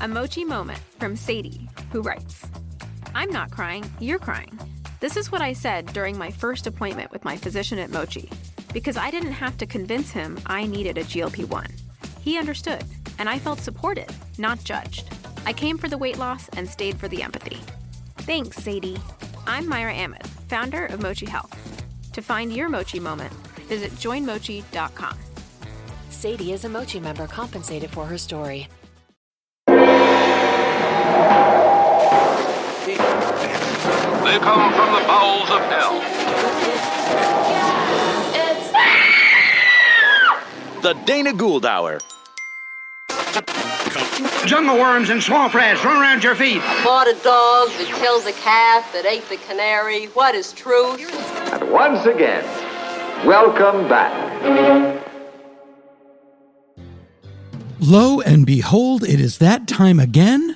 A Mochi moment from Sadie, who writes, I'm not crying, you're crying. This is what I said during my first appointment with my physician at Mochi, because I didn't have to convince him I needed a GLP-1. He understood, and I felt supported, not judged. I came for the weight loss and stayed for the empathy. Thanks, Sadie. I'm Myra Ahmed, founder of Mochi Health. To find your Mochi moment, visit joinmochi.com. Sadie is a Mochi member compensated for her story. They come from the bowels of hell. The Dana Gould Hour. Jungle worms and swamp rats run around your feet. I bought a dog that killed the calf, that ate the canary. What is truth? And once again, welcome back. Lo and behold, it is that time again.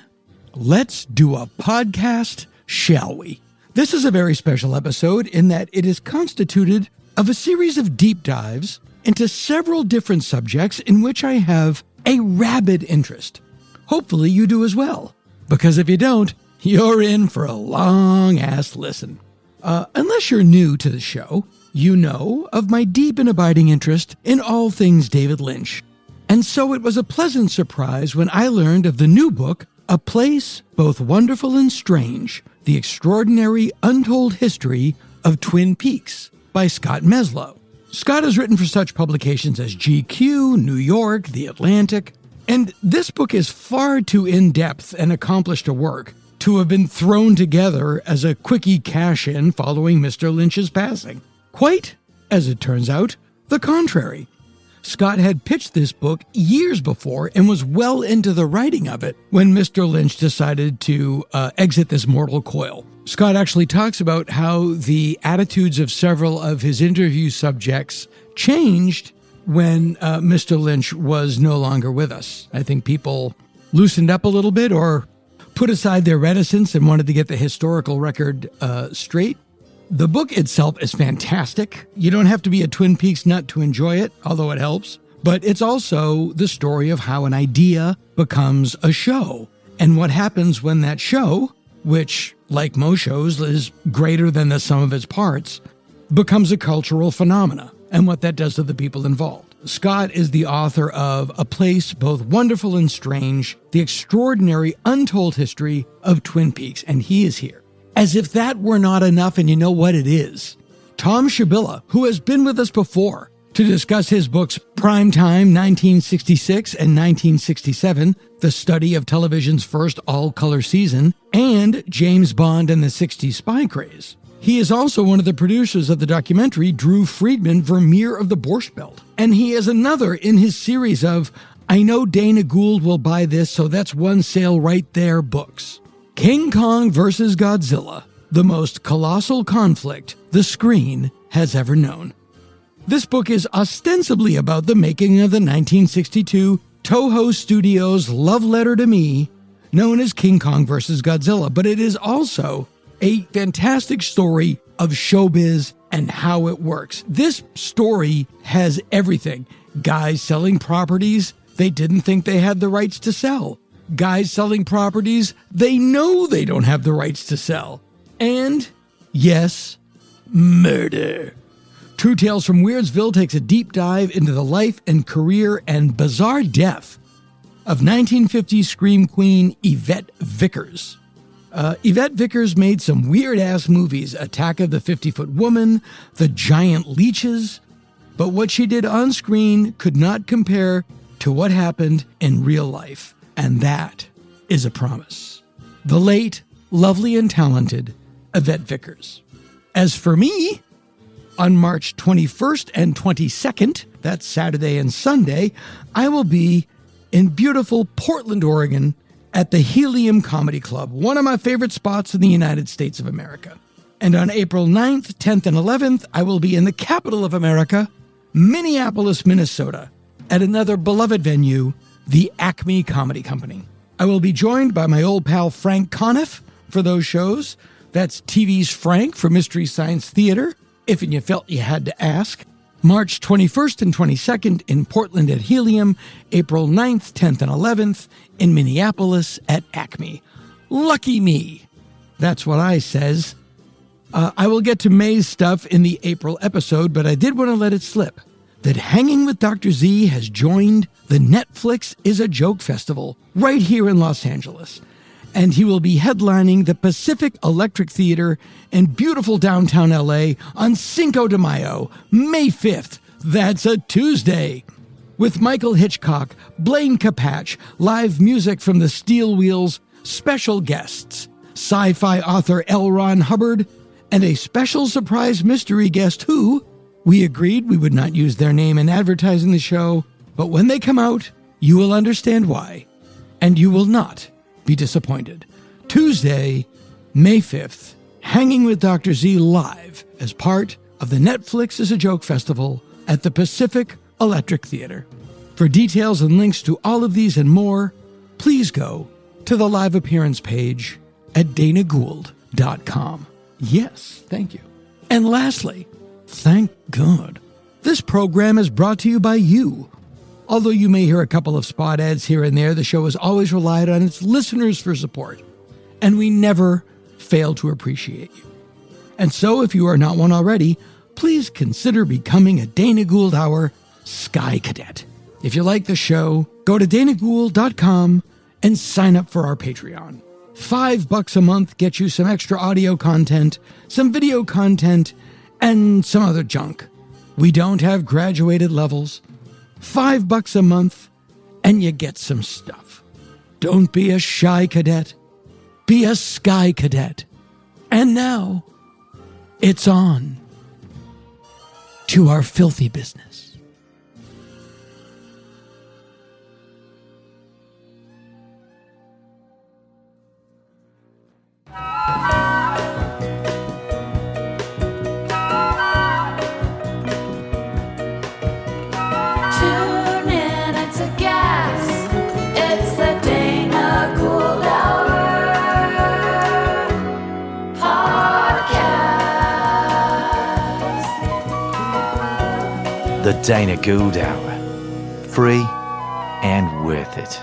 Let's do a podcast, shall we? This is a very special episode in that it is constituted of a series of deep dives into several different subjects in which I have a rabid interest. Hopefully you do as well, because if you don't, you're in for a long-ass listen. Unless you're new to the show, you know of my deep and abiding interest in all things David Lynch. And so it was a pleasant surprise when I learned of the new book, A Place Both Wonderful and Strange, The Extraordinary Untold History of Twin Peaks by Scott Meslo. Scott has written for such publications as GQ, New York, The Atlantic, and this book is far too in-depth and accomplished a work to have been thrown together as a quickie cash-in following Mr. Lynch's passing. Quite, as it turns out, the contrary. Scott had pitched this book years before and was well into the writing of it when Mr. Lynch decided to exit this mortal coil. Scott actually talks about how the attitudes of several of his interview subjects changed when Mr. Lynch was no longer with us. I think people loosened up a little bit or put aside their reticence and wanted to get the historical record straight. The book itself is fantastic. You don't have to be a Twin Peaks nut to enjoy it, although it helps. But it's also the story of how an idea becomes a show and what happens when that show, which, like most shows, is greater than the sum of its parts, becomes a cultural phenomena and what that does to the people involved. Scott is the author of A Place Both Wonderful and Strange, The Extraordinary Untold History of Twin Peaks, and he is here. As if that were not enough, and you know what it is. Tom Shabilla, who has been with us before to discuss his books Primetime 1966 and 1967, the study of television's first all-color season, and James Bond and the 60s spy craze. He is also one of the producers of the documentary Drew Friedman, Vermeer of the Borscht Belt. And he is another in his series of I Know Dana Gould Will Buy This, So That's One Sale Right There books. King Kong vs. Godzilla, the most colossal conflict the screen has ever known. This book is ostensibly about the making of the 1962 Toho Studios love letter to me, known as King Kong vs. Godzilla, but it is also a fantastic story of showbiz and how it works. This story has everything. Guys selling properties they didn't think they had the rights to sell. Guys selling properties they know they don't have the rights to sell. And, yes, murder. True Tales from Weirdsville takes a deep dive into the life and career and bizarre death of 1950s scream queen Yvette Vickers. Yvette Vickers made some weird-ass movies, Attack of the 50-Foot Woman, The Giant Leeches, but what she did on screen could not compare to what happened in real life. And that is a promise. The late, lovely, and talented Yvette Vickers. As for me, on March 21st and 22nd, that's Saturday and Sunday, I will be in beautiful Portland, Oregon, at the Helium Comedy Club, one of my favorite spots in the United States of America. And on April 9th, 10th, and 11th, I will be in the capital of America, Minneapolis, Minnesota, at another beloved venue, the Acme Comedy Company. I will be joined by my old pal Frank Conniff for those shows. That's TV's Frank for Mystery Science Theater, if you felt you had to ask. March 21st and 22nd in Portland at Helium, April 9th, 10th, and 11th in Minneapolis at Acme. Lucky me. That's what I says. I will get to May's stuff in the April episode, but I did want to let it slip that Hanging with Dr. Z has joined the Netflix is a Joke Festival right here in Los Angeles. And he will be headlining the Pacific Electric Theater in beautiful downtown LA on Cinco de Mayo, May 5th. That's a Tuesday. With Michael Hitchcock, Blaine Capatch, live music from the Steel Wheels, special guests, sci-fi author L. Ron Hubbard, and a special surprise mystery guest who, we agreed we would not use their name in advertising the show, but when they come out, you will understand why, and you will not be disappointed. Tuesday, May 5th, Hanging with Dr. Z live as part of the Netflix is a Joke Festival at the Pacific Electric Theater. For details and links to all of these and more, please go to the live appearance page at danagould.com. Yes, thank you. And lastly, thank God, this program is brought to you by you. Although you may hear a couple of spot ads here and there, the show has always relied on its listeners for support, and we never fail to appreciate you. And so, if you are not one already, please consider becoming a Dana Gould Hour Sky Cadet. If you like the show, go to danagould.com and sign up for our Patreon. $5 a month gets you some extra audio content, some video content, and some other junk. We don't have graduated levels. $5 a month, and you get some stuff. Don't be a shy cadet. Be a Sky Cadet. And now, it's on to our filthy business. Tune in, it's a gas. It's the Dana Gould Hour podcast. The Dana Gould Hour. Free and worth it.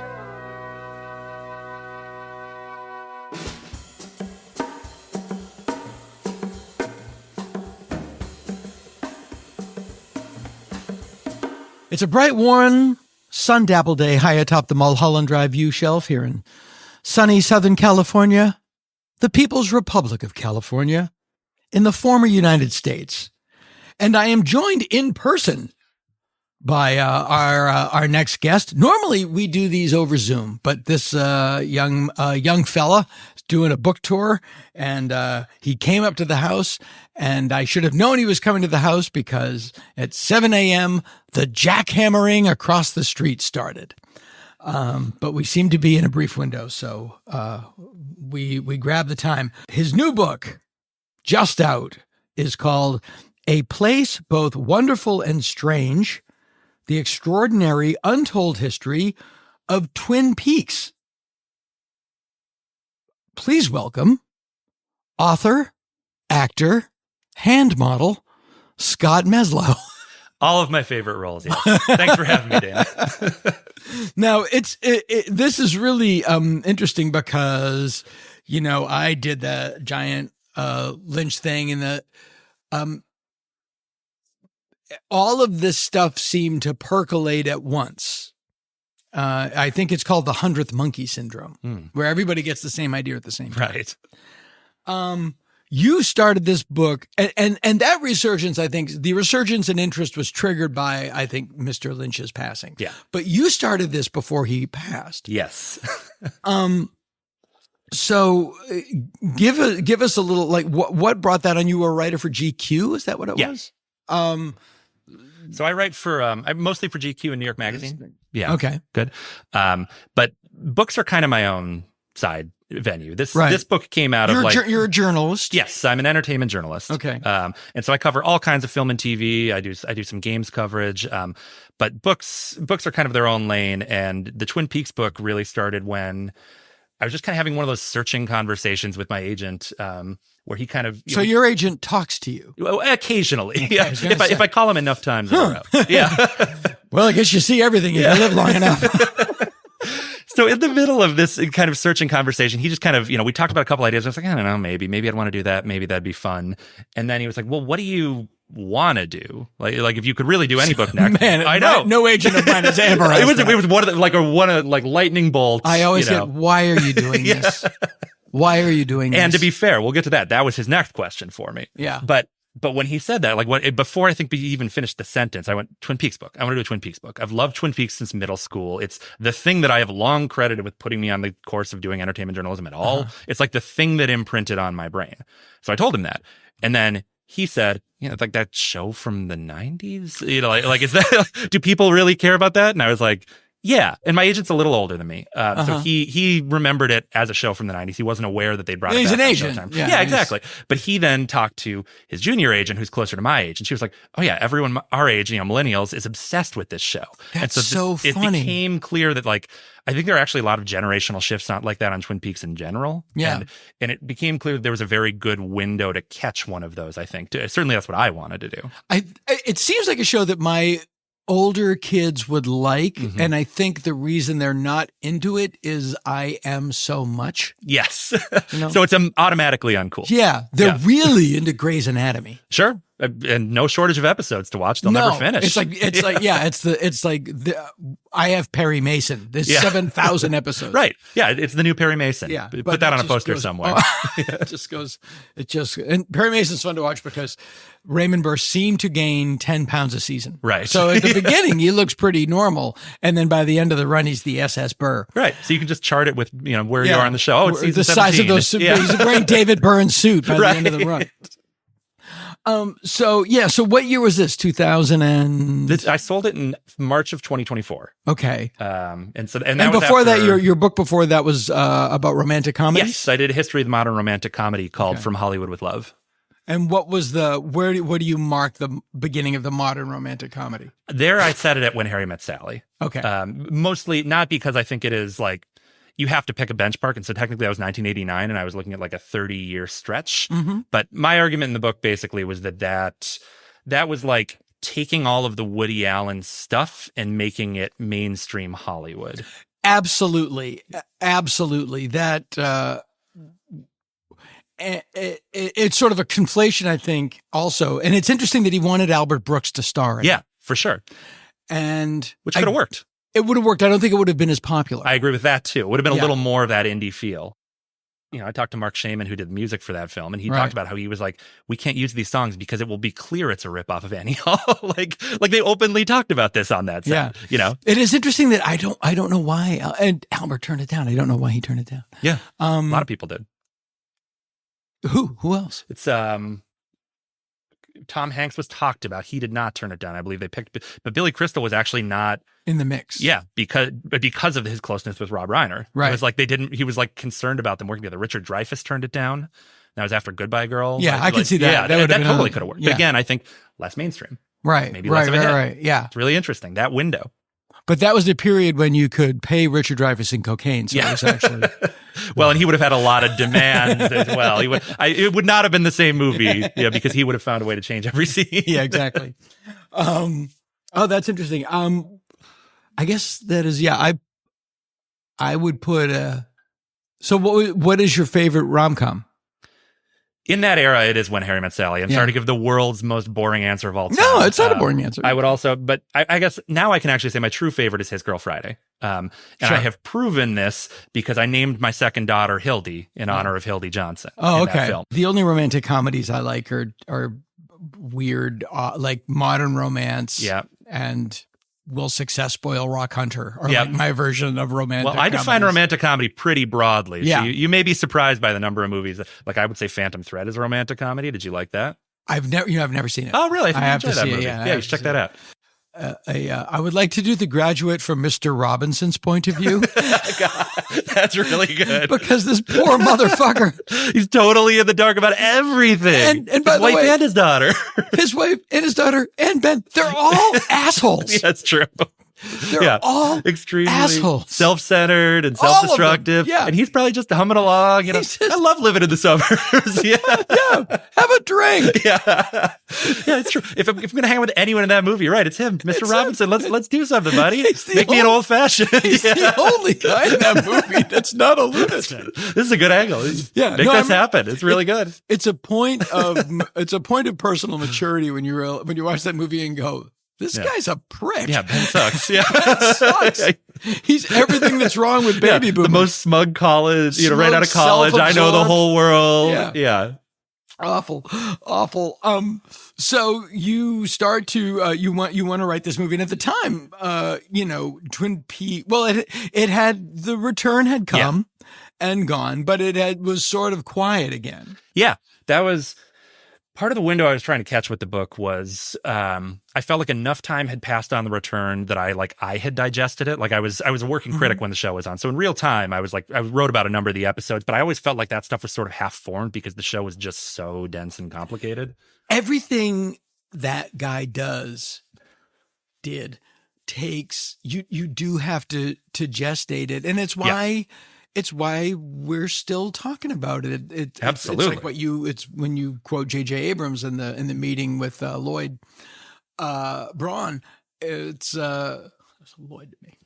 It's a bright, warm, sun-dappled day high atop the Mulholland Drive view shelf here in sunny Southern California, the People's Republic of California, in the former United States. And I am joined in person by our next guest. Normally we do these over Zoom, but this young fella is doing a book tour, and he came up to the house, and I should have known he was coming to the house because at 7 a.m. the jackhammering across the street started. But we seem to be in a brief window, so we grabbed the time. His new book, just out, is called A Place Both Wonderful and Strange: The Extraordinary Untold History of Twin Peaks. Please welcome author, actor, hand model, Scott Meslo. All of my favorite roles. Yes. Thanks for having me, Dan. Now, this is really interesting because, you know, I did the giant Lynch thing, and the all of this stuff seemed to percolate at once. I think it's called the 100th monkey syndrome, where everybody gets the same idea at the same time. Right. You started this book, and that resurgence, I think, the resurgence in interest was triggered by, I think, Mr. Lynch's passing. Yeah. But you started this before he passed. Yes. So give us a little, like, what brought that on? You were a writer for GQ? Is that what it was? So I write for, mostly for GQ and New York Magazine. Yeah. Okay. Good. But books are kind of my own side venue. This book came out you're a journalist. Yes, I'm an entertainment journalist. Okay. And so I cover all kinds of film and TV. I do some games coverage. But books are kind of their own lane. And the Twin Peaks book really started when I was just kind of having one of those searching conversations with my agent, where he kind of... So your agent talks to you? Occasionally. Yeah. If I call him enough times in a row. Yeah. Well, I guess you see everything if you live long enough. So in the middle of this kind of searching conversation, he just kind of, we talked about a couple ideas. I was like, I don't know, maybe I'd want to do that. Maybe that'd be fun. And then he was like, well, what do you want to do? Like if you could really do any book next. Man, I know. No agent of mine has ever it was one of the, lightning bolts. I always get, why are you doing this? Why are you doing this? And to be fair, we'll get to that. That was his next question for me. Yeah. But when he said that, before I think he even finished the sentence, I went, Twin Peaks book. I want to do a Twin Peaks book. I've loved Twin Peaks since middle school. It's the thing that I have long credited with putting me on the course of doing entertainment journalism at all. It's like the thing that imprinted on my brain. So I told him that. And then he said, like that show from the 90s, is that, do people really care about that? And I was like, yeah. And my agent's a little older than me. So he remembered it as a show from the 90s. He wasn't aware that they'd brought it back. He's an agent. Yeah, exactly. But he then talked to his junior agent who's closer to my age. And she was like, oh yeah, everyone our age, millennials is obsessed with this show. That's and so funny. It became clear that I think there are actually a lot of generational shifts not like that on Twin Peaks in general. Yeah. And it became clear that there was a very good window to catch one of those, I think. Certainly that's what I wanted to do. It seems like a show that my older kids would like, and I think the reason they're not into it is I am so much. Yes. So it's automatically uncool. Yeah. They're really into Grey's Anatomy. Sure. And no shortage of episodes to watch. They'll never finish. It's like I have Perry Mason. There's 7,000 episodes. Right. Yeah. It's the new Perry Mason. Yeah. Put that on a poster somewhere. And Perry Mason's fun to watch because Raymond Burr seemed to gain 10 pounds a season. Right. So at the beginning, he looks pretty normal. And then by the end of the run, he's the SS Burr. Right. So you can just chart it with, where you are on the show. Oh, it's season the 17. size of those suits. Yeah. He's wearing David Byrne's suit by the end of the run. So what year was this? 2000 I sold it in March of 2024. Okay. And before that, your book before that was about romantic comedies? Yes, I did a history of the modern romantic comedy called From Hollywood with Love. And what was where do you mark the beginning of the modern romantic comedy? There I set it at When Harry Met Sally. Okay. Mostly not because I think it is you have to pick a benchmark. And so technically that was 1989 and I was looking at a 30-year stretch. But my argument in the book basically was that was taking all of the Woody Allen stuff and making it mainstream Hollywood. Absolutely. That, it's sort of a conflation, I think, also. And it's interesting that he wanted Albert Brooks to star in it. Yeah, for sure. Which could have worked. It would have worked. I don't think it would have been as popular. I agree with that too. It would have been a little more of that indie feel. I talked to Mark Shaman, who did the music for that film, and he talked about how he was like, we can't use these songs because it will be clear it's a ripoff of Annie Hall. like they openly talked about this on that set. Yeah. It is interesting that I don't know why. And Albert turned it down. I don't know why he turned it down. Yeah. A lot of people did. Who else? It's Tom Hanks was talked about. He did not turn it down. I believe they picked, but Billy Crystal was actually not in the mix. Yeah, because of his closeness with Rob Reiner. Right. It was he was concerned about them working together. Richard Dreyfuss turned it down. That was after Goodbye Girl. Yeah, I can see that. Yeah, that totally could have worked. Yeah. But again, I think less mainstream. Right. Maybe less of a hit. Right. Yeah. It's really interesting, that window. But that was the period when you could pay Richard Dreyfuss in cocaine. So it was actually... Well, and he would have had a lot of demand as well. It would not have been the same movie, because he would have found a way to change every scene. Yeah, exactly. That's interesting. I guess that is, I would put so what is your favorite rom-com? In that era, it is When Harry Met Sally. I'm sorry to give the world's most boring answer of all time. No, it's not a boring answer. I would also, but I guess now I can actually say my true favorite is His Girl Friday. And I have proven this because I named my second daughter Hildy in honor of Hildy Johnson. Oh, okay. That film. The only romantic comedies I like are weird, like Modern Romance. Yeah. And Will Success Spoil Rock Hunter, or like my version of romantic. Well, I define romantic comedy pretty broadly. Yeah. So you may be surprised by the number of movies. Like I would say Phantom Thread is a romantic comedy. Did you like that? I've never seen it. Oh, really? I have to see it. Yeah, you should check that out. I would like to do The Graduate from Mr. Robinson's point of view. God, that's really good. Because this poor motherfucker. He's totally in the dark about everything. And by his wife and his daughter. His wife and his daughter and Ben, they're all assholes. Yeah, that's true. They're all extremely assholes. self-centered and All of them, self-destructive. yeah. And he's probably just humming along. You know, I love living in the suburbs. Yeah. Have a drink. Yeah, it's true. If I'm going to hang with anyone in that movie, right, it's him, Mr. Robinson. Let's do something, buddy. Make me an old fashioned. He's the only guy in that movie that's not a lunatic. This is a good angle. Make this happen. It's really good. It's a point of personal maturity when you watch that movie and go, this guy's a prick. Yeah, Ben sucks. Yeah, Ben sucks. He's everything that's wrong with baby boomers. The most smug college, right out of college. I know the whole world. Yeah. Awful. So you start to you want to write this movie, and at the time, Twin Peaks. Well, it had the return had come and gone, but was sort of quiet again. Yeah, that was part of the window I was trying to catch with the book. Was I felt like enough time had passed on the return that I had digested it. Like I was a working critic when the show was on, so in real time I wrote about a number of the episodes, but I always felt like that stuff was sort of half formed because the show was just so dense and complicated. Everything that guy takes you do have to gestate it, and it's why. It's why we're still talking about it. Absolutely. It's like it's when you quote J.J. Abrams in the meeting with Lloyd Braun. It's Lloyd to me.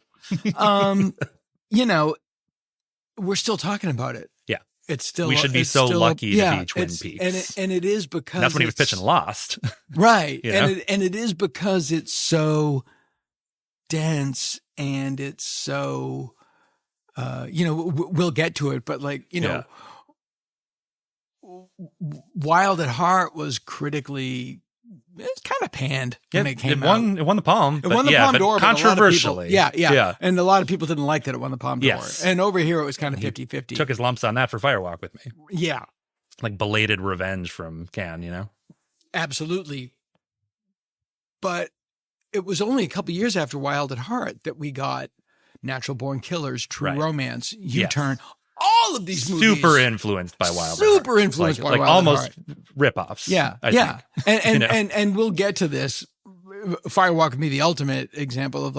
We're still talking about it. Yeah, it's still. We should be so lucky to be Twin Peaks, and it is because that's when he was pitching Lost, right? And it is because it's so dense and it's so. We'll get to it, but Wild at Heart was critically, it's kind of panned when it came out. It won the Palm. It won the Palme d'Or, controversially. Yeah. And a lot of people didn't like that it won the Palme d'Or. Yes. And over here it was kind of 50-50. Took his lumps on that for Firewalk with Me. Yeah. Like belated revenge from Cannes, Absolutely. But it was only a couple years after Wild at Heart that we got Natural Born Killers, True Romance, U-Turn, all of these movies. Super influenced by Wild at Heart. Super influenced by Wild at Heart. Almost rip-offs. Yeah, I think. And we'll get to this. Firewalk with Me, the ultimate example of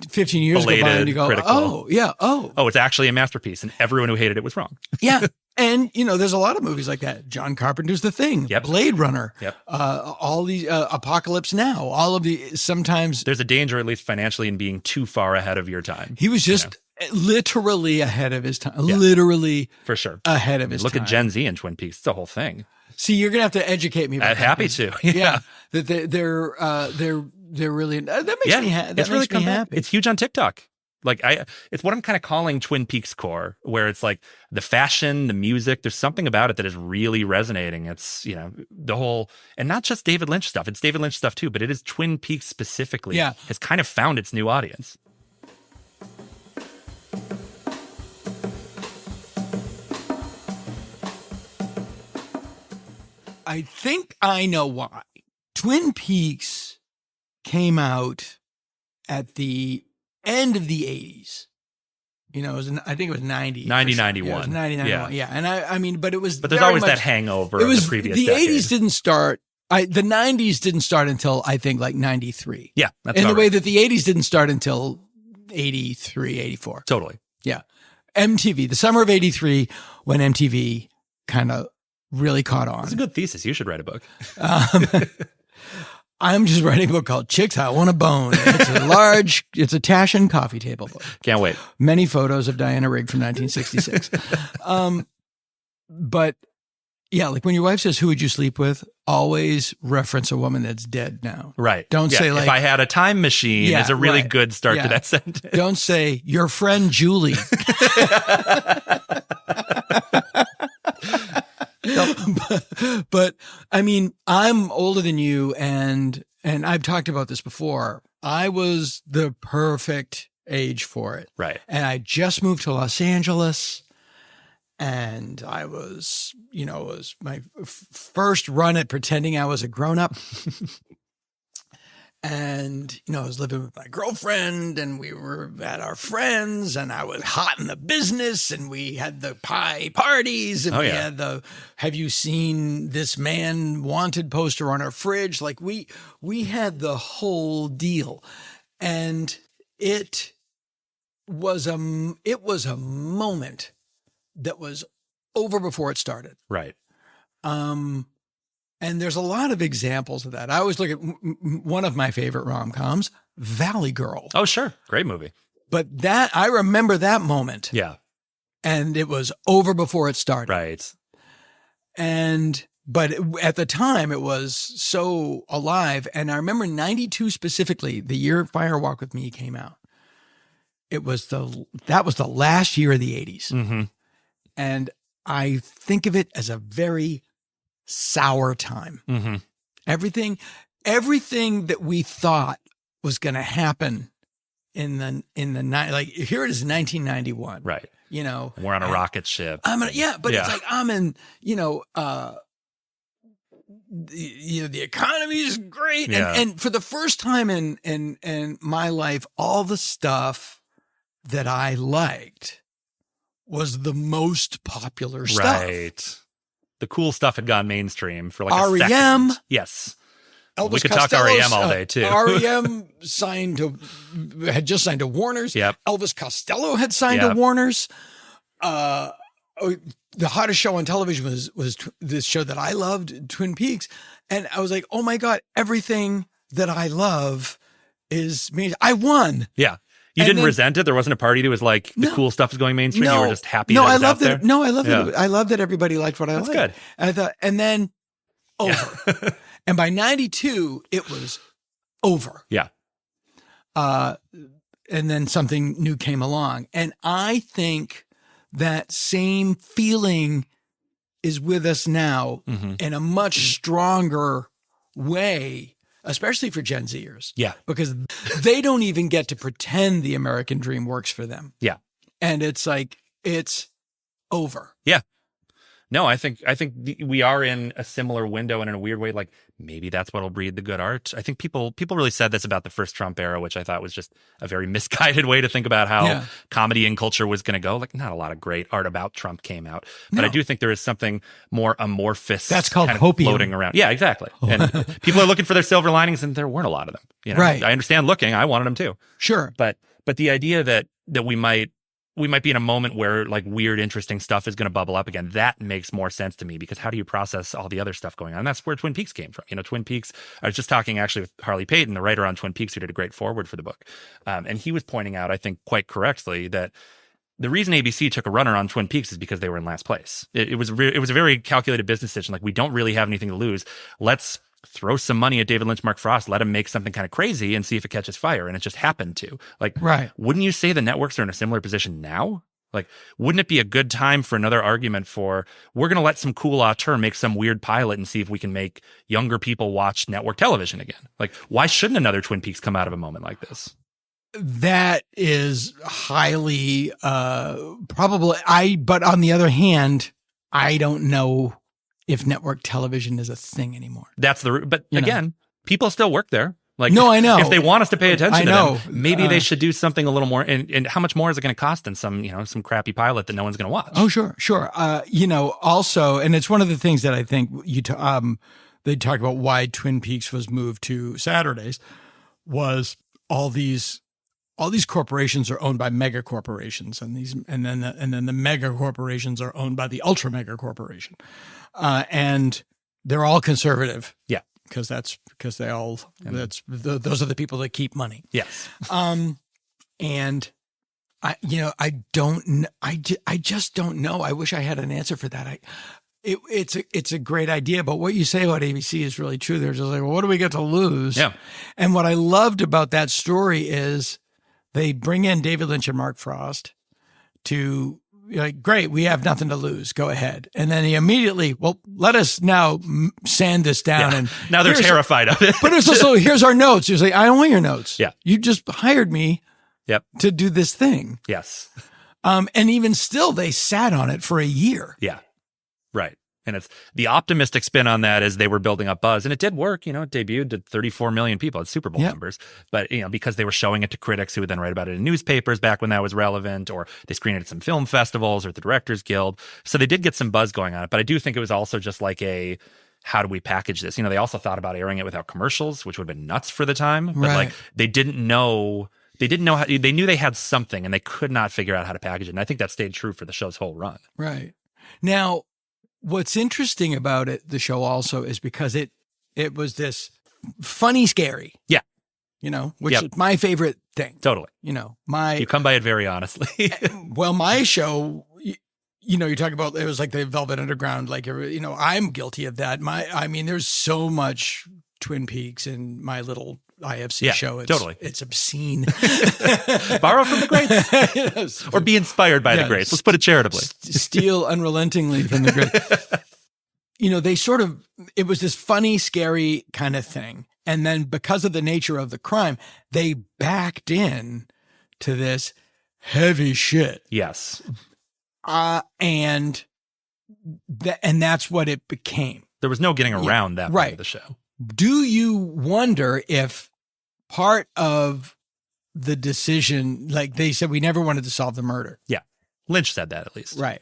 15 years go by and you go, critical. Oh, it's actually a masterpiece, and everyone who hated it was wrong. Yeah. And, there's a lot of movies like that. John Carpenter's The Thing, Blade Runner, all these Apocalypse Now, all of the sometimes. There's a danger, at least financially, in being too far ahead of your time. He was just literally ahead of his time. Yeah. Literally. For sure. Ahead of his time. Look at Gen Z in Twin Peaks. It's the whole thing. See, you're going to have to educate me about that. Happy to. Yeah. That they're really, that makes me happy. It's huge on TikTok. It's what I'm kind of calling Twin Peaks core, where it's like the fashion, the music, there's something about it that is really resonating. It's, the whole, and not just David Lynch stuff. It's David Lynch stuff too, but it is Twin Peaks specifically has kind of found its new audience. I think I know why. Twin Peaks came out at the end of the 80s. I think it was 90. 90, 91. Yeah, it was 90, 91. Yeah. And but it was. But there's always that hangover of the previous decade. 80s didn't start. The 90s didn't start until, I think, 93. Yeah. That's in the way that the 80s didn't start until 83, 84. Totally. Yeah. MTV, the summer of 83, when MTV kind of really caught on. It's a good thesis. You should write a book. I'm just writing a book called Chicks I Want a Bone. It's a Taschen coffee table book. Can't wait. Many photos of Diana Rigg from 1966. But yeah, when your wife says, who would you sleep with? Always reference a woman that's dead now. Right. Don't say if I had a time machine is a really good start to that sentence. Don't say your friend Julie. But I'm older than you, and I've talked about this before. I was the perfect age for it. Right. And I just moved to Los Angeles, and I was, it was my first run at pretending I was a grown-up. And, I was living with my girlfriend, and we were at our friends, and I was hot in the business, and we had the pie parties, and we had the, have you seen this man wanted poster on our fridge? We had the whole deal. And it was a moment that was over before it started. Right. And there's a lot of examples of that. I always look at one of my favorite rom-coms, Valley Girl. Oh, sure. Great movie. But I remember that moment. Yeah. And it was over before it started. Right. But at the time it was so alive. And I remember 92 specifically, the year Fire Walk with Me came out. That was the last year of the 80s. Mm-hmm. And I think of it as a very sour time. Mm-hmm. Everything that we thought was going to happen in the like, here it is, 1991. Right. You know, we're on a rocket ship. It's like I'm in, the economy is great. Yeah. And for the first time in my life, all the stuff that I liked was the most popular stuff. Right. The cool stuff had gone mainstream for like REM. a second. Yes. Elvis we could Costello, talk REM all day too. REM had just signed to Warner's. Yep. Elvis Costello had signed to Warner's. The hottest show on television was this show that I loved, Twin Peaks. And I was like, oh my God, everything that I love is me. I won. Yeah. You didn't resent it. There wasn't a party that was like the cool stuff is going mainstream. You were just happy. That it was out there. No, I love that. I love that everybody liked what I liked. That's good. And I thought, and then over. And by 92, it was over. Yeah. And then something new came along. And I think that same feeling is with us now in a much stronger way, especially for Gen Zers. Yeah. Because they don't even get to pretend the American dream works for them. Yeah. And it's like, it's over. Yeah. No, I think we are in a similar window, and in a weird way, like maybe that's what'll breed the good art. I think people really said this about the first Trump era, which I thought was just a very misguided way to think about how comedy and culture was going to go. Like, not a lot of great art about Trump came out, but I do think there is something more amorphous. That's called kind of hopium. Floating around. Yeah, exactly. And people are looking for their silver linings, and there weren't a lot of them. You know? Right. I understand looking. I wanted them too. Sure. But the idea that we might be in a moment where like weird, interesting stuff is going to bubble up again. That makes more sense to me, because how do you process all the other stuff going on? And that's where Twin Peaks came from. You know, Twin Peaks, I was just talking actually with Harley Payton, the writer on Twin Peaks, who did a great foreword for the book. And he was pointing out, I think quite correctly, that the reason ABC took a runner on Twin Peaks is because they were in last place. It was a very calculated business decision. Like, we don't really have anything to lose. Let's throw some money at David Lynch, Mark Frost, let him make something kind of crazy and see if it catches fire. And it just happened to. Like, right. Wouldn't you say the networks are in a similar position now? Like, wouldn't it be a good time for another argument for, we're going to let some cool auteur make some weird pilot and see if we can make younger people watch network television again? Like, why shouldn't another Twin Peaks come out of a moment like this? That is highly probable. But on the other hand, I don't know if network television is a thing anymore. But again, people still work there. Like, no, I know. If they want us to pay attention to them, maybe they should do something a little more. And how much more is it going to cost than some crappy pilot that no one's going to watch? Oh, sure. Also, and it's one of the things that I think they talk about why Twin Peaks was moved to Saturdays was all these corporations are owned by mega corporations, and then the mega corporations are owned by the ultra mega corporation, and they're all conservative. Yeah. Because those are the people that keep money. Yes. And I just don't know. I wish I had an answer for that. It's a great idea, but what you say about ABC is really true. They're just like, well, what do we get to lose? Yeah. And what I loved about that story is they bring in David Lynch and Mark Frost to, like, great, we have nothing to lose. Go ahead. And then he immediately, well, let us now sand this down. Yeah. And now they're terrified of it. But it's also, here's our notes. He's like, I don't want your notes. Yeah. You just hired me to do this thing. Yes. And even still, they sat on it for a year. Yeah. Right. And it's the optimistic spin on that is they were building up buzz, and it did work. It debuted to 34 million people. It's Super Bowl numbers, but because they were showing it to critics who would then write about it in newspapers back when that was relevant, or they screened it at some film festivals or at the Directors Guild. So they did get some buzz going on it. But I do think it was also just like how do we package this? They also thought about airing it without commercials, which would have been nuts for the time. But Right. like they didn't know how, they knew they had something and they could not figure out how to package it. And I think that stayed true for the show's whole run. Right. Now, what's interesting about it, the show also, is because it was this funny, scary. Yeah. Which Yep. is my favorite thing. Totally. My You come by it very honestly. well, my show, you're talking about, it was like the Velvet Underground, like, I'm guilty of that. There's so much Twin Peaks in my little IFC show. It's obscene. Borrow from the greats. Yes. Or be inspired by the greats. Let's put it charitably. Steal unrelentingly from the greats. They sort of, it was this funny, scary kind of thing. And then because of the nature of the crime, they backed in to this heavy shit. Yes. And that's what it became. There was no getting around that part of the show. Do you wonder if part of the decision, like they said, we never wanted to solve the murder. Yeah. Lynch said that at least. Right.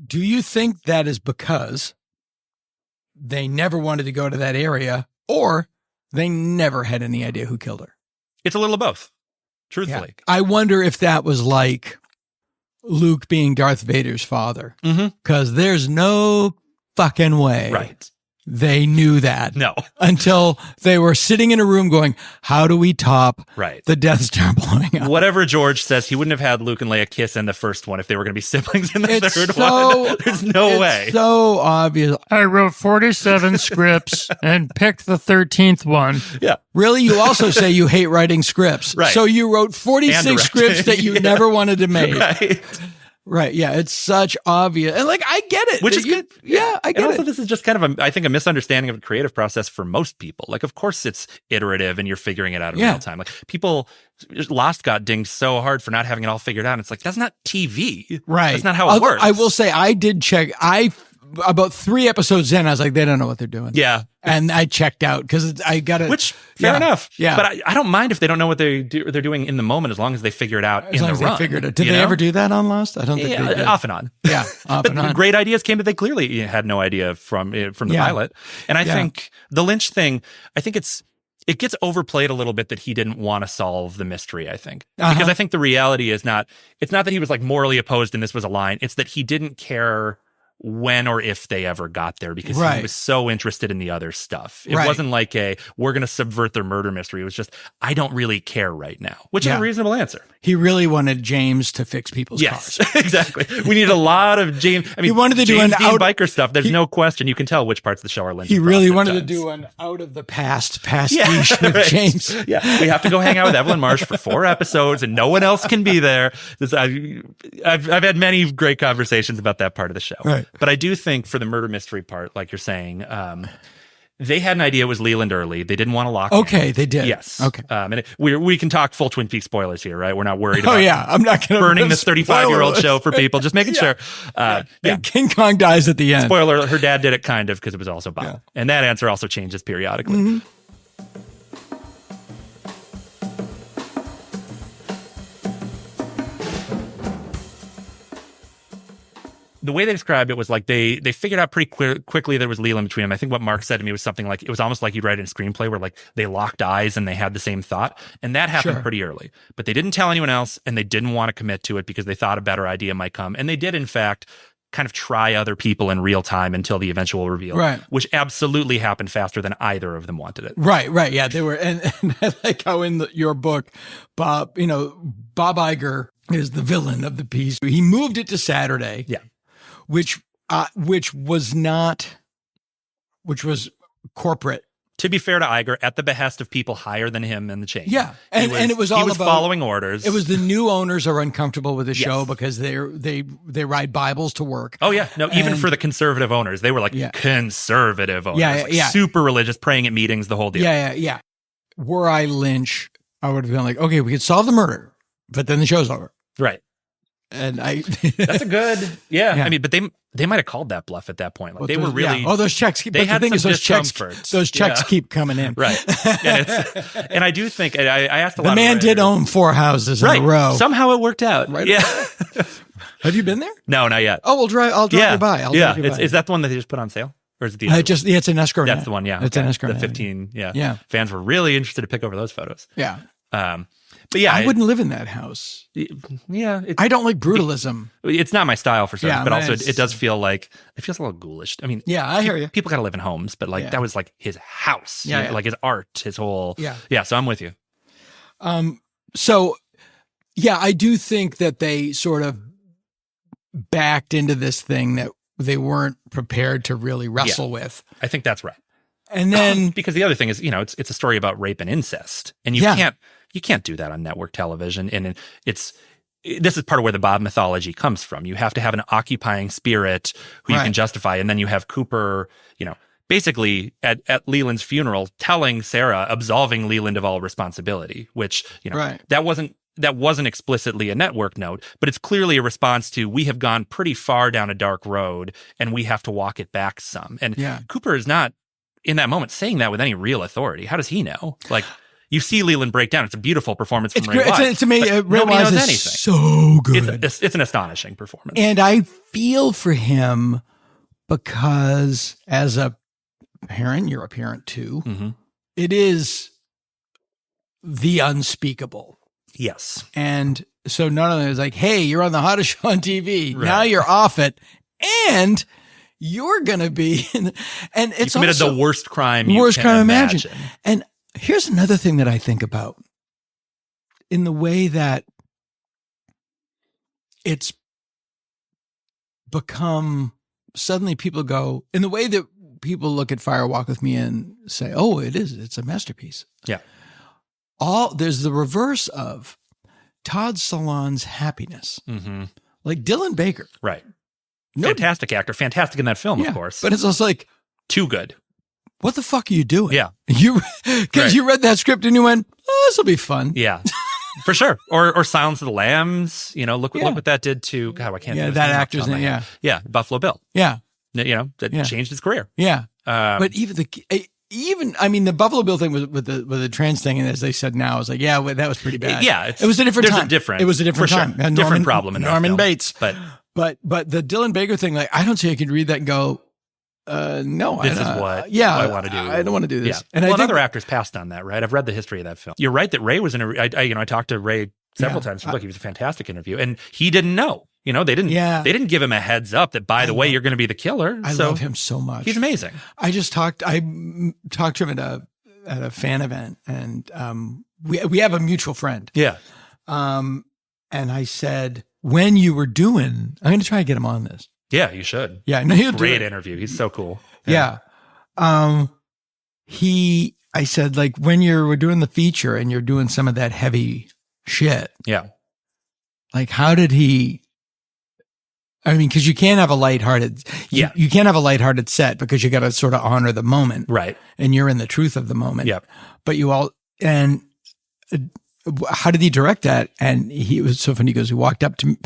Do you think that is because they never wanted to go to that area, or they never had any idea who killed her? It's a little of both, truthfully. Yeah. I wonder if that was like Luke being Darth Vader's father, because there's no fucking way they knew that. No. Until they were sitting in a room going, how do we top the Death Star blowing up? Whatever George says, he wouldn't have had Luke and Leia kiss in the first one if they were going to be siblings in the third one. There's no way. It's so obvious. I wrote 47 scripts and picked the 13th one. Yeah. Really? You also say you hate writing scripts. Right. So you wrote 46 scripts that you never wanted to make. Right. Right. Yeah. It's such obvious. And like, I get it. Which is good. Yeah, I get and also, it. this is just kind of, I think, a misunderstanding of the creative process for most people. Like, of course, it's iterative and you're figuring it out in real time. Like, people, Lost got dinged so hard for not having it all figured out. And it's like, that's not TV. Right. That's not how it works. I will say, I did check. About 3 episodes in, I was like, they don't know what they're doing. Yeah. And I checked out because I got it. Which, fair enough. Yeah. But I don't mind if they don't know what they're doing in the moment, as long as they figure it out in the run. They figured it. Did they ever do that on Lost? I don't think they did. Off and on. Yeah, off and on. Great ideas came that they clearly had no idea from the pilot. And I think the Lynch thing, I think it gets overplayed a little bit that he didn't want to solve the mystery, I think. Because I think the reality is it's not that he was like morally opposed and this was a line. It's that he didn't care when or if they ever got there, because he was so interested in the other stuff. It wasn't like we're going to subvert their murder mystery. It was just, I don't really care right now, which is a reasonable answer. He really wanted James to fix people's cars. Yes, exactly. We need a lot of James. I mean, he wanted to do James an Dean biker stuff. There's no question. You can tell which parts of the show are Lynch. He really wanted to do an out of the past pastiche with James. Yeah, we have to go hang out with Evelyn Marsh for 4 episodes, and no one else can be there. I've had many great conversations about that part of the show. Right. But I do think for the murder mystery part, like you're saying, they had an idea it was Leland Early. They didn't want to lock Okay, they did. Yes. Okay. And we can talk full Twin Peaks spoilers here, right? We're not worried about I'm not going to burning this 35-year-old show for people. Just making sure. And King Kong dies at the end. Spoiler, her dad did it kind of because it was also Bob. Yeah. And that answer also changes periodically. Mm-hmm. The way they described it was like they figured out pretty quickly there was Leland between them. I think what Mark said to me was something like, it was almost like you'd write in a screenplay where like they locked eyes and they had the same thought. And that happened pretty early. But they didn't tell anyone else, and they didn't want to commit to it because they thought a better idea might come. And they did, in fact, kind of try other people in real time until the eventual reveal, which absolutely happened faster than either of them wanted it. Right. Yeah, they were. And I like how in your book, Bob Iger is the villain of the piece. He moved it to Saturday. Yeah. Which was corporate. To be fair to Iger, at the behest of people higher than him in the chain. Yeah, and it was all he was about following orders. It was the new owners are uncomfortable with the show because they ride Bibles to work. Oh yeah, no, even for the conservative owners, they were like conservative owners, super religious, praying at meetings, the whole deal. Yeah. Were I Lynch, I would have been like, okay, we could solve the murder, but then the show's over. Right. And that's a good, I mean, but they might have called that bluff at that point. Like they were really, those checks keep, they had some discomfort. Those checks keep coming in. Right. And I do think, I asked a lot of the man did own 4 houses in a row. Somehow it worked out. Right. Yeah. Have you been there? No, not yet. Oh, I'll drive you by. Is that the one that they just put on sale? Or is it the other one? It's an escrow. That's net. the one, yeah. It's an escrow. The net. 15, yeah. Yeah. Fans were really interested to pick over those photos. Yeah. But yeah. I wouldn't live in that house. Yeah. I don't like brutalism. It's not my style for starters, Yeah, but also it's- it does feel like, it feels a little ghoulish. I mean, Yeah, I hear you. People got to live in homes, but like Yeah. that was like his house. Yeah, you know, yeah. like his art, his whole. Yeah. Yeah. So I'm with you. So, yeah, I do think that they sort of backed into this thing that they weren't prepared to really wrestle with. I think that's right. And then Because the other thing is, it's a story about rape and incest, and you can't do that on network television. And this is part of where the Bob mythology comes from. You have to have an occupying spirit who you can justify, and then you have Cooper, basically at Leland's funeral telling Sarah, absolving Leland of all responsibility, which that wasn't explicitly a network note, but it's clearly a response to, we have gone pretty far down a dark road and we have to walk it back some. And Cooper is not in that moment saying that with any real authority. How does he know? Like, you see Leland break down. It's a beautiful performance from Ray Wise. To me, Ray nobody Wise knows is anything. so good. It's an astonishing performance. And I feel for him because as a parent, you're a parent too. Mm-hmm. It is the unspeakable. Yes. And so not only is like, hey, you're on the hottest show on TV. Right. Now you're off it. And you're going to be, and it's you committed also the worst crime you can imagine. And here's another thing that I think about in the way that it's become, suddenly people go, in the way that people look at Fire Walk With Me and say, oh, it's a masterpiece. Yeah. There's the reverse of Todd Solondz's happiness. Mm-hmm. Like Dylan Baker. Right. Fantastic actor. Fantastic in that film, of course. But it's also like, too good. What the fuck are you doing? Yeah. Because you read that script and you went, oh, this will be fun. Yeah. For sure. Or Silence of the Lambs. Look what that did to, God, I can't Yeah, think of that his name actor's off the top of name. my Yeah. head. Yeah. Buffalo Bill. Yeah. That changed his career. Yeah. But But I mean, the Buffalo Bill thing with the trans thing, and as they said now, I was like, yeah, that was pretty bad. Yeah. It was a different time. It was a different time. Sure. Different problem in that Norman film. Bates. But the Dylan Baker thing, like, I don't see I could read that and go, no, this is what I want to do. I don't want to do this. Yeah. And other actors passed on that, right? I've read the history of that film. You're right that Ray was I talked to Ray several times. Look, he was a fantastic interview, and he didn't know. They didn't give him a heads up that, by the way, you're going to be the killer. I love him so much. He's amazing. I talked to him at a fan event, and we have a mutual friend. Yeah. And I said, when you were doing, I'm going to try to get him on this. Yeah, you should. Yeah, no, he'll do Great it. interview. He's so cool. Yeah. I said, like, when you were doing the feature and you're doing some of that heavy shit. Yeah. Like, how did he? I mean, because you can't have a lighthearted. You can't have a lighthearted set because you got to sort of honor the moment, right? And you're in the truth of the moment. Yep. But how did he direct that? And it was so funny. He walked up to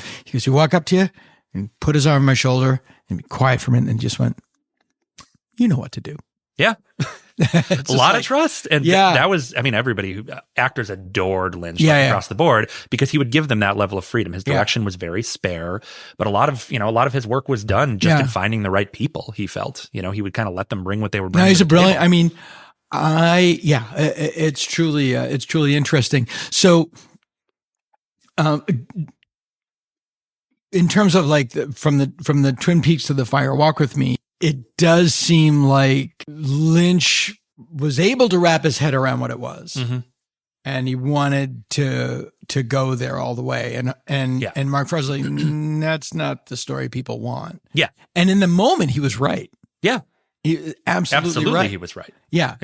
you and put his arm on my shoulder and be quiet for a minute and just went, you know what to do. Yeah. A lot of trust. And that was, everybody, actors adored Lynch across the board because he would give them that level of freedom. His direction was very spare, but a lot of his work was done just in finding the right people, he felt. He would kind of let them bring what they were bringing. No, he's a brilliant, it's truly interesting. So, in terms of like from the Twin Peaks to the Fire Walk With Me, it does seem like Lynch was able to wrap his head around what it was, and he wanted to go there all the way. And Mark Frost, that's not the story people want. Yeah, and in the moment, he was right. Yeah, he absolutely right. He was right. Yeah,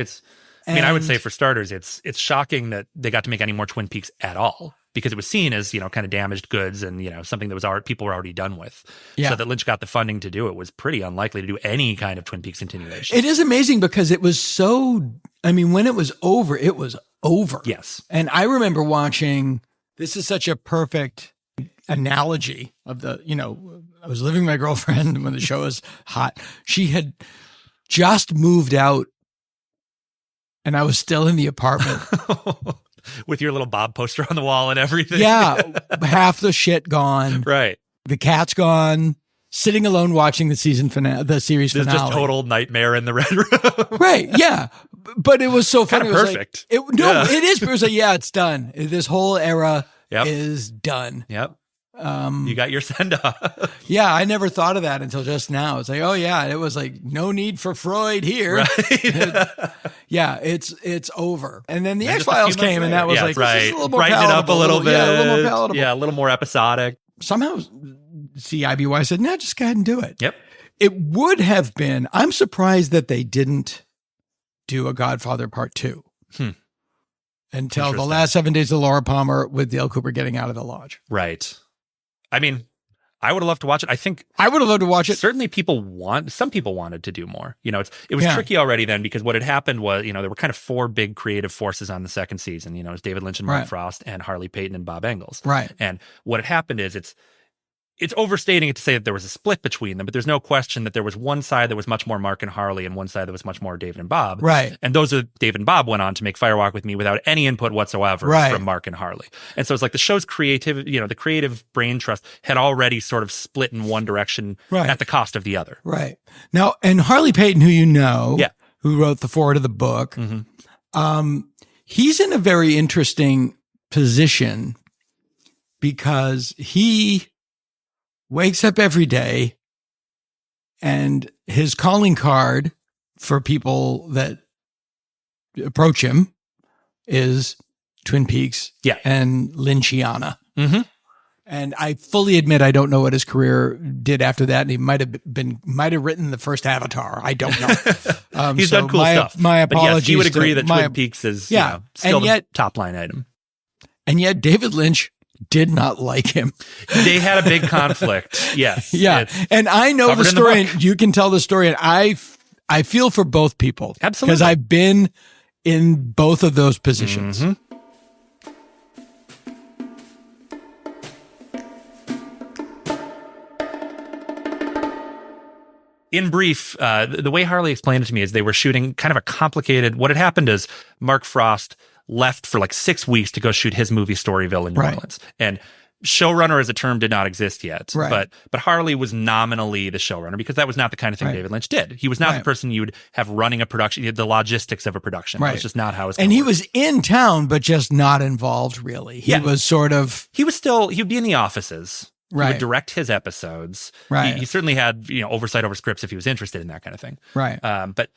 I would say for starters, it's shocking that they got to make any more Twin Peaks at all, because it was seen as, kind of damaged goods and, something that was people were already done with. Yeah. So that Lynch got the funding to do it was pretty unlikely to do any kind of Twin Peaks continuation. It is amazing because it was so, when it was over, it was over. Yes. And I remember watching, this is such a perfect analogy of I was living with my girlfriend when the show was hot. She had just moved out and I was still in the apartment. With your little Bob poster on the wall and everything. Yeah. Half the shit gone. Right. The cat's gone. sitting alone watching the series finale. There's just total nightmare in the red room. Right. Yeah. But it was so funny. Kind of perfect. It is. But it was like, yeah, it's done. This whole era is done. Yep. You got your send off. Yeah. I never thought of that until just now. It's like, oh yeah. It was like, no need for Freud here. Right. Yeah. It's over. And then the X-Files came and that was like, right. This is a little more Brighten it up a little bit. Yeah, a little more palatable. Yeah. A little more episodic. Somehow CIBY said, no, just go ahead and do it. Yep. It would have been, I'm surprised that they didn't do a Godfather Part 2 until the last 7 days of Laura Palmer with Dale Cooper getting out of the lodge. Right. I mean, I would have loved to watch it. I think I would have loved to watch it. Certainly some people wanted to do more. You know, it was tricky already then because what had happened was, you know, there were kind of 4 big creative forces on the second season. You know, it was David Lynch and Mark Frost and Harley Payton and Bob Engels. Right. And what had happened is it's overstating it to say that there was a split between them, but there's no question that there was one side that was much more Mark and Harley and one side that was much more David and Bob. Right. And David and Bob went on to make Firewalk with Me without any input whatsoever from Mark and Harley. And so it's like the show's creativity, you know, the creative brain trust had already sort of split in one direction at the cost of the other. Right. Now, and Harley Payton, who you know, who wrote the foreword of the book, he's in a very interesting position because he wakes up every day and his calling card for people that approach him is Twin Peaks and Lynchiana. Mm-hmm. And I fully admit I don't know what his career did after that. And he might have written the first Avatar. I don't know. He's done cool stuff. My apologies. Yes, he would agree that Twin Peaks is still the top line item. And yet David Lynch did not like him. They had a big conflict. Yes. Yeah. And I know the story and you can tell the story. And I feel for both people. Absolutely. Because I've been in both of those positions. Mm-hmm. In brief, the way Harley explained it to me is they were shooting kind of a complicated, what had happened is Mark Frost left for like 6 weeks to go shoot his movie Storyville in New Orleans. And showrunner as a term did not exist yet. Right. But Harley was nominally the showrunner because that was not the kind of thing David Lynch did. He was not the person you would have running a production, the logistics of a production. That was just not how it's going to work. Was in town, but just not involved really. He was sort of... He'd be in the offices. Right. He would direct his episodes. Right. He certainly had, oversight over scripts if he was interested in that kind of thing. Right. But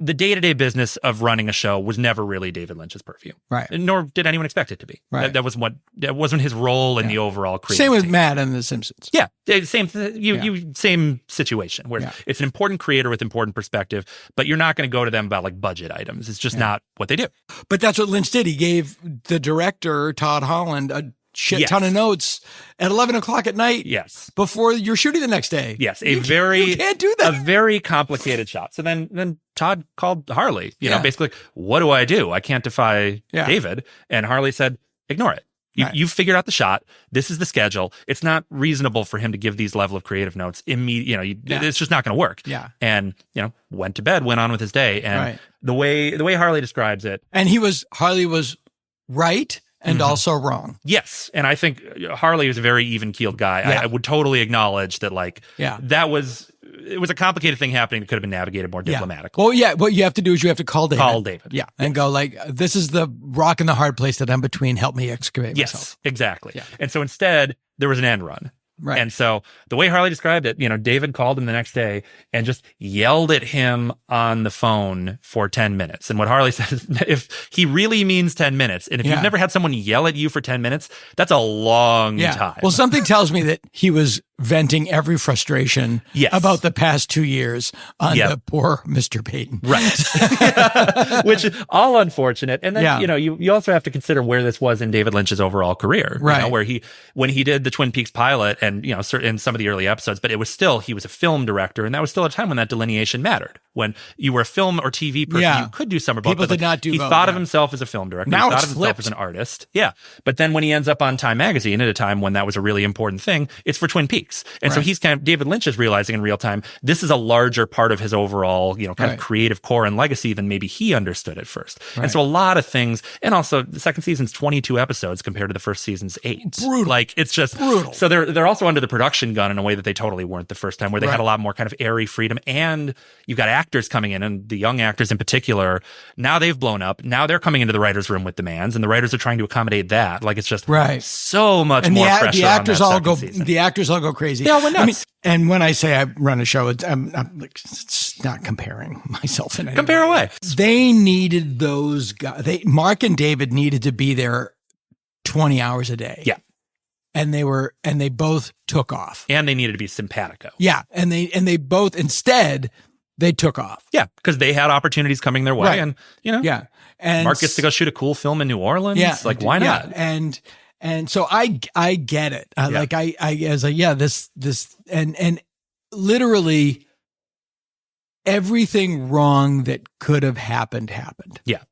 the day-to-day business of running a show was never really David Lynch's purview. Right. Nor did anyone expect it to be. Right. That wasn't his role in the overall creative Same with team. Matt and The Simpsons. Yeah. Same situation where it's an important creator with important perspective, but you're not going to go to them about like budget items. It's just not what they do. But that's what Lynch did. He gave the director, Todd Holland, a shit ton of notes at 11 o'clock at night. Yes. Before you're shooting the next day. Yes. You can't do that. A very complicated shot. So then Todd called Harley, basically, what do I do? I can't defy David. And Harley said, ignore it. You've figured out the shot. This is the schedule. It's not reasonable for him to give these level of creative notes immediately. It's just not going to work. Yeah. And, went to bed, went on with his day. And the way Harley describes it. And Harley was right. And also wrong. Yes. And I think Harley was a very even-keeled guy. I would totally acknowledge that, it was a complicated thing happening that could have been navigated more diplomatically. Well, yeah, what you have to do is you have to call David. Yeah. And go like, this is the rock and the hard place that I'm between. Help me excavate myself. Yes, exactly. Yeah. And so instead, there was an end run. Right. And so the way Harley described it, David called him the next day and just yelled at him on the phone for 10 minutes. And what Harley said is if he really means 10 minutes, and if you've never had someone yell at you for 10 minutes, that's a long time. Well, something tells me that he was venting every frustration about the past 2 years on the poor Mr. Payton. Right. Which is all unfortunate. And then, you also have to consider where this was in David Lynch's overall career. Right. Where when he did the Twin Peaks pilot and, in some of the early episodes, but it was still, he was a film director. And that was still a time when that delineation mattered. when you were a film or TV person, Yeah. you could do some or both. People but, did not do He both, thought of yeah. himself as a film director. Now he thought it's of himself flipped. as an artist. Yeah. But then when he ends up on Time Magazine at a time when that was a really important thing, it's for Twin Peaks. And so Right. he's David Lynch is realizing in real time, this is a larger part of his overall, kind Right. of creative core and legacy than maybe he understood at first. Right. And so a lot of things, and also the second season's 22 episodes compared to the first season's 8. Brutal. Like it's just Brutal. So they're also under the production gun in a way that they totally weren't the first time, where they had Right. a lot more kind of airy freedom, and you've got actors coming in, and the young actors in particular, now they've blown up. Now they're coming into the writer's room with demands, and the writers are trying to accommodate that. Like it's just Right. so much And more the pressure actors on that all go. second season. The actors all go crazy. They all went nuts. And when I say I run a show, I'm it's not comparing myself in any Compare way. away. They needed those guys. Mark and David needed to be there 20 hours a day. Yeah. And they both took off. And they needed to be simpatico. Yeah. And they both, instead, they took off. Yeah, because they had opportunities coming their way, Right. and Yeah. And Mark gets to go shoot a cool film in New Orleans. Yeah. Like why not? Yeah. And so I get it. Like I was like, yeah, this and literally everything wrong that could have happened. Yeah.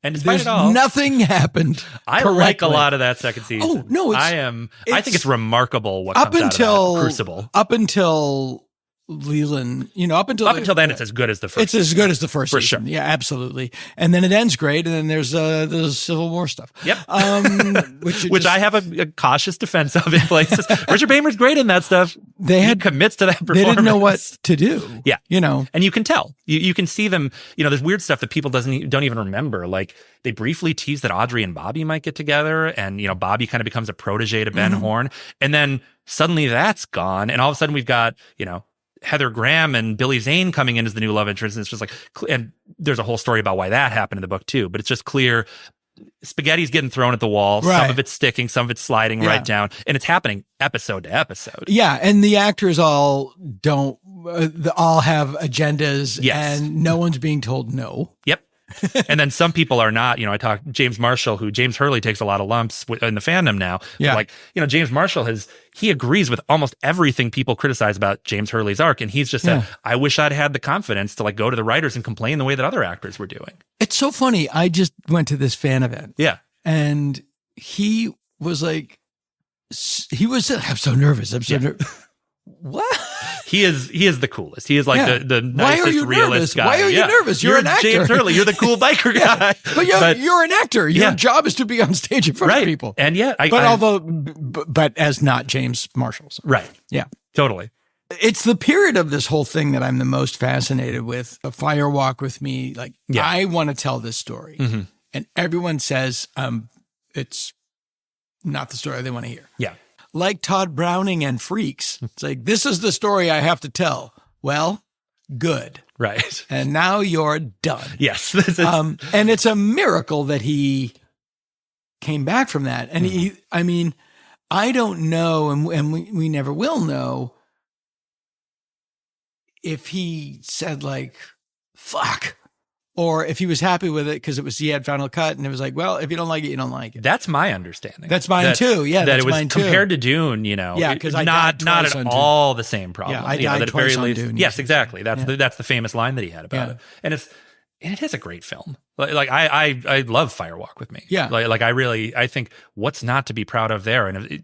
And despite There's it all, nothing happened. I correctly. like a lot of that second season. Oh, no, I think it's remarkable what up comes until out of that Crucible. Up until Leland, up until then, it's as good as the first. It's as good as the first For season. sure. Yeah, absolutely. And then it ends great. And then there's Civil War stuff. Yep. Which I have a cautious defense of in places. Richard Bamer's great in that stuff. He commits to that performance. They didn't know what to do. Yeah. And you can tell. You can see them, there's weird stuff that people don't even remember. Like they briefly tease that Audrey and Bobby might get together, and Bobby kind of becomes a protege to Ben Horn. And then suddenly that's gone. And all of a sudden we've got, Heather Graham and Billy Zane coming in as the new love interest. And it's just like, and there's a whole story about why that happened in the book too, but it's just clear spaghetti's getting thrown at the wall. Right. Some of it's sticking, some of it's sliding right down, and it's happening episode to episode. Yeah. And the actors all all have agendas. Yes. And no one's being told no. Yep. And then some people are not. I talked James Marshall, who James Hurley takes a lot of lumps in the fandom now. Yeah. Like, James Marshall he agrees with almost everything people criticize about James Hurley's arc. And he's just said, I wish I'd had the confidence to go to the writers and complain the way that other actors were doing. It's so funny. I just went to this fan event. Yeah. And he was like, I'm so nervous. I'm so nervous. What? He is the coolest. He is like the nicest realist guy. Why are you nervous? You're an actor. James Hurley. You're the cool biker guy. But you're an actor. Your job is to be on stage in front of people. And yet, but as not James Marshall. So. Right. Yeah. Totally. It's the period of this whole thing that I'm the most fascinated with. A Fire Walk with Me. Like, I want to tell this story. Mm-hmm. And everyone says it's not the story they want to hear. Yeah. Like Todd Browning and Freaks. It's like, this is the story I have to tell. Well, good. Right. And now you're done. Yes. And it's a miracle that he came back from that. And I don't know, and we never will know, if he said fuck, or if he was happy with it because he had Final Cut, and it was like, well, if you don't like it, you don't like it. That's my understanding. That's mine too. Yeah, that that's it was mine too. compared to Dune. Yeah, because not at all the same problem. Yeah, I died twice on Dune. Yes, exactly. That's the famous line that he had about it, and it is a great film. Like I love Fire Walk with Me. Yeah, I think what's not to be proud of there, and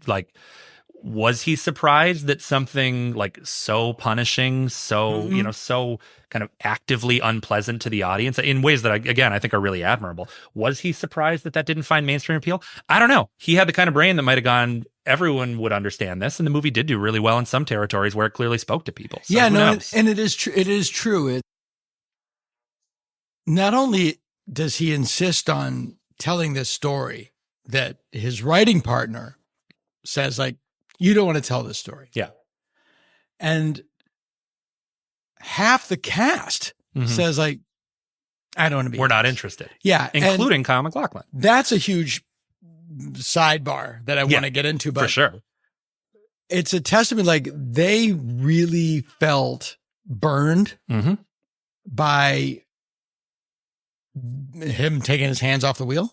was he surprised that something so punishing, so so kind of actively unpleasant to the audience in ways that I think are really admirable? Was he surprised that didn't find mainstream appeal? I don't know. He had the kind of brain that might have gone, everyone would understand this, and the movie did do really well in some territories where it clearly spoke to people. So who knows? And it is true. It is true. Not only does he insist on telling this story that his writing partner says, you don't want to tell this story. Yeah. And half the cast says, I don't want to be. We're not interested. Yeah. Including Kyle MacLachlan. That's a huge sidebar that I want to get into. But for sure. It's a testament, they really felt burned by him taking his hands off the wheel,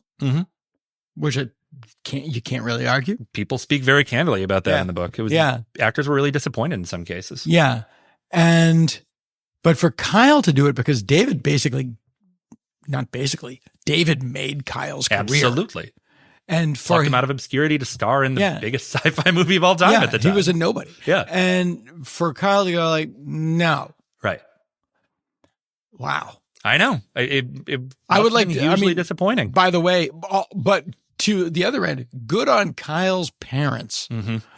which you can't really argue. People speak very candidly about that in the book. It was actors were really disappointed in some cases. Yeah. But for Kyle to do it, because David David made Kyle's career. Absolutely. And for Plucked him out of obscurity to star in the biggest sci-fi movie of all time at the time. He was a nobody. Yeah. And for Kyle to go like, no. Right. Wow. I know. I would like hugely disappointing. By the way, but to the other end, good on Kyle's parents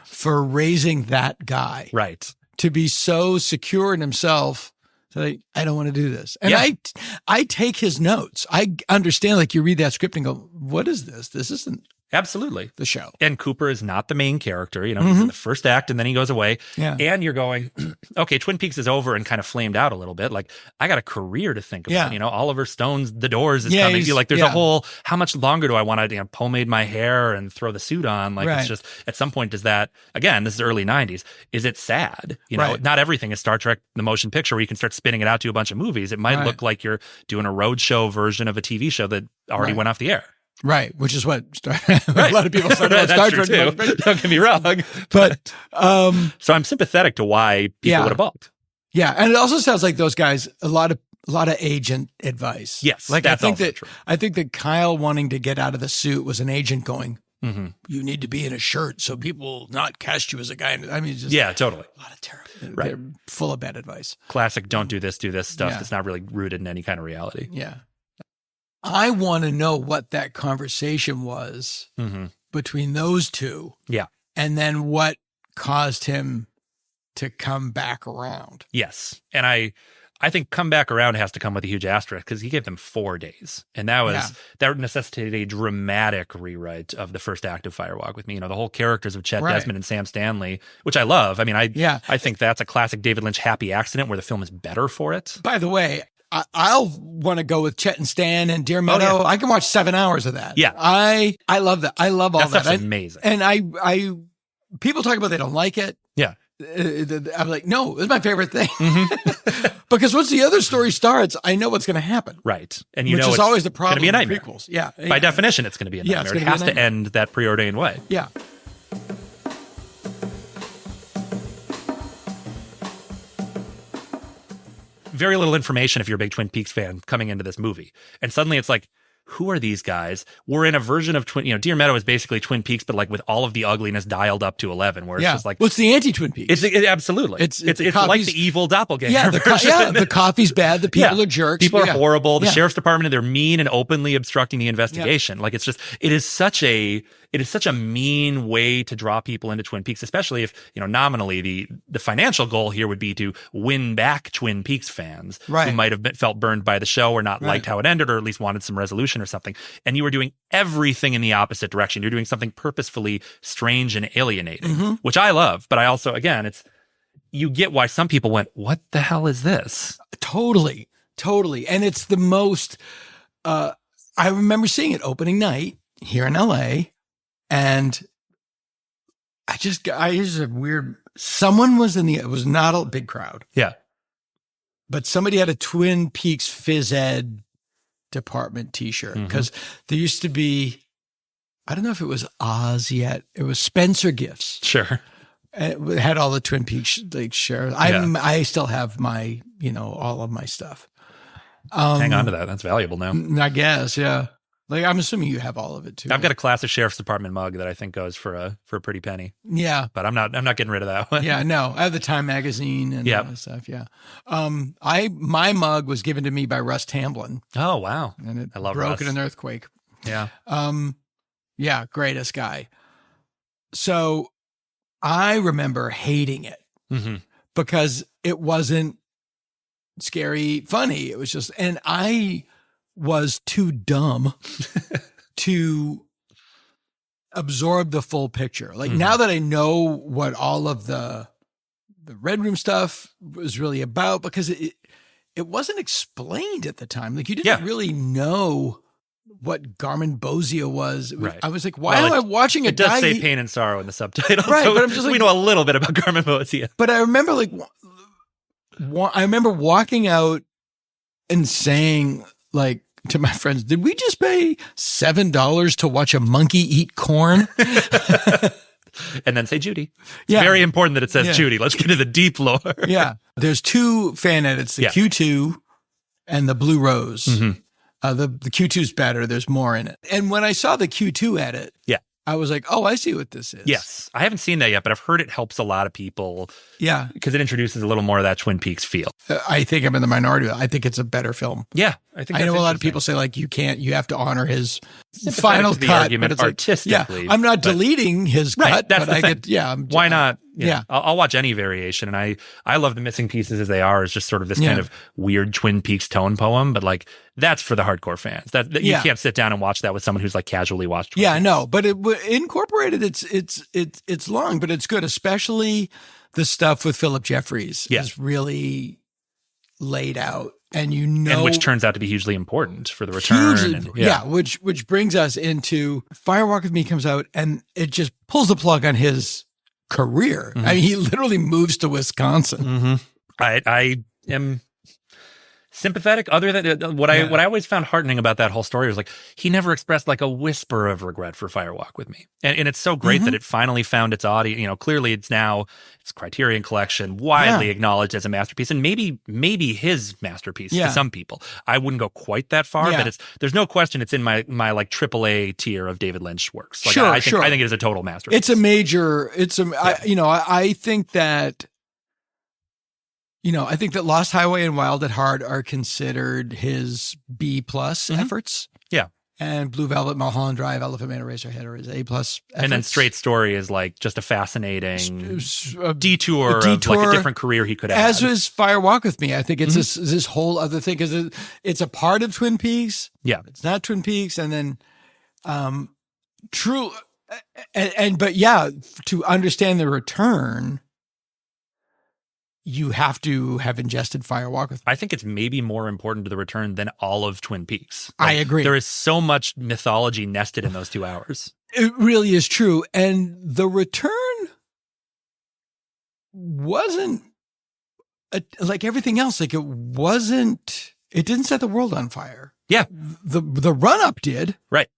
for raising that guy. Right. To be so secure in himself. So I don't want to do this. And I take his notes. I understand, like, you read that script and go, what is this? This isn't absolutely the show. And Cooper is not the main character. You know, he's in the first act and then he goes away. Yeah. And you're going, okay, Twin Peaks is over and kind of flamed out a little bit. Like, I got a career to think about. Yeah. You know, Oliver Stone's The Doors is coming. Like, there's a whole, how much longer do I want to, pomade my hair and throw the suit on? Like, it's just, at some point, does that, again, this is early 90s, is it sad? You know, not everything is Star Trek, the motion picture, where you can start spinning it out to a bunch of movies. It might look like you're doing a roadshow version of a TV show that already went off the air. Right, which is what a lot of people started on Star Trek. Too. Don't get me wrong. But so I'm sympathetic to why people would have balked. Yeah, and it also sounds like those guys a lot of agent advice. Yes, like that's I think true. I think that Kyle wanting to get out of the suit was an agent going, you need to be in a shirt so people will not cast you as a guy. I mean, just totally. A lot of terrible. They're full of bad advice. Classic. Don't do this stuff that's not really rooted in any kind of reality. Yeah. I want to know what that conversation was between those two. Yeah. And then what caused him to come back around. Yes. And I think come back around has to come with a huge asterisk because he gave them 4 days. And that necessitated a dramatic rewrite of the first act of Fire Walk with Me. You know, the whole characters of Chet Desmond and Sam Stanley, which I love. I mean, I think that's a classic David Lynch happy accident where the film is better for it. By the way, I'll want to go with Chet and Stan and Deer Meadow. I can watch 7 hours of that. Yeah. I love that. I love all that. That's amazing. And I people talk about they don't like it. Yeah. I'm like, no, it's my favorite thing. Because once the other story starts, I know what's going to happen. Right. And which is always the problem with a nightmare. Prequels. Yeah. By definition, it's going to be a nightmare. It has to end that preordained way. Yeah. Very little information if you're a big Twin Peaks fan coming into this movie. And suddenly it's like, who are these guys? We're in a version of Deer Meadow is basically Twin Peaks, but like with all of the ugliness dialed up to 11, where it's just like, what's the anti-Twin Peaks? Absolutely. It's like the evil doppelganger. Yeah, the coffee's bad. The people are jerks. People are horrible. The sheriff's department, they're mean and openly obstructing the investigation. Like it is such a mean way to draw people into Twin Peaks, especially if, nominally the financial goal here would be to win back Twin Peaks fans who might have felt burned by the show or not liked how it ended, or at least wanted some resolution or something. And you were doing everything in the opposite direction. You're doing something purposefully strange and alienating, which I love. But I also, again, you get why some people went, what the hell is this? Totally. And it's the most, I remember seeing it opening night here in LA. And I just a weird, someone was it was not a big crowd. Yeah. But somebody had a Twin Peaks phys ed department t-shirt because there used to be, I don't know if it was Oz yet. It was Spencer Gifts. Sure. And it had all the Twin Peaks like share. I still have my, all of my stuff. Hang on to that. That's valuable now. I guess. Yeah. Like, I'm assuming you have all of it too. I've got a classic Sheriff's Department mug that I think goes for a pretty penny. Yeah. But I'm not getting rid of that one. Yeah, no. I have the Time magazine and all that stuff. Yeah. My mug was given to me by Russ Tamblyn. Oh, wow. And I love broke Russ. in an earthquake. Yeah. Yeah, greatest guy. So I remember hating it because it wasn't scary, funny. It was just, and I was too dumb to absorb the full picture. Like now that I know what all of the Red Room stuff was really about, because it wasn't explained at the time. Like you didn't really know what Garmin Bozia was. I was like, why am I watching a guy? It does say pain and sorrow in the subtitle. Right, so but I'm just like, we know a little bit about Garmin Bozia. But I remember I remember walking out and saying like to my friends, did we just pay $7 to watch a monkey eat corn? and then say Judy. It's Yeah. very important that it says Yeah. Judy. Let's get into the deep lore. Yeah. There's 2 fan edits, the Q2 and the Blue Rose. Mhm. The Q2's better. There's more in it. And when I saw the Q2 edit, I was like, oh, I see what this is. Yes. I haven't seen that yet, but I've heard it helps a lot of people. Yeah. Because it introduces a little more of that Twin Peaks feel. I think I'm in the minority. I think it's a better film. Yeah. I know a lot of people say, like, you have to honor his Sympathetic final to the cut. argument But it's like, artistically. I'm not deleting his Right, cut. that's but the thing. Why not? Yeah. I'll watch any variation. And I love the missing pieces as they are, as just sort of this kind of weird Twin Peaks tone poem. But like, that's for the hardcore fans. That you can't sit down and watch that with someone who's like casually watched Twin Peaks. No, but incorporated, it's long, but it's good, especially the stuff with Philip Jeffries is really laid out. And and which turns out to be hugely important for the return. Which brings us into Firewalk with Me comes out, and it just pulls the plug on his career. Mm-hmm. I mean, he literally moves to Wisconsin. Mm-hmm. I am sympathetic. Other than what I always found heartening about that whole story was like he never expressed like a whisper of regret for Firewalk with Me, and it's so great that it finally found its audience. You know, clearly it's Criterion Collection, widely acknowledged as a masterpiece, and maybe his masterpiece to some people. I wouldn't go quite that far, but there's no question it's in my like AAA tier of David Lynch works. Like, I think it is a total masterpiece. It's a major. I think that. I think that Lost Highway and Wild at Heart are considered his B+ efforts. Yeah. And Blue Velvet, Mulholland Drive, Elephant Man, Eraserhead are his A+ efforts. And then Straight Story is like just a fascinating detour of like a different career he could have. As was Firewalk with Me. I think it's this whole other thing because it's a part of Twin Peaks. Yeah. It's not Twin Peaks. And then to understand the return, you have to have ingested Firewalk with Me. I think it's maybe more important to the return than all of Twin Peaks. I agree. There is so much mythology nested in those 2 hours. It really is true. And the return wasn't like everything else. Like it didn't set the world on fire. Yeah. The run up did. Right.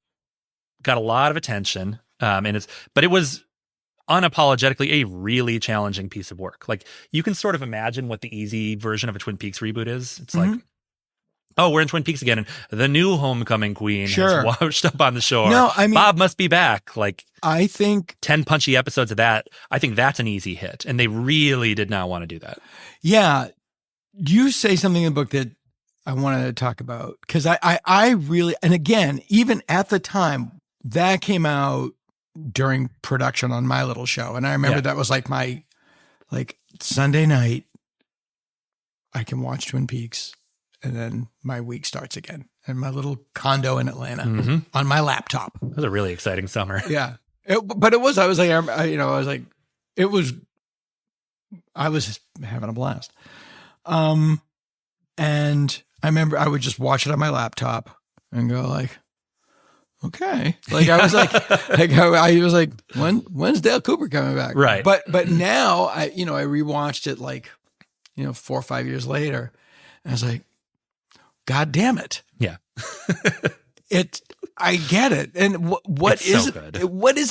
Got a lot of attention. But it was unapologetically a really challenging piece of work. Like you can sort of imagine what the easy version of a Twin Peaks reboot is. It's like, oh, we're in Twin Peaks again, and the new homecoming queen has washed up on the shore. No, I mean, Bob must be back. Like I think 10 punchy episodes of that. I think that's an easy hit, and they really did not want to do that. Yeah, you say something in the book that I wanted to talk about because I really, and again, even at the time that came out during production on my little show. And I remember that was like my, Sunday night, I can watch Twin Peaks and then my week starts again in my little condo in Atlanta on my laptop. It was a really exciting summer. Yeah. I was having a blast. And I remember I would just watch it on my laptop and go like, okay. Like I was like, when's Dale Cooper coming back? Right. But now I rewatched it 4 or 5 years later. And I was like, God damn it. Yeah. I get it. And what is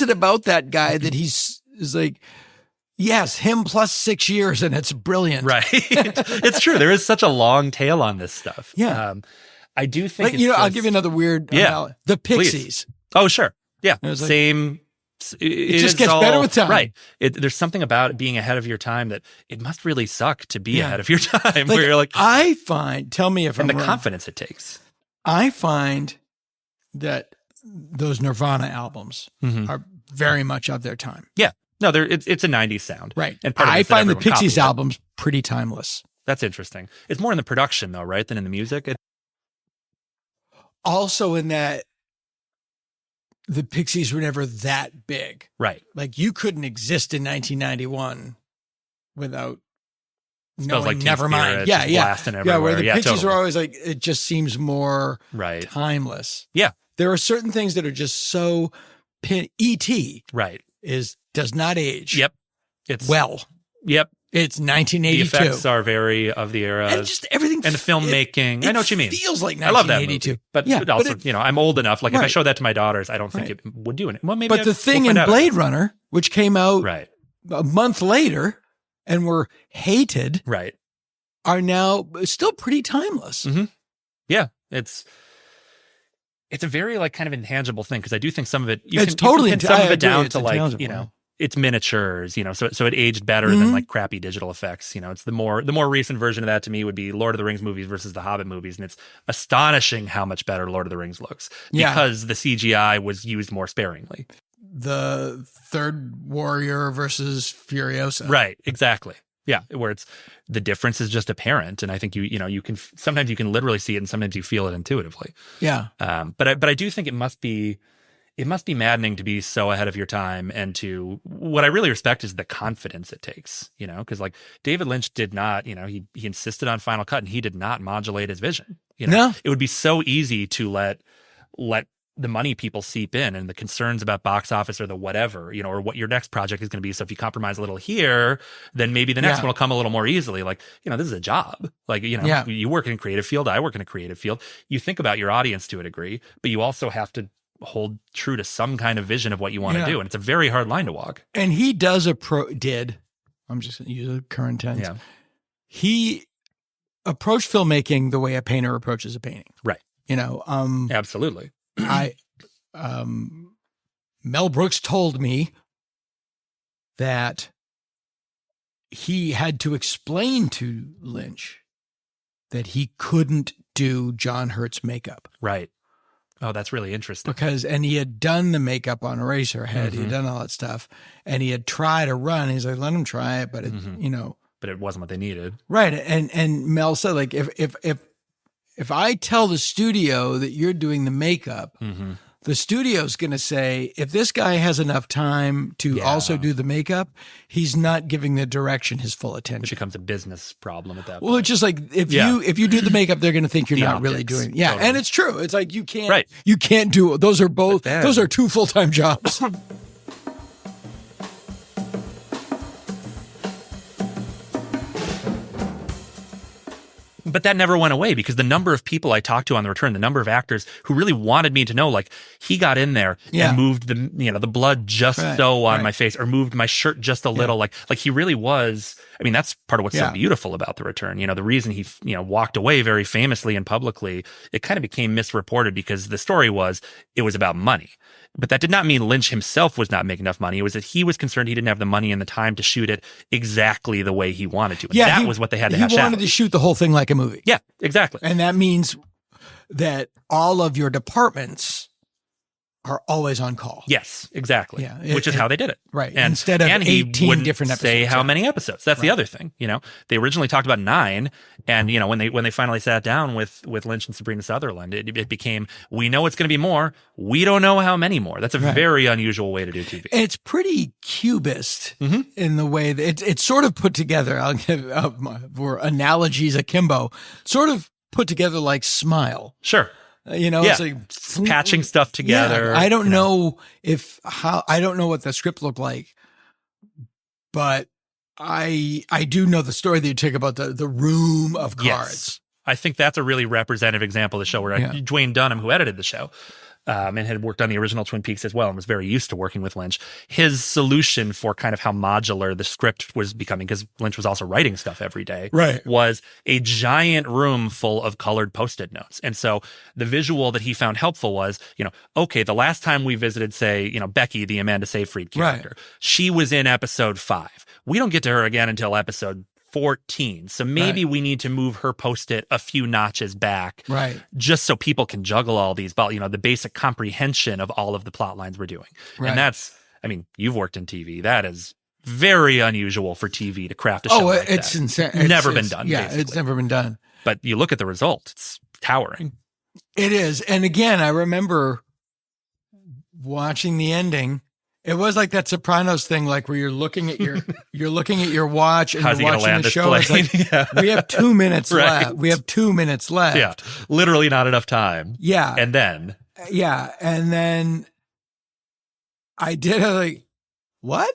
it about that guy that is like, yes, him plus 6 years and it's brilliant. Right. It's true. There is such a long tail on this stuff. Yeah. I do think I'll give you another weird analogy. The Pixies. Please. Oh, sure. Yeah. Same. It just gets better with time. Right. There's something about being ahead of your time that it must really suck to be ahead of your time. Where you're like, I find, tell me if I'm wrong. wrong. Confidence it takes. I find that those Nirvana albums are very much of their time. Yeah. No, it's a 90s sound. Right. And I find the Pixies albums pretty timeless. That's interesting. It's more in the production though, right? Than in the music. Also in that the Pixies were never that big. Right. Like you couldn't exist in 1991 without Smells knowing like Nevermind. Yeah. Blasting everywhere. Yeah, where the Pixies totally. are always like, it just seems more timeless. Yeah. There are certain things that are just so E.T. Right. does not age. Yep. Well. Yep. It's 1982. The effects are very of the era. And just everything. And the filmmaking. I know what you mean. It feels like 1982. I love that movie. But, yeah, but also, I'm old enough. Like, if I right. show that to my daughters, I don't think it would do it. Well, maybe. But the thing in Blade Runner, which came out a month later and were hated, are now still pretty timeless. Mm-hmm. Yeah. It's a very, like, kind of intangible thing, because I do think some of it, you can pin some of it down to, like, it's miniatures, so it aged better than like crappy digital effects. It's the more recent version of that to me would be Lord of the Rings movies versus the Hobbit movies. And it's astonishing how much better Lord of the Rings looks because the CGI was used more sparingly. The Third Warrior versus Furiosa. Right. Exactly. Yeah. Where it's the difference is just apparent. And I think you can, sometimes you can literally see it and sometimes you feel it intuitively. Yeah. But I do think it must be maddening to be so ahead of your time, and to what I really respect is the confidence it takes, because like David Lynch did not, he insisted on Final Cut and he did not modulate his vision. No. It would be so easy to let the money people seep in and the concerns about box office or the whatever, or what your next project is going to be. So if you compromise a little here, then maybe the next one will come a little more easily. Like, this is a job. Like, you work in a creative field. I work in a creative field. You think about your audience to a degree, but you also have to hold true to some kind of vision of what you want to do. And it's a very hard line to walk. And he I'm just going to use a current tense. Yeah. He approached filmmaking the way a painter approaches a painting. Right. Absolutely. Mel Brooks told me that he had to explain to Lynch that he couldn't do John Hurt's makeup. Right. Oh, that's really interesting. And he had done the makeup on Eraserhead. He had done all that stuff. And he had tried a run. He's like, let him try it. But, but it wasn't what they needed. Right. And Mel said, like, if I tell the studio that you're doing the makeup, the studio's going to say, if this guy has enough time to also do the makeup, he's not giving the direction his full attention. It becomes a business problem at that point. Well, it's just like if you do the makeup, they're going to think you're the not optics, really doing it. Yeah. totally. And it's true. It's like you can't do it. Those are two full-time jobs. But that never went away, because the number of people I talked to on the return, the number of actors who really wanted me to know, like, he got in there and moved the blood just on my face, or moved my shirt just a little. Like he really was. I mean, that's part of what's so beautiful about the return. The reason he, walked away very famously and publicly, it kind of became misreported because the story was it was about money. But that did not mean Lynch himself was not making enough money. It was that he was concerned he didn't have the money and the time to shoot it exactly the way he wanted to. And that was what they had to hash out. He wanted to shoot the whole thing like a movie. Yeah, exactly. And that means that all of your departments are always on call. Yes, exactly. Yeah, which is how they did it. Right. And, instead of 18 different episodes. Say how many episodes. That's the other thing. They originally talked about 9, and when they finally sat down with Lynch and Sabrina Sutherland, it became, we know it's going to be more. We don't know how many more. That's a very unusual way to do TV. It's pretty cubist in the way that it's sort of put together. I'll give for analogies akimbo, sort of put together like Smile. Sure. It's like patching stuff together. Yeah, I don't know I don't know what the script looked like, but I do know the story that you take about the room of cards. Yes. I think that's a really representative example of the show where Dwayne Dunham, who edited the show, and had worked on the original Twin Peaks as well and was very used to working with Lynch, his solution for kind of how modular the script was becoming, because Lynch was also writing stuff every day, was a giant room full of colored Post-it notes. And so the visual that he found helpful was, okay, the last time we visited, say, Becky, the Amanda Seyfried character, she was in episode 5. We don't get to her again until episode 14. So maybe we need to move her Post-it a few notches back, just so people can juggle all these, the basic comprehension of all of the plot lines we're doing. And that's, you've worked in TV. That is very unusual for TV to craft a show like that. It's insane. Never been done. Yeah, basically. It's never been done. But you look at the result, it's towering. It is. And again, I remember watching the ending. It was like that Sopranos thing, like where you're looking at your watch and you're watching the show. It's like, we have 2 minutes left. We have 2 minutes left. Yeah, literally not enough time. Yeah, and then and then I did like, what?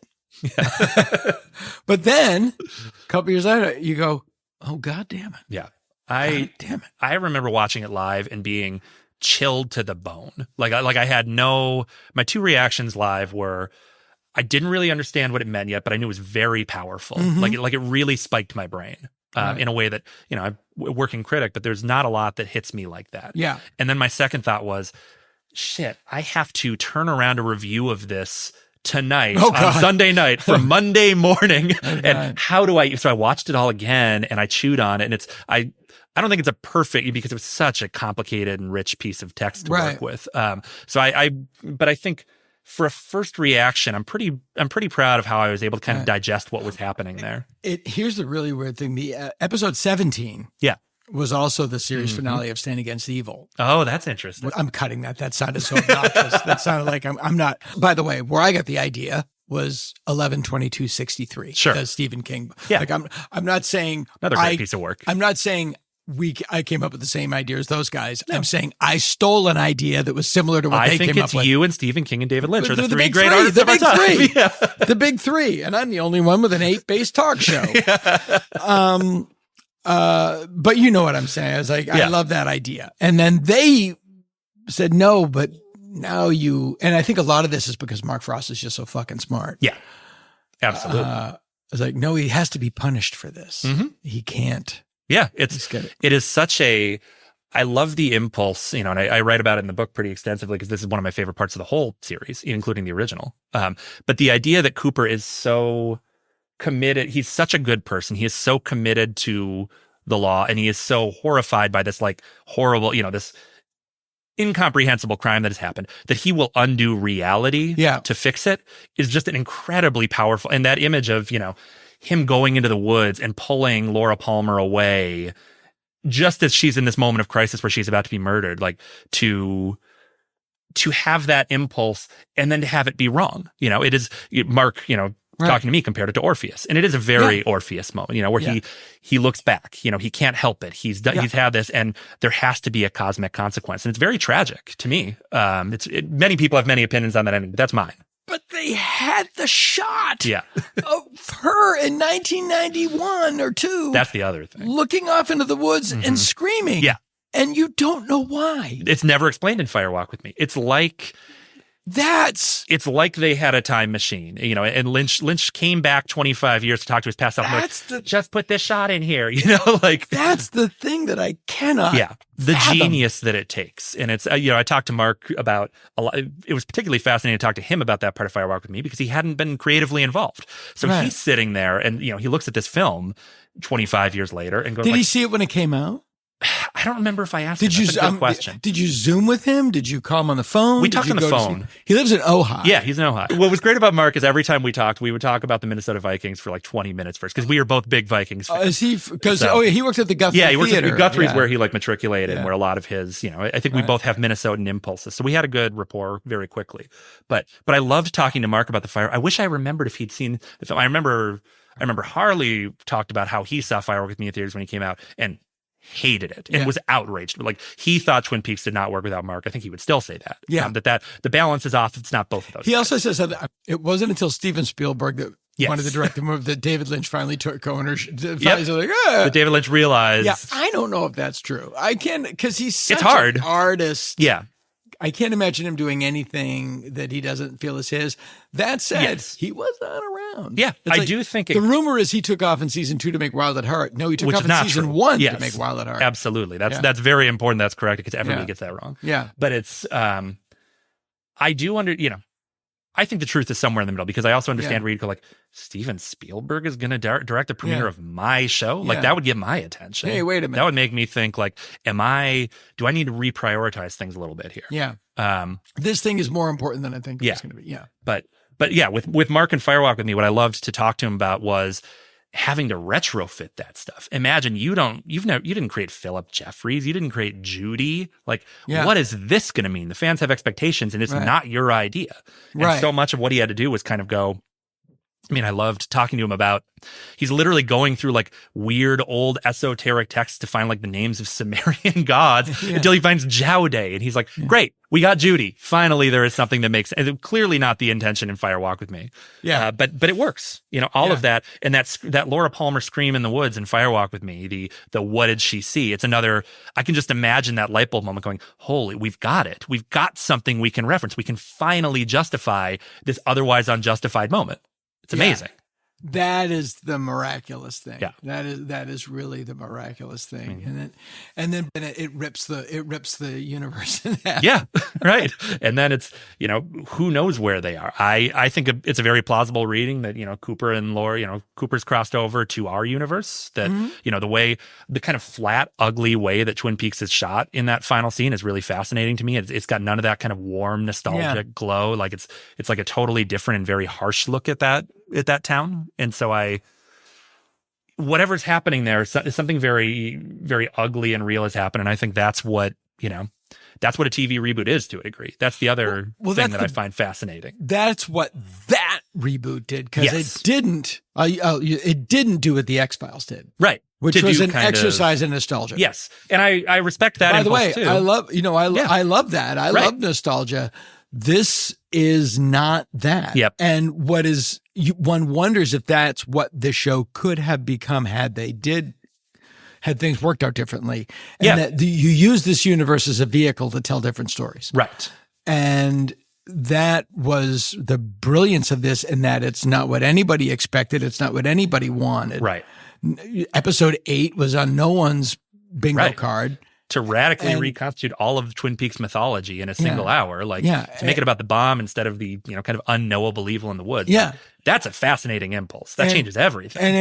But then a couple years later, you go, oh, God damn it. Yeah. God damn it. I remember watching it live and being chilled to the bone. Like I had my two reactions live were, I didn't really understand what it meant yet, but I knew it was very powerful. Mm-hmm. Like it really spiked my brain in a way that, I'm a working critic, but there's not a lot that hits me like that. Yeah. And then my second thought was, shit, I have to turn around a review of this tonight on Sunday night for Monday morning. And how do so I watched it all again and I chewed on it. And I don't think it's a perfect, because it was such a complicated and rich piece of text to work with. But I think for a first reaction, I'm pretty proud of how I was able to kind of digest what was happening there. Here's the really weird thing. The episode 17 was also the series finale of Stand Against Evil. Oh, that's interesting. I'm cutting that. That sounded so obnoxious. That sounded like I'm not. By the way, where I got the idea was 11/22/63. Sure. The Stephen King. Yeah. Like I'm not saying another great piece of work. I'm not saying I came up with the same idea as those guys. No. I'm saying I stole an idea that was similar to what they came up with. I think it's you and Stephen King and David Lynch are the three great artists of our time. The big three. And I'm the only one with an 8-base talk show. But you know what I'm saying. I was like, I love that idea. And then they said, no, but now and I think a lot of this is because Mark Frost is just so fucking smart. Yeah, absolutely. I was like, no, he has to be punished for this. He can't. Yeah, it is such I love the impulse, and I write about it in the book pretty extensively because this is one of my favorite parts of the whole series, including the original. But the idea that Cooper is so committed, he's such a good person. He is so committed to the law, and he is so horrified by this like horrible, this incomprehensible crime that has happened, that he will undo reality to fix it is just an incredibly powerful. And that image of, him going into the woods and pulling Laura Palmer away just as she's in this moment of crisis where she's about to be murdered, like to have that impulse and then to have it be wrong. It is Mark, talking to me compared it to Orpheus. And it is a very Orpheus moment, where he looks back, he can't help it. He's had this and there has to be a cosmic consequence. And it's very tragic to me. Many people have many opinions on that ending, but that's mine. But they had the shot of her in 1991 or 2. That's the other thing. Looking off into the woods and screaming. Yeah. And you don't know why. It's never explained in Fire Walk with Me. It's like they had a time machine, and Lynch came back 25 years to talk to his past self. Just put this shot in here, That's the thing that I cannot the fathom. Genius that it takes. And it's, I talked to Mark about a lot. It was particularly fascinating to talk to him about that part of Fire Walk with Me because he hadn't been creatively involved. So he's sitting there and, he looks at this film 25 years later and goes, Did he see it when it came out? I don't remember if I asked him. That's a good question. Did you Zoom with him? Did you call him on the phone? We talked on the phone. He lives in Ojai. Yeah, he's in Ojai. What was great about Mark is every time we talked, we would talk about the Minnesota Vikings for like 20 minutes first because we were both big Vikings fans. Is he? Because he worked at the Guthrie Theater. Theater. He worked at Guthrie's where he like matriculated and where a lot of his, I think we both have Minnesotan impulses. So we had a good rapport very quickly. But I loved talking to Mark about the fire. I wish I remembered if he'd seen the film. I remember Harley talked about how he saw Firework with Me in theaters when he came out and hated it and was outraged. Like he thought Twin Peaks did not work without Mark. I think he would still say that. Yeah. That the balance is off. It's not both of those. He also says that it wasn't until Steven Spielberg that wanted to direct the movie that David Lynch finally took ownership. That David Lynch realized. Yeah, I don't know if that's true. I can't, because he's such an artist. Yeah. I can't imagine him doing anything that he doesn't feel is his. That said, he was not around. Yeah, I do think the rumor is he took off in season 2 to make Wild at Heart. No, he took off in season 1 to make Wild at Heart. Absolutely. That's very important. That's correct because everybody gets that wrong. Yeah. But it's, I do I think the truth is somewhere in the middle because I also understand where you go like, Steven Spielberg is going to direct the premiere of my show? Like that would get my attention. Hey, wait a minute. That would make me think like, do I need to reprioritize things a little bit here? Yeah. This thing is more important than I think it's going to be. Yeah. But yeah, with Mark and Firewalk with Me, what I loved to talk to him about was having to retrofit that stuff. Imagine you didn't create Philip Jeffries. You didn't create Judy. Like, what is this going to mean? The fans have expectations and it's not your idea. And so much of what he had to do was kind of go, I mean, I loved talking to him about, he's literally going through like weird old esoteric texts to find like the names of Sumerian gods until he finds Jowday. And he's like, great, we got Judy. Finally, there is something that makes, and clearly not the intention in Fire Walk with Me. Yeah. But it works, you know, all of that. And that Laura Palmer scream in the woods in Fire Walk with Me, the what did she see? It's another, I can just imagine that light bulb moment going, holy, we've got it. We've got something we can reference. We can finally justify this otherwise unjustified moment. It's amazing. That is the miraculous thing. Yeah. That is really the miraculous thing. Mm-hmm. And then it rips the universe in half. Yeah, right. And then it's, you know, who knows where they are. I think it's a very plausible reading that, you know, Cooper and Laura, you know, Cooper's crossed over to our universe, that, you know, the kind of flat, ugly way that Twin Peaks is shot in that final scene is really fascinating to me. It's got none of that kind of warm, nostalgic glow. Like it's like a totally different and very harsh look at that town. And so whatever's happening there is something very, very ugly and real has happened. And I think that's what, you know, that's what a TV reboot is to a degree. That's the other thing that I find fascinating. That's what that reboot did, because it didn't do what the X-Files did. Right. Which was an exercise in nostalgia. Yes. And I respect that. By the way, too. I love that. I love nostalgia. This is not that. Yep. And one wonders if that's what the show could have become had things worked out differently. And that you use this universe as a vehicle to tell different stories. Right. And that was the brilliance of this, in that it's not what anybody expected. It's not what anybody wanted. Right. Episode 8 was on no one's bingo card. To radically reconstitute all of Twin Peaks mythology in a single hour, to make it about the bomb instead of the, you know, kind of unknowable evil in the woods. Yeah. Like, that's a fascinating impulse. That changes everything. And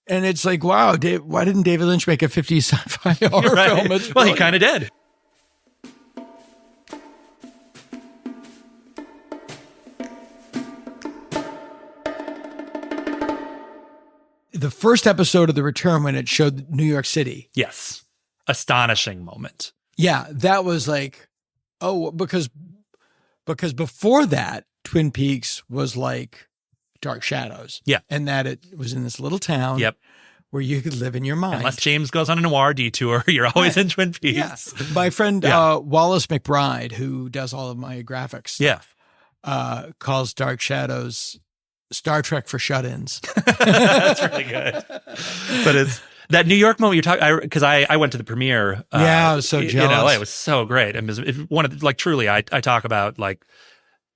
it's like, wow, why didn't David Lynch make a 50s sci-fi horror film? Well, he kind of did. The first episode of The Return, when it showed New York City. Yes. Astonishing moment. Yeah, that was like, because before that, Twin Peaks was like Dark Shadows. Yeah. And that it was in this little town where you could live in your mind. Unless James goes on a noir detour, you're always in Twin Peaks. Yeah. My friend Wallace McBride, who does all of my graphics, calls Dark Shadows Star Trek for shut-ins. That's really good. But it's that New York moment you're talking, because I went to the premiere. I was so jealous. In LA. It was so great. And one of like, truly, I talk about like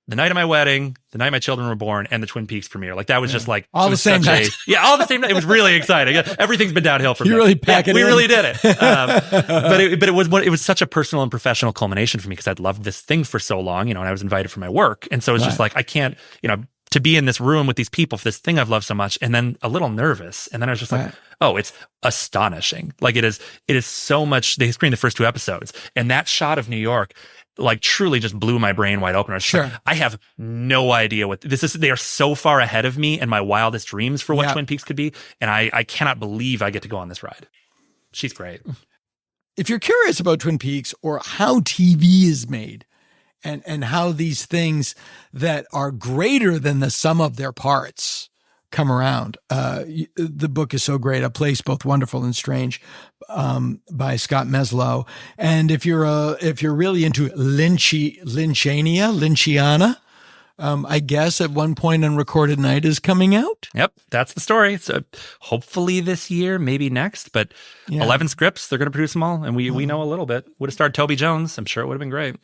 the night of my wedding, the night my children were born, and the Twin Peaks premiere. Like that was just like all the same night. All the same night. It was really exciting. Everything's been downhill from there. You really pack it in. We really did it. But it was such a personal and professional culmination for me, because I'd loved this thing for so long, you know, and I was invited for my work. And so it's just like, I can't, you know, to be in this room with these people for this thing I've loved so much, and then a little nervous. And then I was just like, oh, it's astonishing. Like it is so much. They screened the first 2 episodes, and that shot of New York, like truly just blew my brain wide open. I was just like, I have no idea what this is. They are so far ahead of me and my wildest dreams for what Twin Peaks could be. And I cannot believe I get to go on this ride. She's great. If you're curious about Twin Peaks or how TV is made, and how these things that are greater than the sum of their parts come around. The book is so great, A Place Both Wonderful and Strange, by Scott Meslo. And if you're really into Lynchiana, I guess at one point Unrecorded Night is coming out. Yep, that's the story. So hopefully this year, maybe next, but 11 scripts, they're going to produce them all. And we know a little bit. Would have starred Toby Jones. I'm sure it would have been great.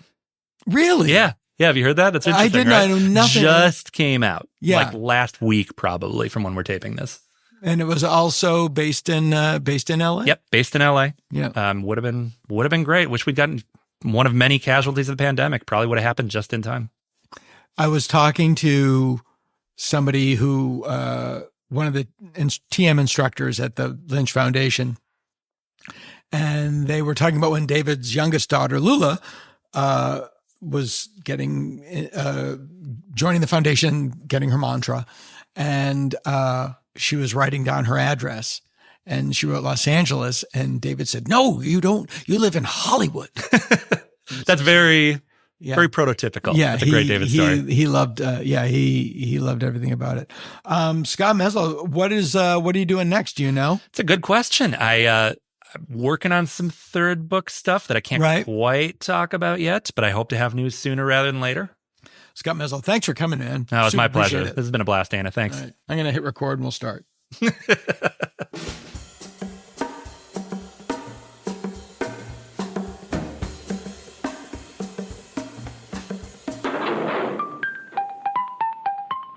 Really? Yeah. Yeah. Have you heard that? That's interesting. I didn't. Right? I know nothing. Just came out. Yeah. Like last week, probably, from when we're taping this. And it was also based in LA. Yep. Based in LA. Yeah. Would have been great. Wish we'd gotten one of many casualties of the pandemic. Probably would have happened just in time. I was talking to somebody who, one of the TM instructors at the Lynch Foundation, and they were talking about when David's youngest daughter, Lula, was getting joining the foundation, getting her mantra, and she was writing down her address, and she wrote Los Angeles, and David said, "No, you don't. You live in Hollywood." That's very Yeah. Very prototypical. Yeah, That's a great David story. He loved. He loved everything about it. Scott Meslo, what are you doing next? Do you know? It's a good question. I'm working on some third book stuff that I can't quite talk about yet, but I hope to have news sooner rather than later. Scott Meslo, thanks for coming in. No, it's my pleasure. This has been a blast, Anna. Thanks. Right. I'm going to hit record and we'll start.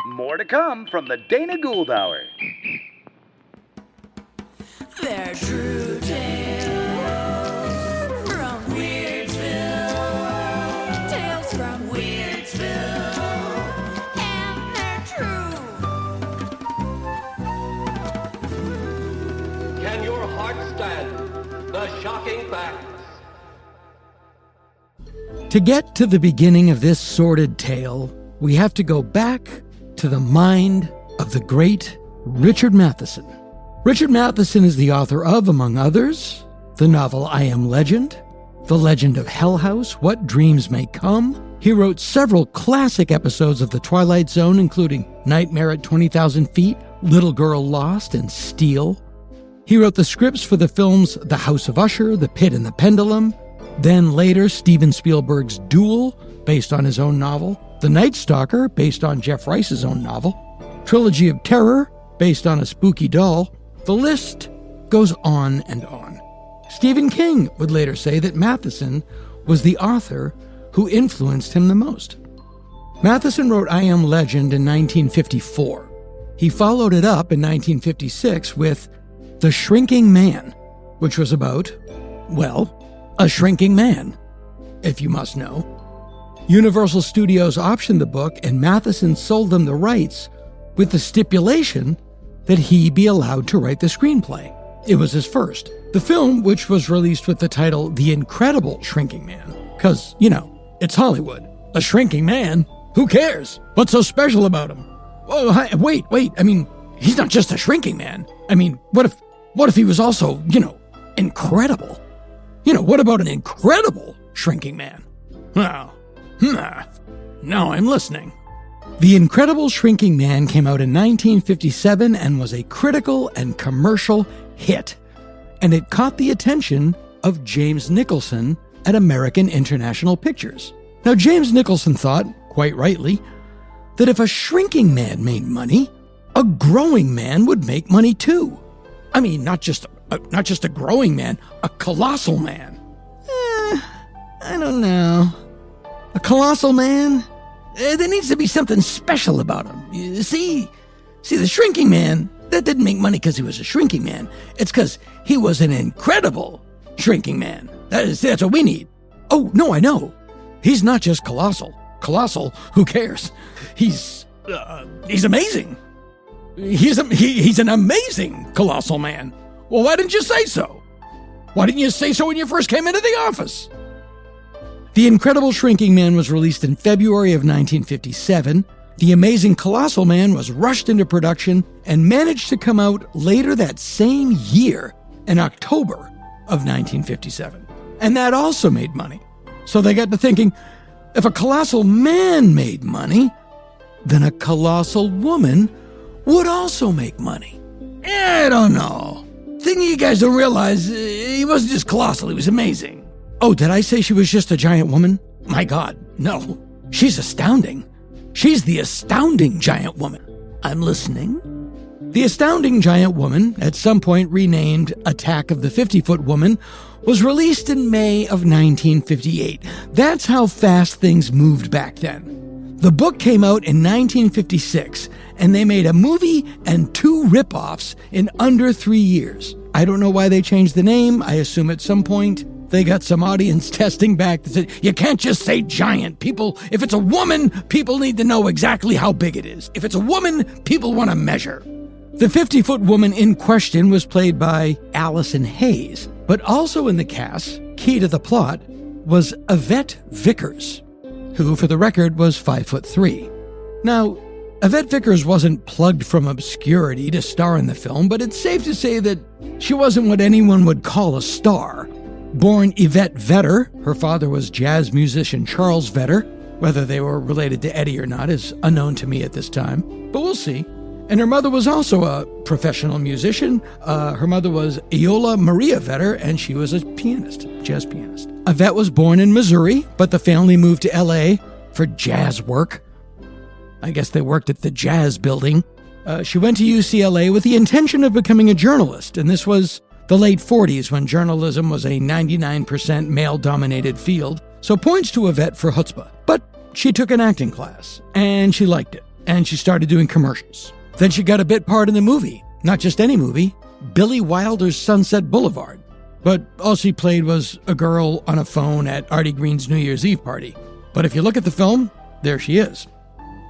More to come from the Dana Gould Hour. They're true tales from Weirdsville. Tales from Weirdsville. And they're true. Can your heart stand the shocking facts? To get to the beginning of this sordid tale, we have to go back to the mind of the great Richard Matheson. Richard Matheson is the author of, among others, the novel I Am Legend, The Legend of Hell House, What Dreams May Come. He wrote several classic episodes of The Twilight Zone, including Nightmare at 20,000 Feet, Little Girl Lost, and Steel. He wrote the scripts for the films The House of Usher, The Pit and the Pendulum, then later Steven Spielberg's Duel, based on his own novel, The Night Stalker, based on Jeff Rice's own novel, Trilogy of Terror, based on a spooky doll. The list goes on and on. Stephen King would later say that Matheson was the author who influenced him the most. Matheson wrote I Am Legend in 1954. He followed it up in 1956 with The Shrinking Man, which was about, well, a shrinking man, if you must know. Universal Studios optioned the book, and Matheson sold them the rights with the stipulation that he be allowed to write the screenplay. It was his first. The film, which was released with the title The Incredible Shrinking Man, because, it's Hollywood. A shrinking man? Who cares? What's so special about him? Oh, wait, I mean, he's not just a shrinking man. I mean, what if he was also, incredible? What about an incredible shrinking man? Now I'm listening. The Incredible Shrinking Man came out in 1957 and was a critical and commercial hit. And it caught the attention of James Nicholson at American International Pictures. Now, James Nicholson thought, quite rightly, that if a shrinking man made money, a growing man would make money too. I mean, not just a growing man, a colossal man. I don't know. A colossal man? There needs to be something special about him. You see, the shrinking man, that didn't make money because he was a shrinking man. It's because he was an incredible shrinking man. That's what we need. Oh, no, I know. He's not just colossal. Colossal, who cares? He's amazing. He's an amazing colossal man. Well, why didn't you say so? Why didn't you say so when you first came into the office? The Incredible Shrinking Man was released in February of 1957. The Amazing Colossal Man was rushed into production and managed to come out later that same year, in October of 1957. And that also made money. So they got to thinking, if a colossal man made money, then a colossal woman would also make money. I don't know. Thing you guys don't realize, he wasn't just colossal, he was amazing. Oh, did I say she was just a giant woman? My God, no. She's astounding. She's the astounding giant woman. I'm listening. The Astounding Giant Woman, at some point renamed Attack of the 50-Foot Woman, was released in May of 1958. That's how fast things moved back then. The book came out in 1956, and they made a movie and 2 rip-offs in under 3 years. I don't know why they changed the name. I assume at some point they got some audience testing back that said, you can't just say giant. People, if it's a woman, people need to know exactly how big it is. If it's a woman, people want to measure. The 50-foot woman in question was played by Allison Hayes, but also in the cast, key to the plot, was Yvette Vickers, who, for the record, was 5'3". Now, Yvette Vickers wasn't plugged from obscurity to star in the film, but it's safe to say that she wasn't what anyone would call a star. Born Yvette Vedder, her father was jazz musician Charles Vedder. Whether they were related to Eddie or not is unknown to me at this time, but we'll see. And her mother was also a professional musician. Her mother was Iola Maria Vedder, and she was a pianist, jazz pianist. Yvette was born in Missouri, but the family moved to L.A. for jazz work. I guess they worked at the Jazz Building. She went to UCLA with the intention of becoming a journalist, and this was the late 40s when journalism was a 99% male-dominated field, so points to Yvette for chutzpah. But she took an acting class, and she liked it, and she started doing commercials. Then she got a bit part in the movie, not just any movie, Billy Wilder's Sunset Boulevard. But all she played was a girl on a phone at Artie Green's New Year's Eve party. But if you look at the film, there she is.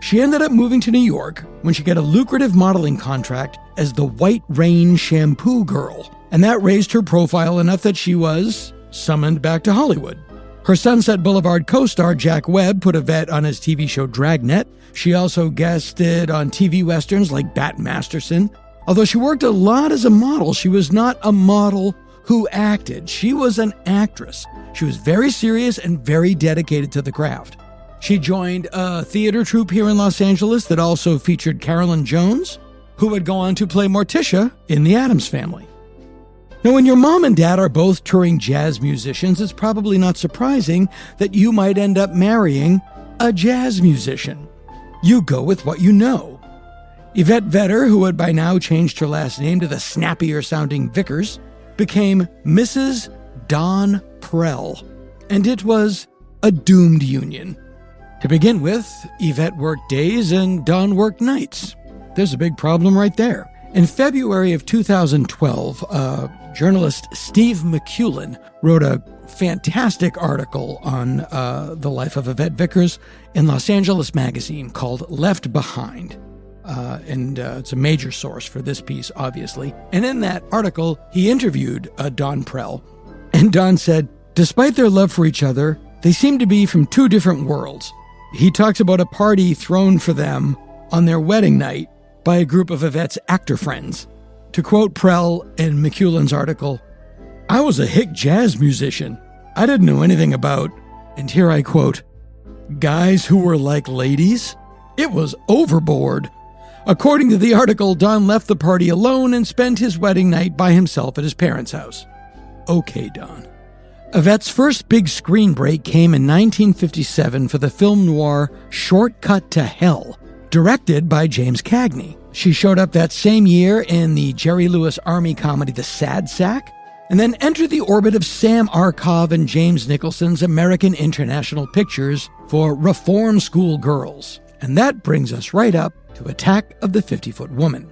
She ended up moving to New York when she got a lucrative modeling contract as the White Rain Shampoo Girl, and that raised her profile enough that she was summoned back to Hollywood. Her Sunset Boulevard co-star Jack Webb put Yvette on his TV show Dragnet. She also guested on TV westerns like Bat Masterson. Although she worked a lot as a model, she was not a model who acted. She was an actress. She was very serious and very dedicated to the craft. She joined a theater troupe here in Los Angeles that also featured Carolyn Jones, who would go on to play Morticia in The Addams Family. Now, when your mom and dad are both touring jazz musicians, it's probably not surprising that you might end up marrying a jazz musician. You go with what you know. Yvette Vedder, who had by now changed her last name to the snappier-sounding Vickers, became Mrs. Don Prell, and it was a doomed union. To begin with, Yvette worked days and Don worked nights. There's a big problem right there. In February of 2012, journalist Steve McCullen wrote a fantastic article on the life of Yvette Vickers in Los Angeles Magazine called Left Behind. And it's a major source for this piece, obviously. And in that article, he interviewed Don Prell. And Don said, despite their love for each other, they seem to be from two different worlds. He talks about a party thrown for them on their wedding night by a group of Yvette's actor friends. To quote Prell in McCullen's article, I was a hick jazz musician. I didn't know anything about, and here I quote, guys who were like ladies. It was overboard. According to the article, Don left the party alone and spent his wedding night by himself at his parents' house. Okay, Don. Yvette's first big screen break came in 1957 for the film noir Shortcut to Hell, directed by James Cagney. She showed up that same year in the Jerry Lewis Army comedy The Sad Sack, and then entered the orbit of Sam Arkoff and James Nicholson's American International Pictures for Reform School Girls. And that brings us right up to Attack of the 50-Foot Woman.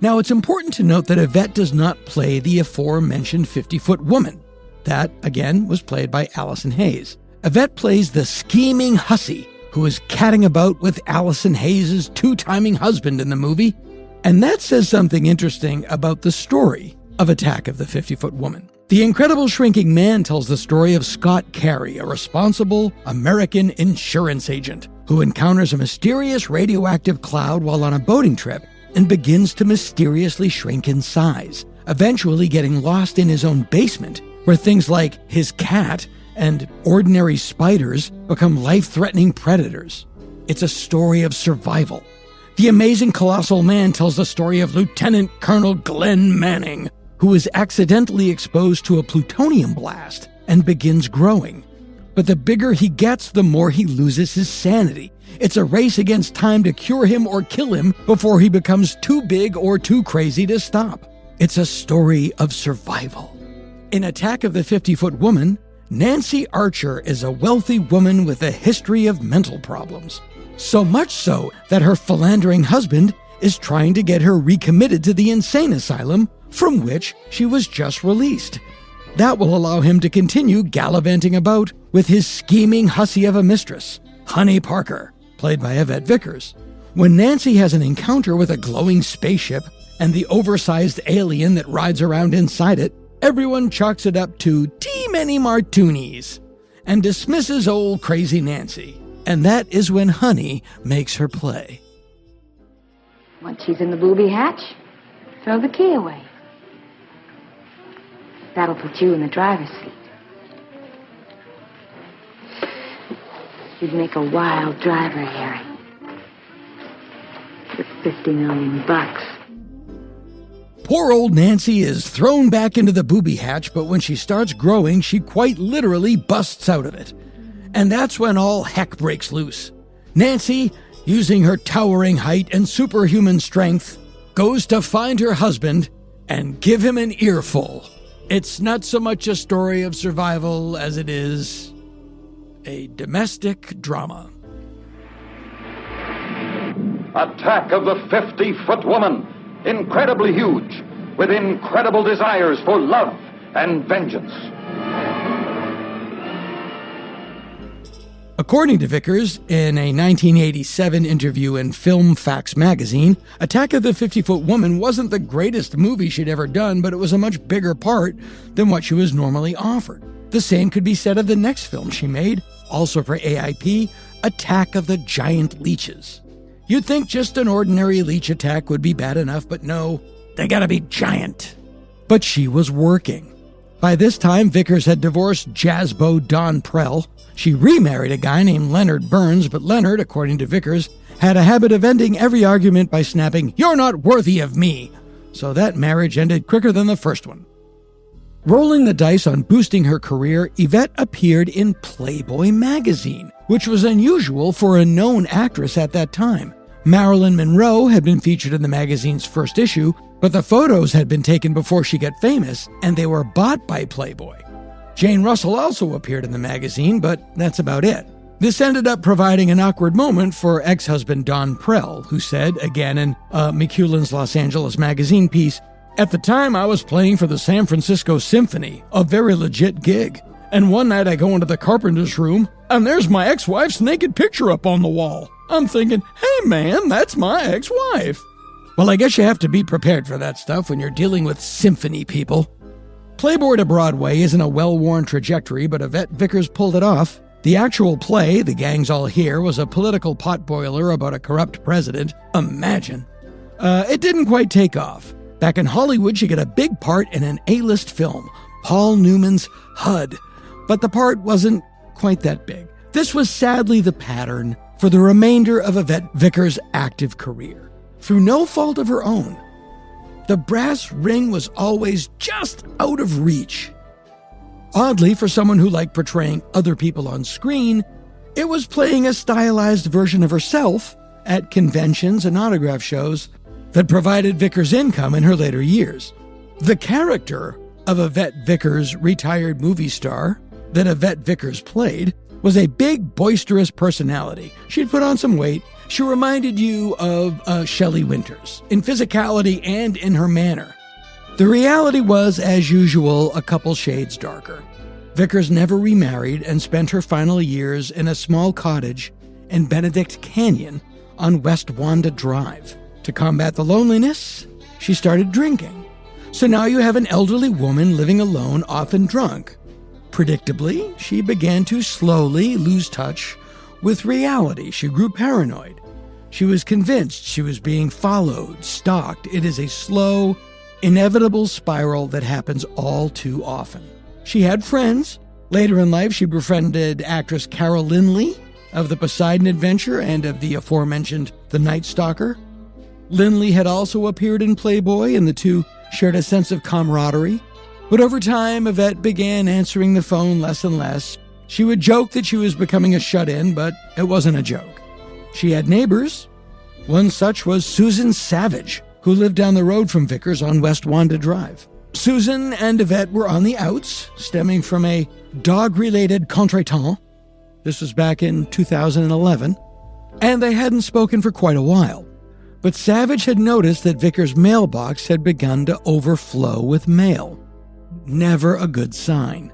Now, it's important to note that Yvette does not play the aforementioned 50-foot woman. That, again, was played by Allison Hayes. Yvette plays the scheming hussy who is catting about with Allison Hayes' two-timing husband in the movie. And that says something interesting about the story of Attack of the 50-Foot Woman. The Incredible Shrinking Man tells the story of Scott Carey, a responsible American insurance agent who encounters a mysterious radioactive cloud while on a boating trip and begins to mysteriously shrink in size, eventually getting lost in his own basement, where things like his cat and ordinary spiders become life-threatening predators. It's a story of survival. The Amazing Colossal Man tells the story of Lieutenant Colonel Glenn Manning, who is accidentally exposed to a plutonium blast and begins growing. But the bigger he gets, the more he loses his sanity. It's a race against time to cure him or kill him before he becomes too big or too crazy to stop. It's a story of survival. In Attack of the 50-Foot Woman, Nancy Archer is a wealthy woman with a history of mental problems. So much so that her philandering husband is trying to get her recommitted to the insane asylum from which she was just released. That will allow him to continue gallivanting about with his scheming hussy of a mistress, Honey Parker, played by Yvette Vickers. When Nancy has an encounter with a glowing spaceship and the oversized alien that rides around inside it, everyone chalks it up to too many martinis and dismisses old crazy Nancy. And that is when Honey makes her play. Once she's in the booby hatch, throw the key away. That'll put you in the driver's seat. You'd make a wild driver, Harry. With $50 million. Poor old Nancy is thrown back into the booby hatch, but when she starts growing, she quite literally busts out of it. And that's when all heck breaks loose. Nancy, using her towering height and superhuman strength, goes to find her husband and give him an earful. It's not so much a story of survival as it is a domestic drama. Attack of the 50-foot woman, incredibly huge, with incredible desires for love and vengeance. According to Vickers, in a 1987 interview in Film Facts magazine, Attack of the 50-Foot Woman wasn't the greatest movie she'd ever done, but it was a much bigger part than what she was normally offered. The same could be said of the next film she made, also for AIP, Attack of the Giant Leeches. You'd think just an ordinary leech attack would be bad enough, but no, they gotta be giant. But she was working. By this time, Vickers had divorced jazzbo Don Prell. She remarried a guy named Leonard Burns, but Leonard, according to Vickers, had a habit of ending every argument by snapping, "You're not worthy of me." So that marriage ended quicker than the first one. Rolling the dice on boosting her career, Yvette appeared in Playboy magazine, which was unusual for a known actress at that time. Marilyn Monroe had been featured in the magazine's first issue, but the photos had been taken before she got famous, and they were bought by Playboy. Jane Russell also appeared in the magazine, but that's about it. This ended up providing an awkward moment for ex-husband Don Prell, who said, again in McEwen's Los Angeles magazine piece, "At the time, I was playing for the San Francisco Symphony, a very legit gig. And one night I go into the carpenter's room, and there's my ex-wife's naked picture up on the wall. I'm thinking, hey man, that's my ex-wife." Well, I guess you have to be prepared for that stuff when you're dealing with symphony people. Playboy to Broadway isn't a well-worn trajectory, but Yvette Vickers pulled it off. The actual play, The Gang's All Here, was a political potboiler about a corrupt president. Imagine. It didn't quite take off. Back in Hollywood, she got a big part in an A-list film, Paul Newman's HUD. But the part wasn't quite that big. This was sadly the pattern for the remainder of Yvette Vickers' active career. Through no fault of her own, the brass ring was always just out of reach. Oddly, for someone who liked portraying other people on screen, it was playing a stylized version of herself at conventions and autograph shows that provided Vickers income in her later years. The character of Yvette Vickers, retired movie star, that Yvette Vickers played, was a big, boisterous personality. She'd put on some weight. She reminded you of Shelley Winters, in physicality and in her manner. The reality was, as usual, a couple shades darker. Vickers never remarried and spent her final years in a small cottage in Benedict Canyon on West Wanda Drive. To combat the loneliness, she started drinking. So now you have an elderly woman living alone, often drunk. Predictably, she began to slowly lose touch with reality. She grew paranoid. She was convinced she was being followed, stalked. It is a slow, inevitable spiral that happens all too often. She had friends. Later in life, she befriended actress Carol Lindley of The Poseidon Adventure and of the aforementioned The Night Stalker. Lindley had also appeared in Playboy, and the two shared a sense of camaraderie. But over time, Yvette began answering the phone less and less. She would joke that she was becoming a shut-in, but it wasn't a joke. She had neighbors. One such was Susan Savage, who lived down the road from Vickers on West Wanda Drive. Susan and Yvette were on the outs, stemming from a dog-related contretemps. This was back in 2011, and they hadn't spoken for quite a while. But Savage had noticed that Vickers' mailbox had begun to overflow with mail. Never a good sign.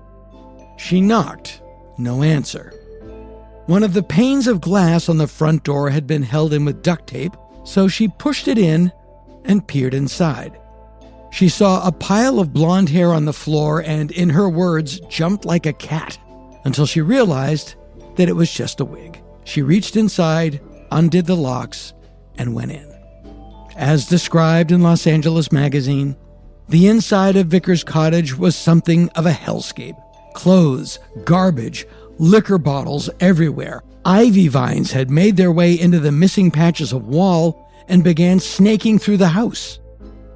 She knocked. No answer. One of the panes of glass on the front door had been held in with duct tape, so she pushed it in and peered inside. She saw a pile of blonde hair on the floor and, in her words, jumped like a cat, until she realized that it was just a wig. She reached inside, undid the locks, and went in. As described in Los Angeles magazine, The inside of Vickers' cottage was something of a hellscape. Clothes, garbage, liquor bottles everywhere. Ivy vines had made their way into the missing patches of wall and began snaking through the house.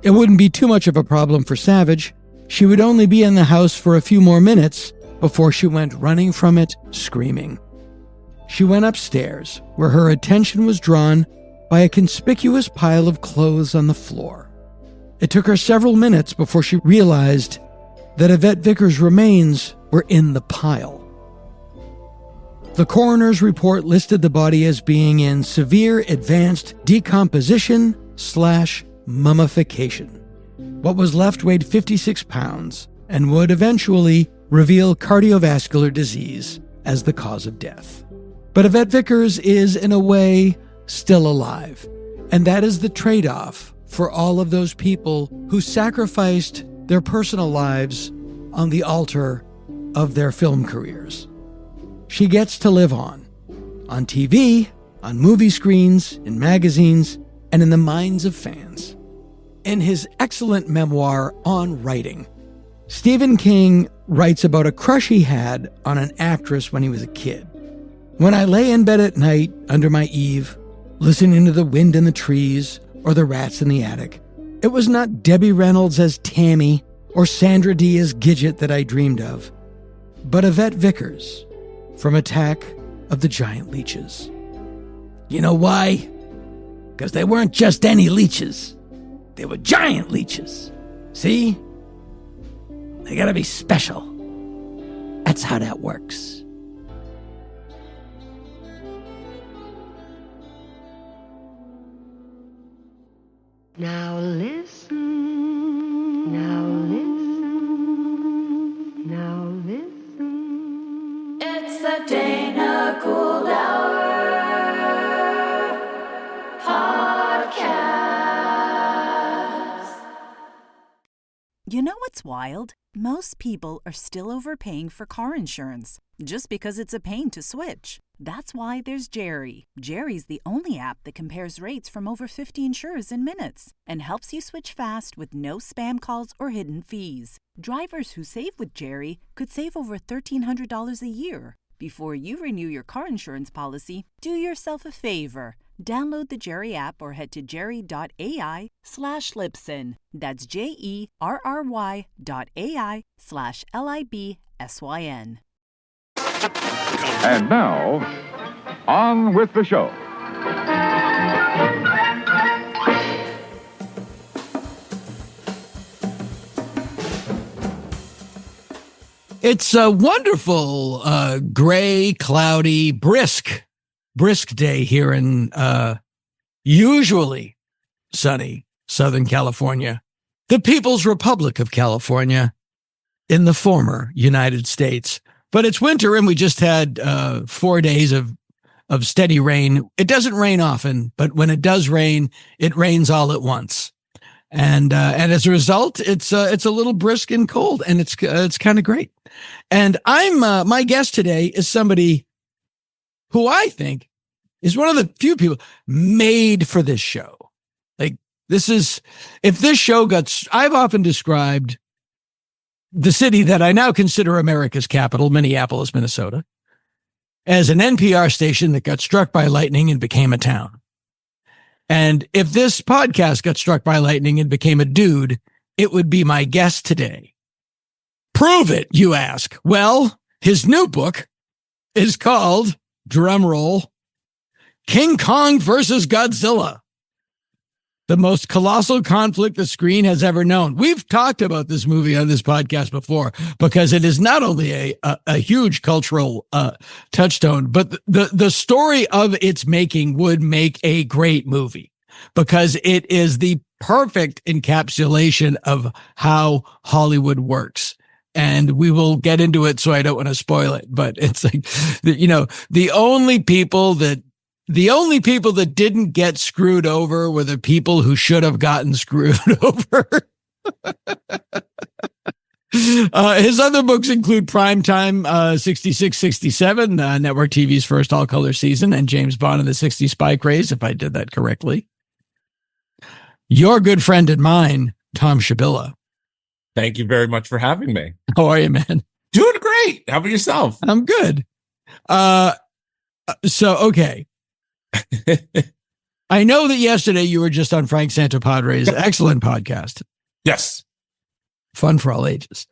It wouldn't be too much of a problem for Savage. She would only be in the house for a few more minutes before she went running from it, screaming. She went upstairs, where her attention was drawn by a conspicuous pile of clothes on the floor. It took her several minutes before she realized that Yvette Vickers' remains were in the pile. The coroner's report listed the body as being in severe advanced decomposition/mummification. What was left weighed 56 pounds and would eventually reveal cardiovascular disease as the cause of death. But Yvette Vickers is, in a way, still alive, and that is the trade-off for all of those people who sacrificed their personal lives on the altar of their film careers. She gets to live on TV, on movie screens, in magazines, and in the minds of fans. In his excellent memoir On Writing, Stephen King writes about a crush he had on an actress when he was a kid. When I lay in bed at night under my eave, listening to the wind in the trees or the rats in the attic, it was not Debbie Reynolds as Tammy or Sandra Dee as Gidget that I dreamed of, but Yvette Vickers from Attack of the Giant Leeches. You know why? Because they weren't just any leeches. They were giant leeches. See? They gotta be special. That's how that works. Now listen. Now listen. Now listen. It's the Dana Gould Hour podcast. You know what's wild? Most people are still overpaying for car insurance just because it's a pain to switch. That's why there's Jerry. Jerry's the only app that compares rates from over 50 insurers in minutes and helps you switch fast with no spam calls or hidden fees. Drivers who save with Jerry could save over $1,300 a year. Before you renew your car insurance policy, do yourself a favor. Download the Jerry app or head to jerry.ai/Libsyn. That's JERRY.ai/LIBSYN. And now, on with the show. It's a wonderful, gray, cloudy, brisk day here in usually sunny Southern California, the People's Republic of California in the former United States. But it's winter, and we just had 4 days of steady rain. It doesn't rain often, but when it does rain, it rains all at once. And as a result, it's a little brisk and cold, and it's kind of great. And my guest today is somebody who I think is one of the few people made for this show. Like, if this show I've often described the city that I now consider America's capital, Minneapolis, Minnesota, as an NPR station that got struck by lightning and became a town. And if this podcast got struck by lightning and became a dude, it would be my guest today. Prove it, you ask. Well, his new book is called, drumroll, King Kong versus Godzilla, the most colossal conflict the screen has ever known. We've talked about this movie on this podcast before because it is not only a huge cultural touchstone, but the story of its making would make a great movie because it is the perfect encapsulation of how Hollywood works. And we will get into it, so I don't want to spoil it. But it's like, the only people that didn't get screwed over were the people who should have gotten screwed over. His other books include Primetime 66, 67, Network TV's first all-color season, and James Bond and the 60s Spy Craze, if I did that correctly. Your good friend and mine, Tom Shabilla, Thank you very much for having me. How are you, man? Doing great. How about yourself? I'm good. Okay. I know that yesterday you were just on Frank Santopadre's excellent podcast. Yes. Fun for all ages.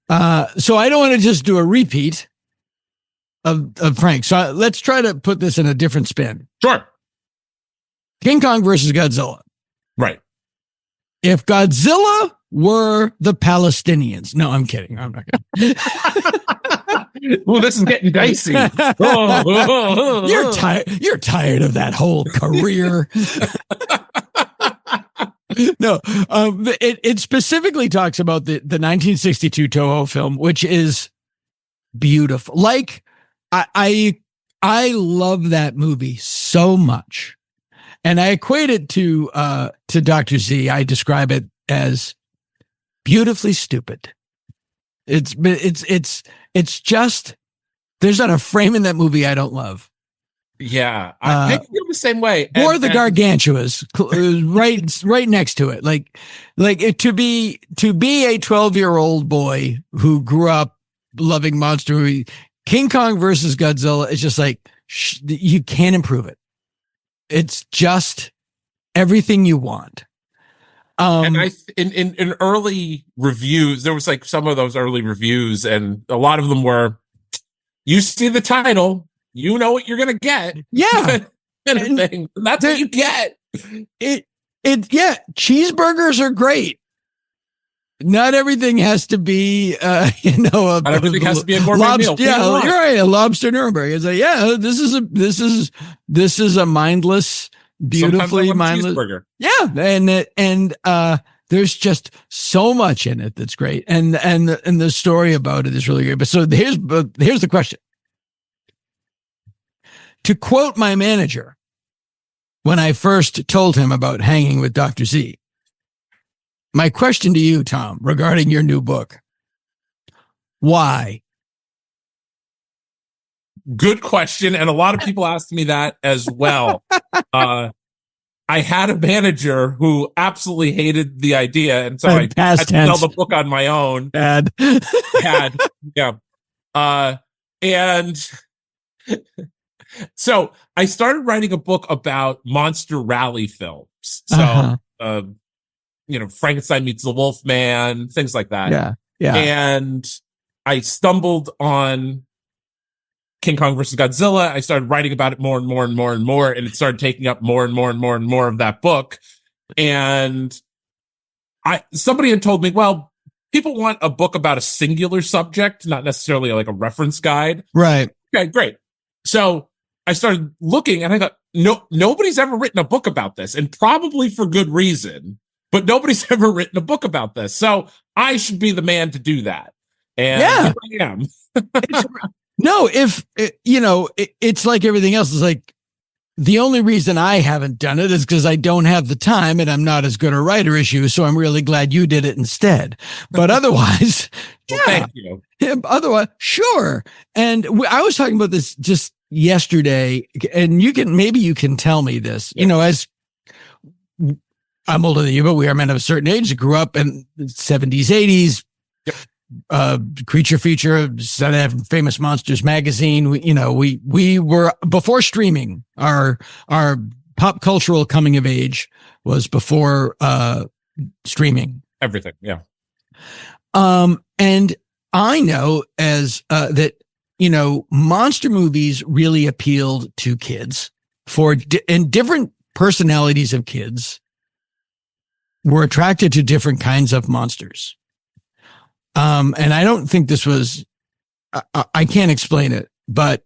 So I don't want to just do a repeat of Frank. So let's try to put this in a different spin. Sure. King Kong versus Godzilla. Right. If Godzilla were the Palestinians. No, I'm kidding. I'm not going to. Well, this is getting dicey. You're tired of that whole career. No, it specifically talks about the 1962 Toho film, which is beautiful. Like I love that movie so much, and I equate it to Dr. Z. I describe it as beautifully stupid. It's just there's not a frame in that movie I don't love. Yeah, I feel the same way. Or the Gargantuas, right next to it. To be a 12-year-old boy who grew up loving monster movie, King Kong versus Godzilla is just like you can't improve it. It's just everything you want. And in early reviews, there was like some of those early reviews, and a lot of them were, you see the title, you know what you're gonna get. Yeah. And that's what you get. Yeah, cheeseburgers are great. Not everything has to be not everything has to be a gourmet meal. Yeah, you're right. A lobster Nuremberg. It's like, yeah, this is a mindless, beautifully mindless burger. Yeah, and there's just so much in it that's great, and the story about it is really great. But here's the question. To quote my manager, when I first told him about hanging with Dr. Z, my question to you, Tom, regarding your new book: why? Good question, and a lot of people asked me that as well. I had a manager who absolutely hated the idea, and so I had to sell the book on my own. Yeah. And so I started writing a book about monster rally films. So, Frankenstein meets the Wolfman, things like that. Yeah. And I stumbled on King Kong versus Godzilla. I started writing about it more and more and more and more, and it started taking up more and more and more and more of that book. And somebody had told me, well, people want a book about a singular subject, not necessarily like a reference guide. Right. Okay, great. So I started looking, and I thought, nobody's ever written a book about this, and probably for good reason, but nobody's ever written a book about this. So I should be the man to do that. And here I am. No, it's like everything else. It's like the only reason I haven't done it is because I don't have the time and I'm not as good a writer as you. So I'm really glad you did it instead. But otherwise, thank you. Otherwise, sure. And I was talking about this just yesterday, and you can tell me this. Yeah. As I'm older than you, but we are men of a certain age. Grew up in the 70s, 80s. Creature feature, Famous Monsters magazine. We were before streaming. Our pop cultural coming of age was before streaming. Everything, yeah. And I know that monster movies really appealed to kids and different personalities of kids were attracted to different kinds of monsters. And I don't think this was, I can't explain it, but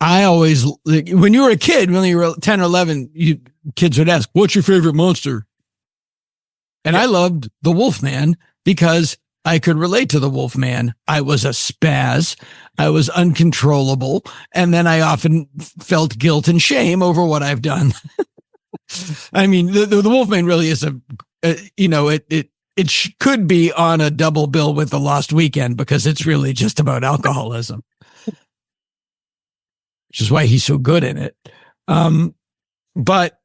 I always, when you were a kid, when you were 10 or 11, kids would ask, what's your favorite monster? And I loved the Wolfman because I could relate to the Wolfman. I was a spaz. I was uncontrollable. And then I often felt guilt and shame over what I've done. I mean, the Wolfman really is it could be on a double bill with The Lost Weekend because it's really just about alcoholism, which is why he's so good in it. But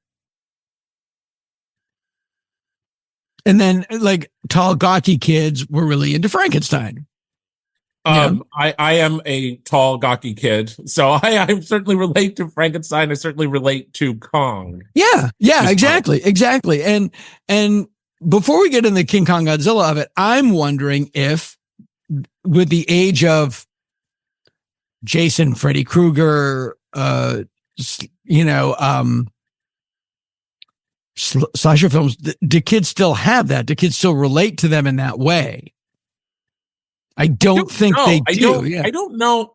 And then like tall, gawky kids were really into Frankenstein. I am a tall, gawky kid, so I certainly relate to Frankenstein. I certainly relate to Kong. Yeah, exactly. And before we get into King Kong Godzilla of it, I'm wondering if, with the age of Jason, Freddy Krueger, slasher films, do kids still have that? Do kids still relate to them in that way? I don't think they do. I don't know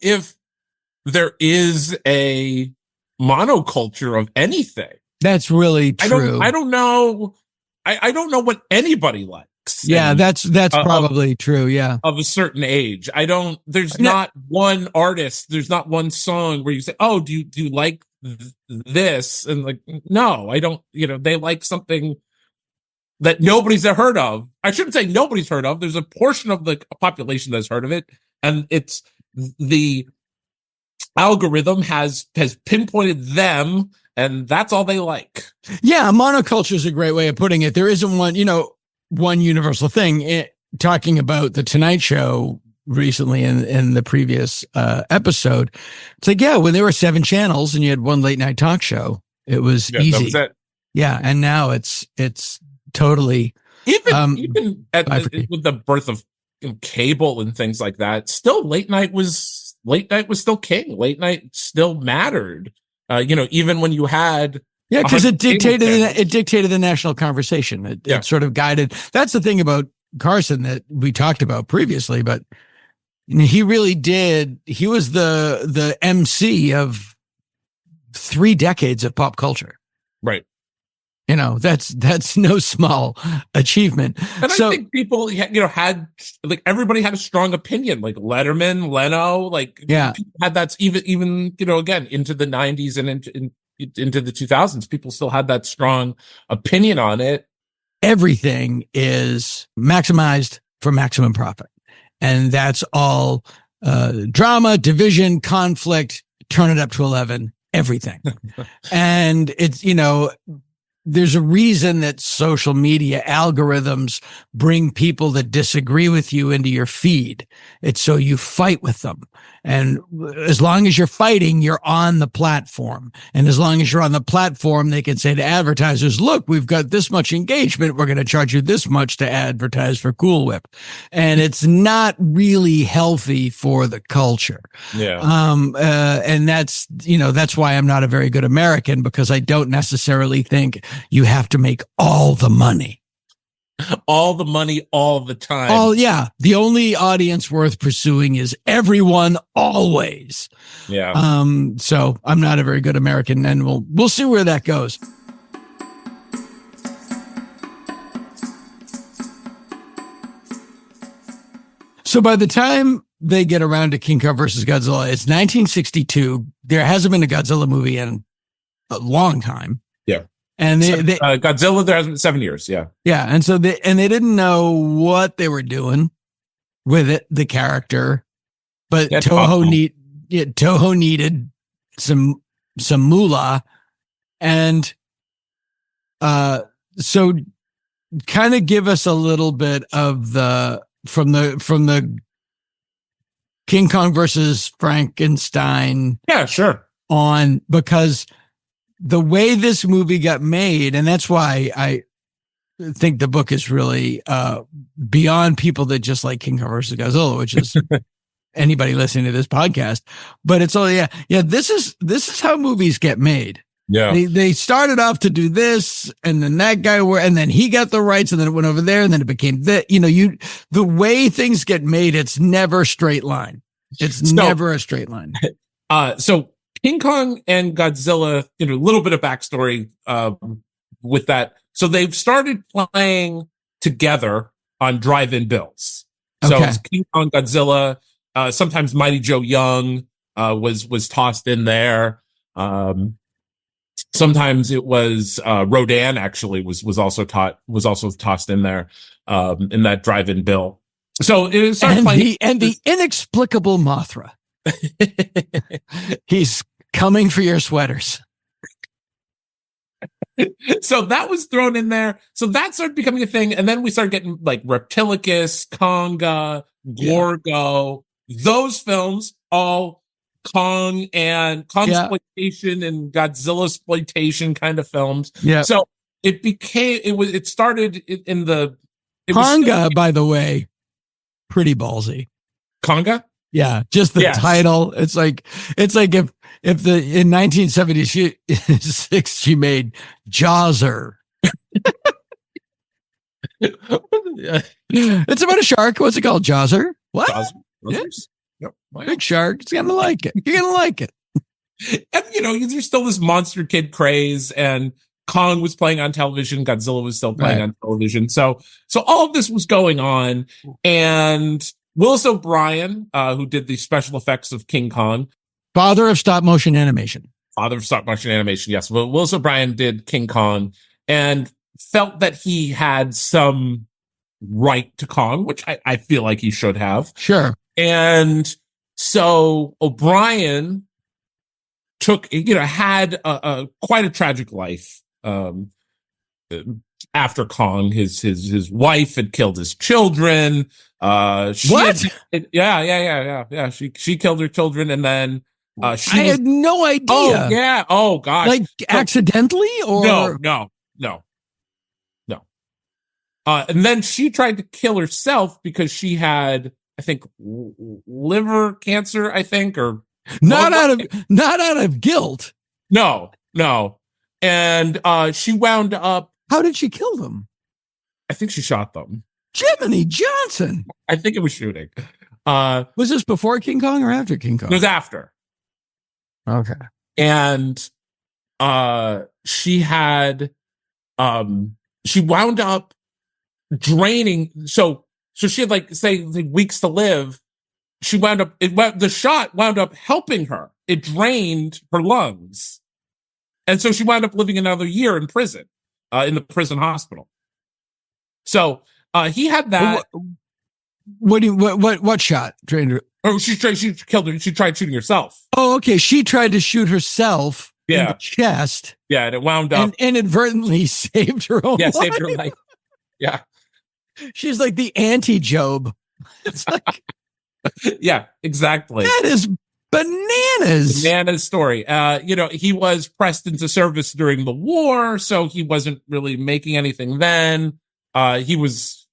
if there is a monoculture of anything. That's really true. I don't know. I don't know what anybody likes. Yeah, that's probably true. Yeah, of a certain age. There's not one artist. There's not one song where you say, "Oh, do you like this?" And like, no, I don't. They like something that nobody's heard of. I shouldn't say nobody's heard of. There's a portion of the population that's heard of it, and it's the algorithm has pinpointed them, and that's all they like. Yeah, monoculture is a great way of putting it. There isn't one universal thing. Talking about the Tonight Show recently in the previous episode, it's like, yeah, when there were 7 channels and you had one late night talk show, it was easy. That was it. Yeah, and now it's totally even with the birth of cable and things like that, still late night was still king. Late night still mattered. Even when you had because it dictated the national conversation. It sort of guided. That's the thing about Carson that we talked about previously, but he really did. He was the MC of 3 decades of pop culture. Right. That's no small achievement. And I think people, had everybody had a strong opinion, like Letterman, Leno, had that even again into the 90s and into the 2000s, people still had that strong opinion on it. Everything is maximized for maximum profit, and that's all drama, division, conflict. Turn it up to 11. Everything, and it's there's a reason that social media algorithms bring people that disagree with you into your feed. It's so you fight with them. And as long as you're fighting, you're on the platform. And as long as you're on the platform, they can say to advertisers, look, we've got this much engagement. We're going to charge you this much to advertise for Cool Whip. And it's not really healthy for the culture. Yeah. And that's why I'm not a very good American, because I don't necessarily think you have to make all the money. All the money, all the time. Oh, yeah. The only audience worth pursuing is everyone, always. Yeah. So I'm not a very good American, and we'll see where that goes. So by the time they get around to King Kong versus Godzilla, it's 1962. There hasn't been a Godzilla movie in a long time. Yeah. And Godzilla, there has been 7 years. Yeah. Yeah. And so they didn't know what they were doing with it, the character, but Toho needed some moolah. And, so kind of give us a little bit of from the King Kong versus Frankenstein. Yeah, sure. On, because the way this movie got made, and that's why I think the book is really beyond people that just like King Kong versus Godzilla, which is anybody listening to this podcast. But it's all this is how movies get made. Yeah, they started off to do this, and then that guy and then he got the rights, and then it went over there, and then it became that. The way things get made, it's never a straight line. It's never a straight line. So King Kong and Godzilla, a little bit of backstory with that. So they've started playing together on drive-in bills. So it's King Kong, Godzilla. Sometimes Mighty Joe Young was tossed in there. Sometimes it was Rodan actually was also tossed in there in that drive-in bill. So it started playing, the inexplicable Mothra. He's coming for your sweaters. So that was thrown in there. So that started becoming a thing. And then we started getting like Reptilicus, Conga, Gorgo, those films, all Kong and Kongsploitation and Godzilla exploitation kind of films. Yeah. So it started in the Conga, by the way, pretty ballsy. Conga? Yeah, just the title. It's like if in 1976 she made Jawser. It's about a shark. What's it called? Jawser? What? Jawser? Yeah. Yep. Big shark. It's gonna like it. You're gonna like it. And there's still this Monster Kid craze, and Kong was playing on television. Godzilla was still playing on television. So all of this was going on, and Willis O'Brien, who did the special effects of King Kong. Father of stop motion animation. Yes. Well, Willis O'Brien did King Kong and felt that he had some right to Kong, which I feel like he should have. Sure. And so O'Brien had quite a tragic life. After Kong, his wife had killed his children. She killed her children, and then I had no idea. Oh yeah. Oh gosh. Like accidentally or no. And then she tried to kill herself because she had, I think, liver cancer. I think, or not out of guilt. No. And she wound up. How did she kill them? I think she shot them. Jiminy Johnson. I think it was shooting. Was this before King Kong or after King Kong? It was after. Okay. And she had she wound up draining. So she had like weeks to live. The shot wound up helping her. It drained her lungs. And so she wound up living another year in prison, in the prison hospital. So he had that. What shot drained her? Oh, she killed her. She tried shooting herself. Oh, okay. She tried to shoot herself in the chest. Yeah, and it wound up. And inadvertently saved her own life. Yeah, saved her life. Yeah. She's like the anti-Job. It's like... Yeah, exactly. That is bananas. Bananas story. He was pressed into service during the war, so he wasn't really making anything then. He was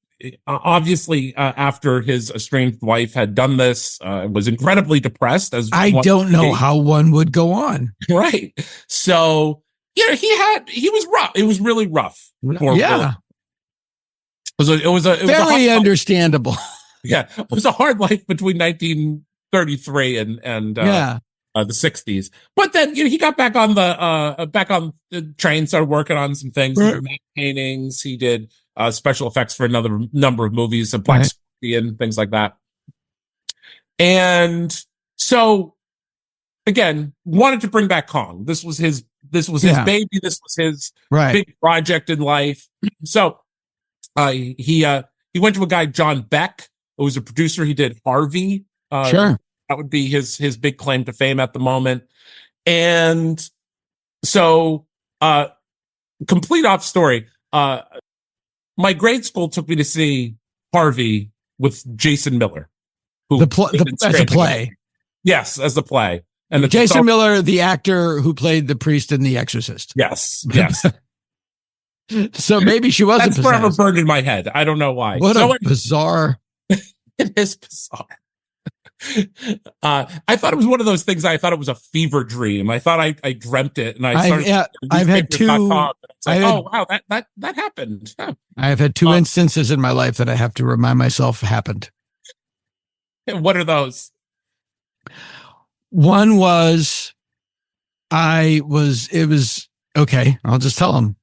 obviously after his estranged wife had done this, was incredibly depressed. I don't know how one would go on. Right. So, he was rough. It was really rough. Yeah. It was very understandable. Yeah, it was a hard life between 1933 and the 60s. But then he got back on the train, started working on some things. He did paintings. He did special effects for another number of movies, some Black Scorpion, things like that. And so, again, wanted to bring back Kong. This was his baby. This was his big project in life. So he went to a guy, John Beck, who was a producer. He did Harvey. Sure. That would be his big claim to fame at the moment. And so, complete off story. My grade school took me to see Harvey with Jason Miller. As a play. Yes, as the play. And Jason Miller, the actor who played the priest in The Exorcist. Yes. So maybe she wasn't That's forever burned in my head. I don't know why. What a bizarre... It is bizarre. I thought it was one of those things. I thought it was a fever dream. I thought I dreamt it, and I started. I've had two. Oh wow, that happened. Yeah. I have had two instances in my life that I have to remind myself happened. What are those? One was, it was okay. I'll just tell them.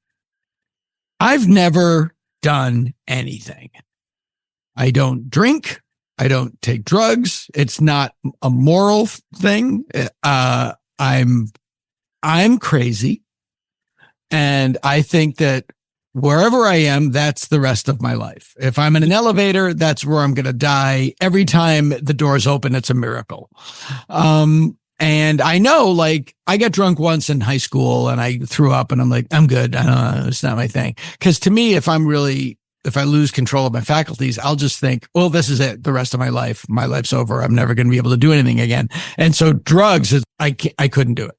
I've never done anything. I don't drink. I don't take drugs. It's not a moral thing. I'm crazy. And I think that wherever I am, that's the rest of my life. If I'm in an elevator, that's where I'm going to die. Every time the doors open, it's a miracle. And I know, like, I got drunk once in high school and I threw up and I'm like, I'm good. I don't know. It's not my thing. Because to me, if I lose control of my faculties, I'll just think, well, this is it. The rest of my life. My life's over. I'm never going to be able to do anything again. And so drugs, I couldn't do it.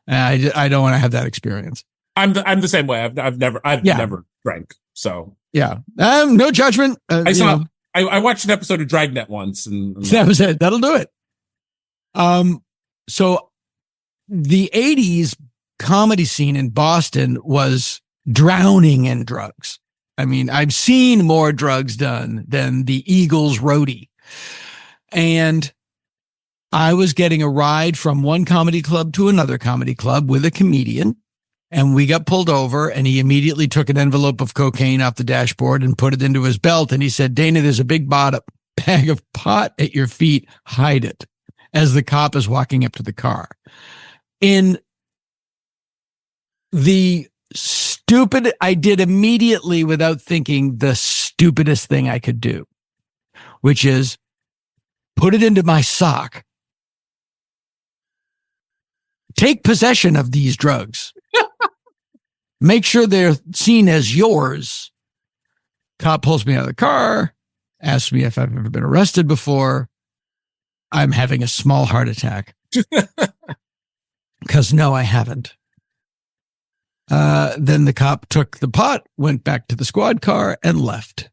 I don't want to have that experience. I'm the same way. I've never drank. So yeah, no judgment. I watched an episode of Dragnet once, and that was it. That'll do it. So the 80s comedy scene in Boston was drowning in drugs. I mean, I've seen more drugs done than the Eagles roadie. And I was getting a ride from one comedy club to another comedy club with a comedian. And we got pulled over and he immediately took an envelope of cocaine off the dashboard and put it into his belt. And he said, Dana, there's a big bag of pot at your feet. Hide it. As the cop is walking up to the car. In the stupid, I did immediately without thinking the stupidest thing I could do, which is put it into my sock. Take possession of these drugs. Make sure they're seen as yours. Cop pulls me out of the car, asks me if I've ever been arrested before. I'm having a small heart attack. Because no, I haven't. Then the cop took the pot, went back to the squad car, and left.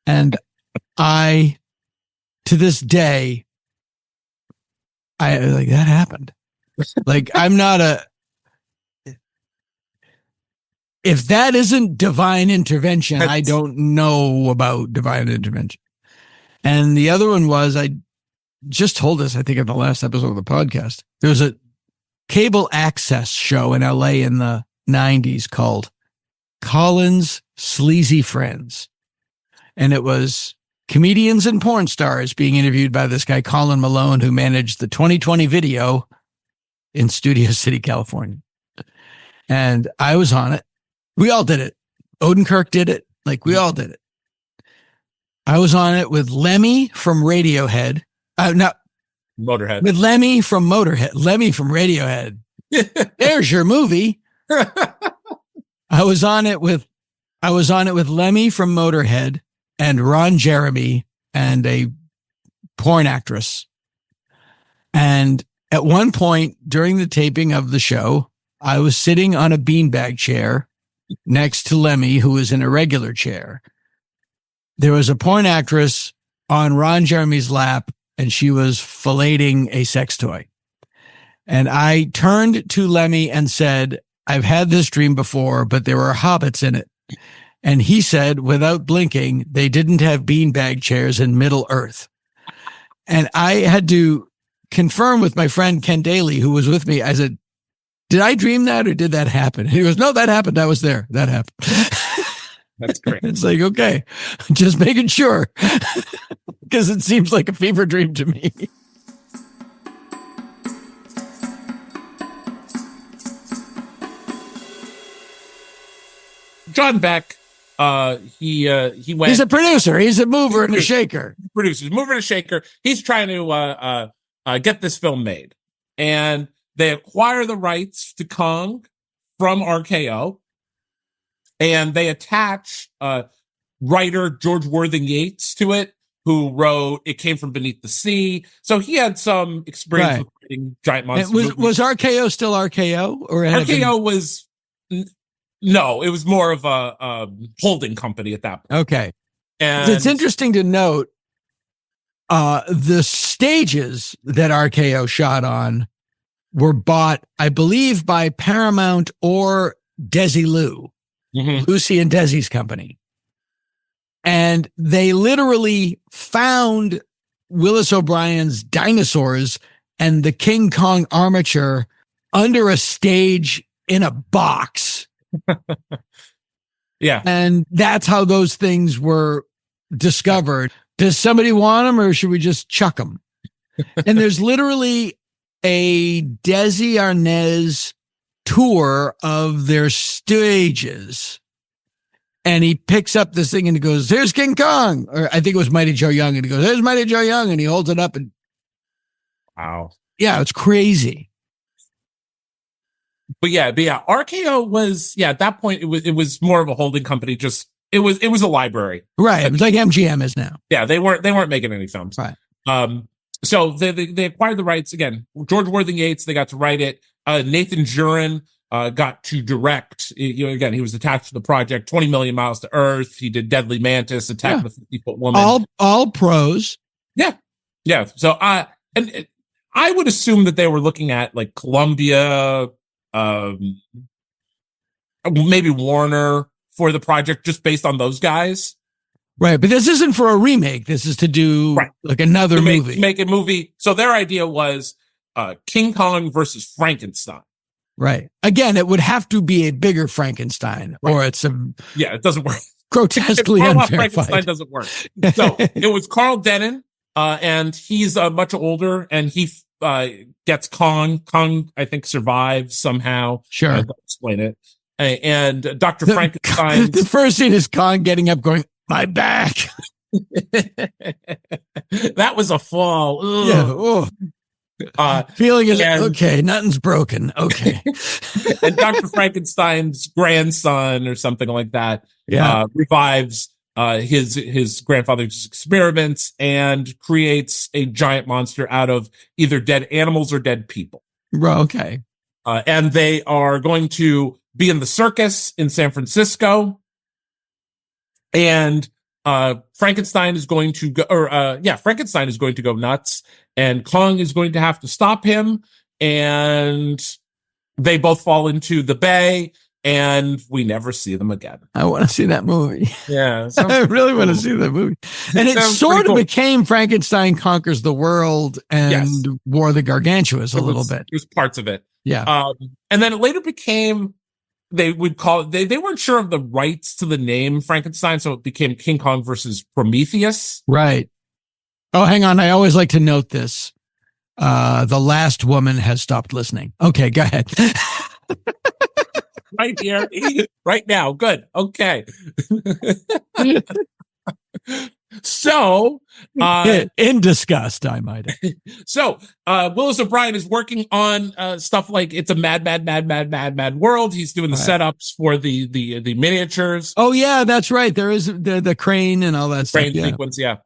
And I, to this day, that happened. Like, I'm not if that isn't divine intervention, I don't know about divine intervention. And the other one was, I just told us, I think in the last episode of the podcast, there was a cable access show in LA in the 90s called Colin's Sleazy Friends. And it was comedians and porn stars being interviewed by this guy, Colin Malone, who managed the 2020 video in Studio City, California. And I was on it. We all did it. Odenkirk did it. Like, we all did it. I was on it with Lemmy from Radiohead. Motorhead. With Lemmy from Motorhead. Lemmy from Radiohead. There's your movie. I was on it with Lemmy from Motorhead and Ron Jeremy and a porn actress. And at one point during the taping of the show, I was sitting on a beanbag chair next to Lemmy, who was in a regular chair. There was a porn actress on Ron Jeremy's lap, and she was filleting a sex toy. And I turned to Lemmy and said, I've had this dream before, but there were hobbits in it. And he said, without blinking, they didn't have beanbag chairs in Middle Earth. And I had to confirm with my friend Ken Daly, who was with me. I said, did I dream that or did that happen? And he goes, no, that happened. I was there. That happened. That's great. It's like, okay, just making sure, because it seems like a fever dream to me. John Beck, he went. He's a producer. He's a mover and a shaker. Mover and a shaker. He's trying to get this film made, and they acquire the rights to Kong from RKO. And they attach writer George Worthing Yates to it, who wrote It Came From Beneath the Sea. So he had some experience with writing giant monster movies. Was RKO still RKO? Or RKO was... No, it was more of a holding company at that point. Okay. And it's interesting to note the stages that RKO shot on were bought, I believe, by Paramount or Desilu. Mm-hmm. Lucy and Desi's company. And they literally found Willis O'Brien's dinosaurs and the King Kong armature under a stage in a box. Yeah. And that's how those things were discovered. Does somebody want them or should we just chuck them? And there's literally a Desi Arnaz tour of their stages, and he picks up this thing and he goes, "Here's King Kong," or I think it was Mighty Joe Young, and he goes, "There's Mighty Joe Young," and he holds it up, and Wow. Yeah, it's crazy. But yeah, RKO was, at that point it was more of a holding company. Just it was a library. Right. It was like MGM is now. Yeah, they weren't making any films. Right. So they acquired the rights again. George Worthing Yates, they got to write it. Nathan Jurin got to direct. Again, he was attached to the project. 20 Million Miles to Earth. He did Deadly Mantis, Attack of the 50-Foot Woman. All pros. Yeah. So I would assume that they were looking at like Columbia, maybe Warner for the project, just based on those guys. Right, but this isn't for a remake. This is to do like another movie. Make a movie. So their idea was King Kong versus Frankenstein. Right. Again, it would have to be a bigger Frankenstein, or it's a it doesn't work. Grotesquely unfair Frankenstein fight. Doesn't work. So it was Carl Dennon, and he's much older, and he gets Kong. Kong, I think, survives somehow. Sure, I'll explain it. And Dr. Frankenstein. The first scene is Kong getting up, going, "My back." That was a fall. Ugh. Yeah. Oh. Feeling is okay. Nothing's broken. Okay. And Dr. Frankenstein's grandson, or something like that, revives his grandfather's experiments and creates a giant monster out of either dead animals or dead people. Okay. And they are going to be in the circus in San Francisco. And Frankenstein is going to go, Frankenstein is going to go nuts, and Kong is going to have to stop him. And they both fall into the bay, and we never see them again. I want to see that movie. Yeah. I really want to see that movie. And it sort of became Frankenstein Conquers the World and War of the Gargantuas a little bit. There's parts of it. Yeah. And then it later became, they would call it, they weren't sure of the rights to the name Frankenstein, so it became King Kong versus Prometheus. Right. Oh, hang on. I always like to note this. The last woman has stopped listening. Okay, go ahead. Right here, right now. Good. Okay. So, in disgust, I might add. So, Willis O'Brien is working on stuff like It's a Mad World. He's doing the setups for the miniatures. Oh yeah, that's right. There is the crane and all that crane stuff. Sequence, yeah.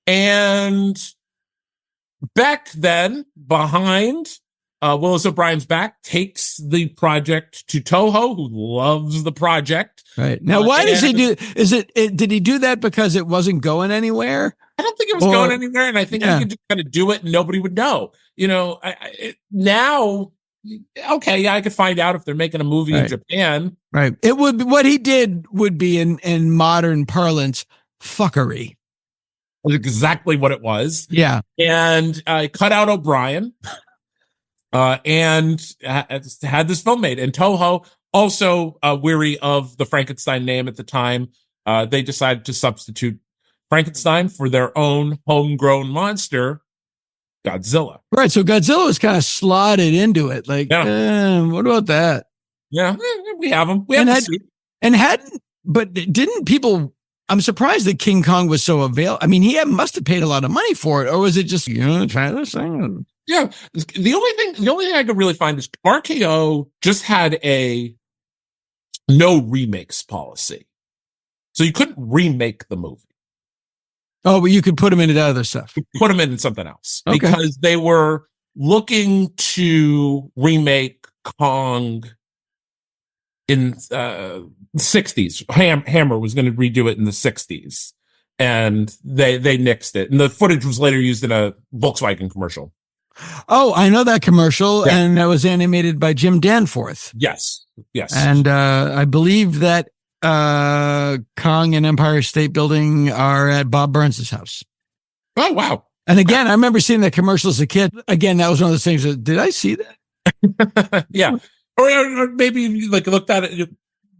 And Beck then, behind Willis O'Brien's back, takes the project to Toho, who loves the project. Right. Now, why does he do? Did he do that because it wasn't going anywhere? I don't think it was going anywhere, and I think he could just kind of do it and nobody would know. Now, okay, I could find out if they're making a movie in Japan. Right. It would be, what he did would be in modern parlance, fuckery. Was exactly what it was. Yeah. And I cut out O'Brien and had this film made. And Toho, also weary of the Frankenstein name at the time, they decided to substitute Frankenstein for their own homegrown monster, Godzilla. Right. So Godzilla was kind of slotted into it. Like, what about that? Yeah, we have him. But didn't people... I'm surprised that King Kong was so available. I mean, he must have paid a lot of money for it, or was it just, try this thing? Yeah. The only thing I could really find is RKO just had a no remakes policy. So you couldn't remake the movie. Oh, but you could put him into other stuff. Put him into something else. Okay. Because they were looking to remake Kong in 60s. Hammer was going to redo it in the 60s, and they nixed it. And the footage was later used in a Volkswagen commercial. Oh, I know that commercial, and that was animated by Jim Danforth. Yes. And I believe that Kong and Empire State Building are at Bob Burns' house. Oh, wow. And again, I remember seeing that commercial as a kid. Again, that was one of those things that, did I see that? Yeah. Or maybe you looked at it and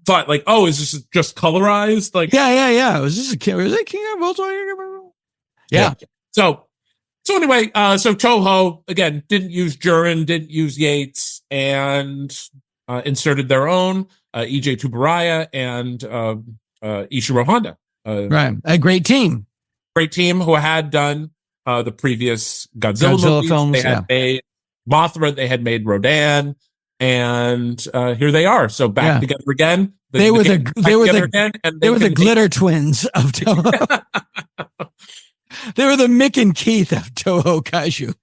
thought oh, is this just colorized? Yeah. Was this a kid? Was it King of Volkswagen? Yeah. So anyway, so Toho again didn't use Jurin, didn't use Yates, and inserted their own E.J. Tubaraya and Ishiro Honda. Right, a great team who had done the previous Godzilla movies. films. They had made Mothra. They had made Rodan, and here they are. So back together again. They were the glitter twins of Toho. They were the Mick and Keith of Toho Kaiju.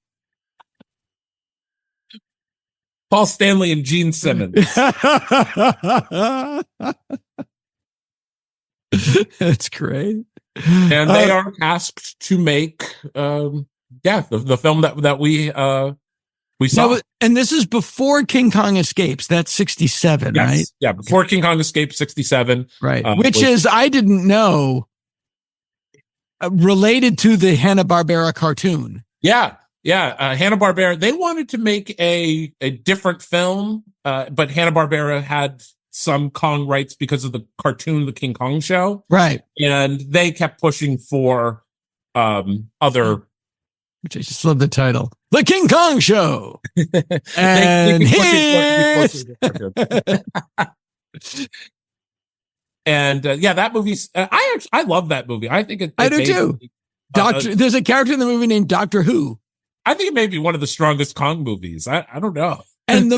Paul Stanley and Gene Simmons. That's great. And they are asked to make, the film that we saw. And this is before King Kong Escapes. That's 67, yes. right? Yeah, before King Kong Escapes, 67. Right. Which is, I didn't know, related to the Hanna-Barbera cartoon. Yeah. Yeah. Hanna-Barbera, they wanted to make a different film, but Hanna-Barbera had some Kong rights because of the cartoon, The King Kong Show. Right. And they kept pushing for other. Which I just love the title. The King Kong Show. And and that movie's. I love that movie. I think I do too. There's a character in the movie named Doctor Who. I think it may be one of the strongest Kong movies. I don't know. And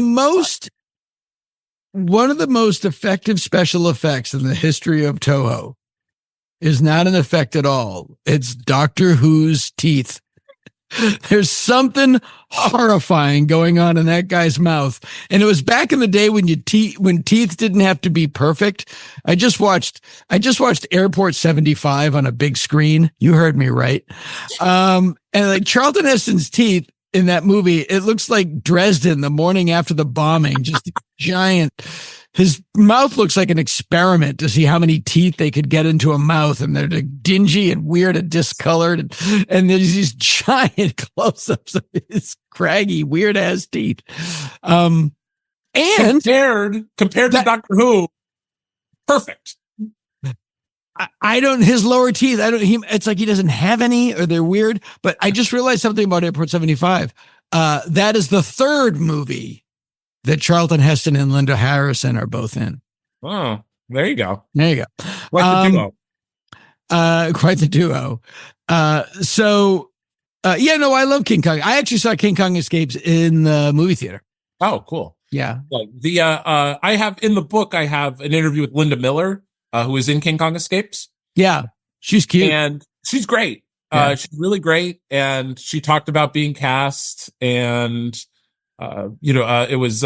one of the most effective special effects in the history of Toho is not an effect at all. It's Doctor Who's teeth. There's something horrifying going on in that guy's mouth. And it was back in the day when teeth didn't have to be perfect. I just watched Airport 75 on a big screen. You heard me right. And like Charlton Heston's teeth in that movie, it looks like Dresden the morning after the bombing, just giant. His mouth looks like an experiment to see how many teeth they could get into a mouth, and they're like dingy and weird and discolored, and there's these giant close-ups of his craggy, weird-ass teeth. And compared to Doctor Who, perfect. His lower teeth, it's like he doesn't have any, or they're weird, but I just realized something about Airport 75. That is the third movie that Charlton Heston and Linda Harrison are both in. Oh, there you go. There you go. Quite the duo. Quite the duo. I love King Kong. I actually saw King Kong Escapes in the movie theater. Oh, cool. Yeah. I have in the book, I have an interview with Linda Miller, who is in King Kong Escapes. Yeah. She's cute. And she's great. Yeah. She's really great. And she talked about being cast, and it was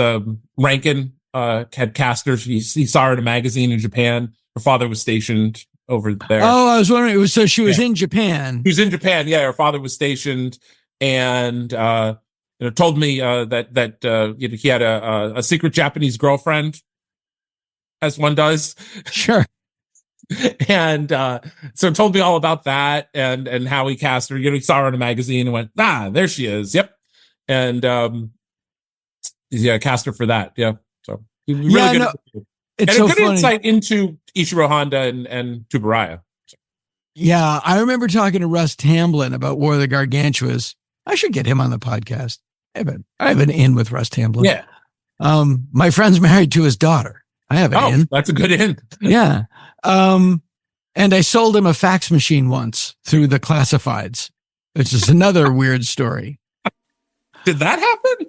Rankin had cast her. He saw her in a magazine in Japan. Her father was stationed over there. Oh, I was wondering. She was in Japan. She was in Japan. Yeah, her father was stationed, and told me that he had a secret Japanese girlfriend, as one does. Sure. And so told me all about that and how he cast her. He saw her in a magazine and went, there she is. Yep. And cast her for that. Yeah. So really good. It's and so a good funny. insight into Ichiro Honda and Tsuburaya. Yeah, I remember talking to Russ Tamblyn about War of the Gargantuas. I should get him on the podcast. I have an in with Russ Tamblyn. Yeah. My friend's married to his daughter. I have an in. That's a good in. Yeah. And I sold him a fax machine once through the classifieds, which is another weird story. Did that happen?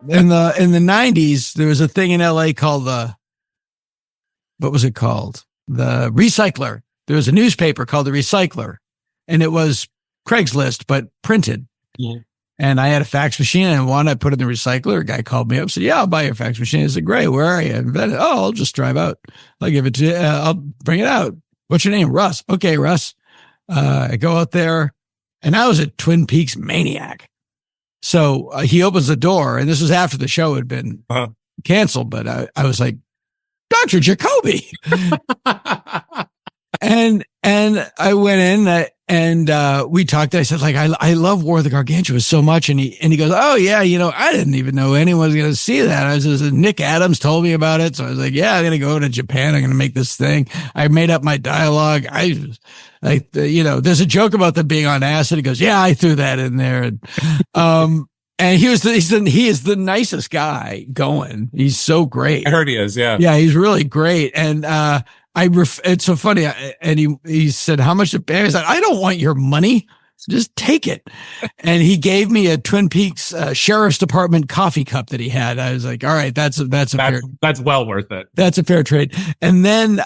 In the 90s, there was a thing in LA called what was it called? The Recycler. There was a newspaper called The Recycler, and it was Craigslist, but printed. Yeah. And I had a fax machine, and I put it in the recycler. A guy called me up, said, "Yeah, I'll buy your fax machine." I said, "Great, where are you?" I'll just drive out. I'll give it to you. I'll bring it out. What's your name? Russ. Okay, Russ. I go out there, and I was a Twin Peaks maniac. So he opens the door, and this was after the show had been canceled, but I was like, Dr. Jacoby. and I went in and we talked. I said, like, I love War of the Gargantuas so much. And he goes, "Oh yeah, I didn't even know anyone was going to see that. Nick Adams told me about it. So I was like, yeah, I'm going to go to Japan. I'm going to make this thing. I made up my dialogue. There's a joke about them being on acid." He goes, "Yeah, I threw that in there." And And he is the nicest guy going. He's so great. I heard he is. Yeah. Yeah. He's really great. And, it's so funny. And he said, how much to pay? I said, I don't want your money. Just take it. And he gave me a Twin Peaks Sheriff's Department coffee cup that he had. I was like, all right, that's well worth it. That's a fair trade. And then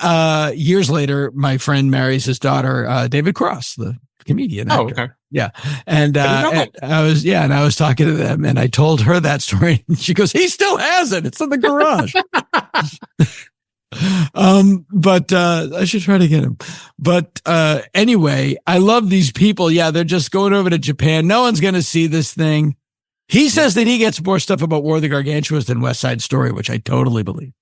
years later, my friend marries his daughter, David Cross, the comedian. Oh, actor. okay. Yeah. And I was talking to them and I told her that story. And she goes, he still has it. It's in the garage. But I should try to get him. But anyway, I love these people. Yeah, they're just going over to Japan. No one's going to see this thing. He says that he gets more stuff about War of the Gargantuas than West Side Story, which I totally believe.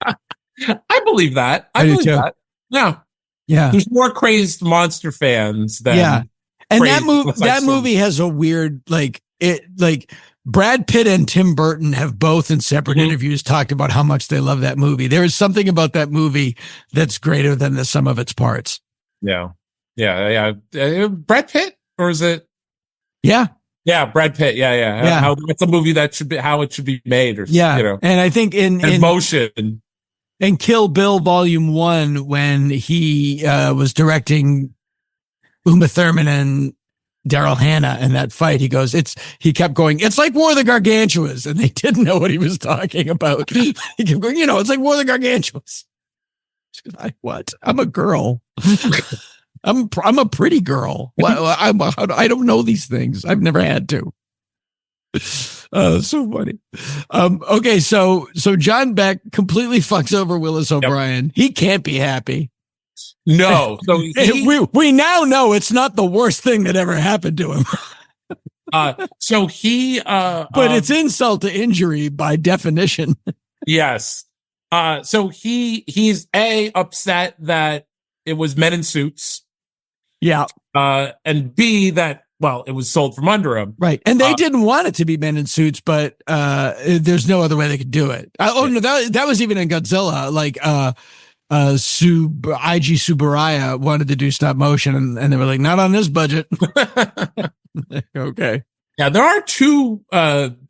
I believe that. I believe that. Yeah. Yeah. There's more crazed monster fans than And that movie has a weird Brad Pitt and Tim Burton have both in separate interviews talked about how much they love that movie. There is something about that movie that's greater than the sum of its parts. Yeah. Brad Pitt, or is it? Yeah. Yeah, Brad Pitt. Yeah. It's a movie that should be how it should be made, or And I think in motion and Kill Bill Volume 1, when he was directing Uma Thurman and Daryl Hannah in that fight, he kept going, it's like War of the Gargantuas, and they didn't know what he was talking about. He kept going, it's like War of the Gargantuas. What? I'm a girl. I'm a pretty girl. I don't know these things. I've never had to. So funny. Okay, so John Beck completely fucks over Willis O'Brien. Yep. He can't be happy. No. So we now know it's not the worst thing that ever happened to him. But it's insult to injury by definition. Yes. So he's upset that it was men in suits. Yeah. And B, that it was sold from under him. Right. And they didn't want it to be men in suits, but there's no other way they could do it. No, that was even in Godzilla. Like IG Subaraya wanted to do stop motion, and they were like, not on this budget. Okay. Yeah, there are two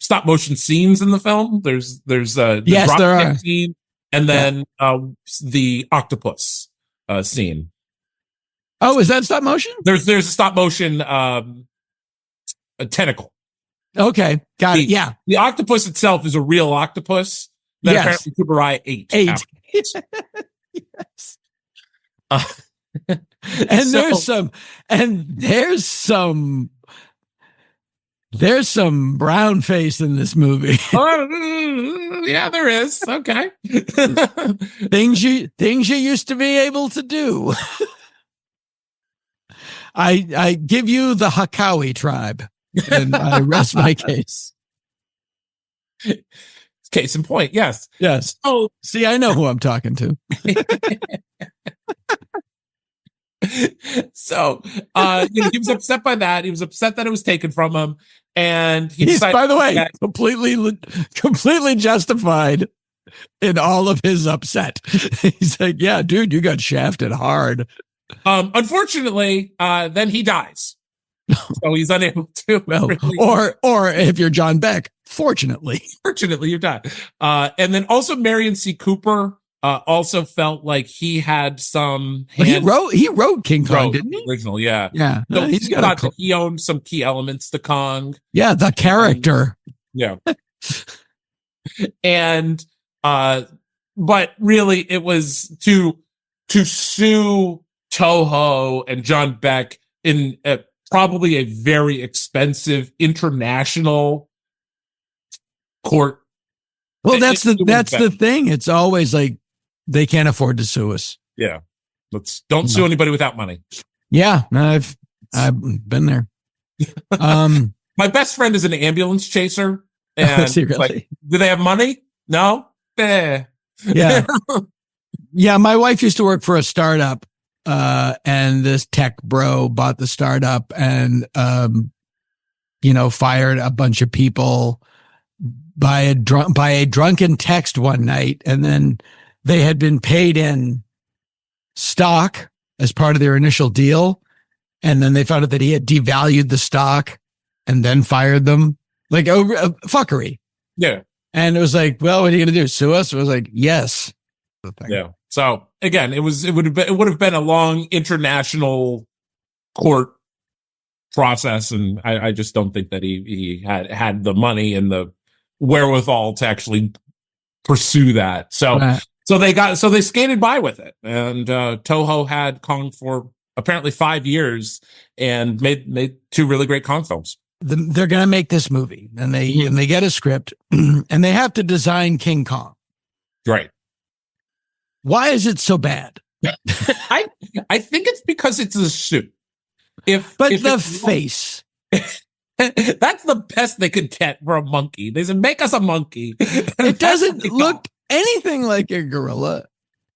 stop motion scenes in the film. There's the yes, there are. Scene, and then the octopus scene. Oh, is that stop motion? There's a stop motion a tentacle. Okay, got it. Yeah, the octopus itself is a real octopus that apparently Subaraya ate. Yes. There's some brown face in this movie. Yeah, there is. Okay. things you used to be able to do. I give you the Hakawi tribe, and I rest my case. Case in point, yes. Yes. Oh, see, I know who I'm talking to. So, he was upset by that. He was upset that it was taken from him, and he's, by the way, completely justified in all of his upset. He's like, "Yeah, dude, you got shafted hard." Unfortunately, then he dies, so he's unable to. Or if you're John Beck, fortunately you die. And then also Marion C. Cooper also felt like he had some. He wrote King Kong, didn't he? Original, yeah. So he's got that he owned some key elements to Kong. Yeah, the character. Yeah. And but really, it was to sue Toho and John Beck in probably a very expensive international court. Well, that's the thing. It's always like they can't afford to sue us. Yeah, don't sue anybody without money. Yeah, I've been there. My best friend is an ambulance chaser, and really? Do they have money? No. Yeah. Yeah, my wife used to work for a startup, and this tech bro bought the startup and, fired a bunch of people by a drunken text one night. And then they had been paid in stock as part of their initial deal. And then they found out that he had devalued the stock and then fired them. like fuckery. Yeah. And it was like, well, what are you going to do? Sue us? It was like, yes. Yeah. So again, it would have been a long international court process, and I just don't think that he had the money and the wherewithal to actually pursue that. So they skated by with it, and Toho had Kong for apparently 5 years and made 2 really great Kong films. They're going to make this movie, and they get a script, and they have to design King Kong. Right. Why is it so bad? I think it's because it's a suit. If the face. That's the best they could get for a monkey. They said, make us a monkey. It doesn't look anything like a gorilla.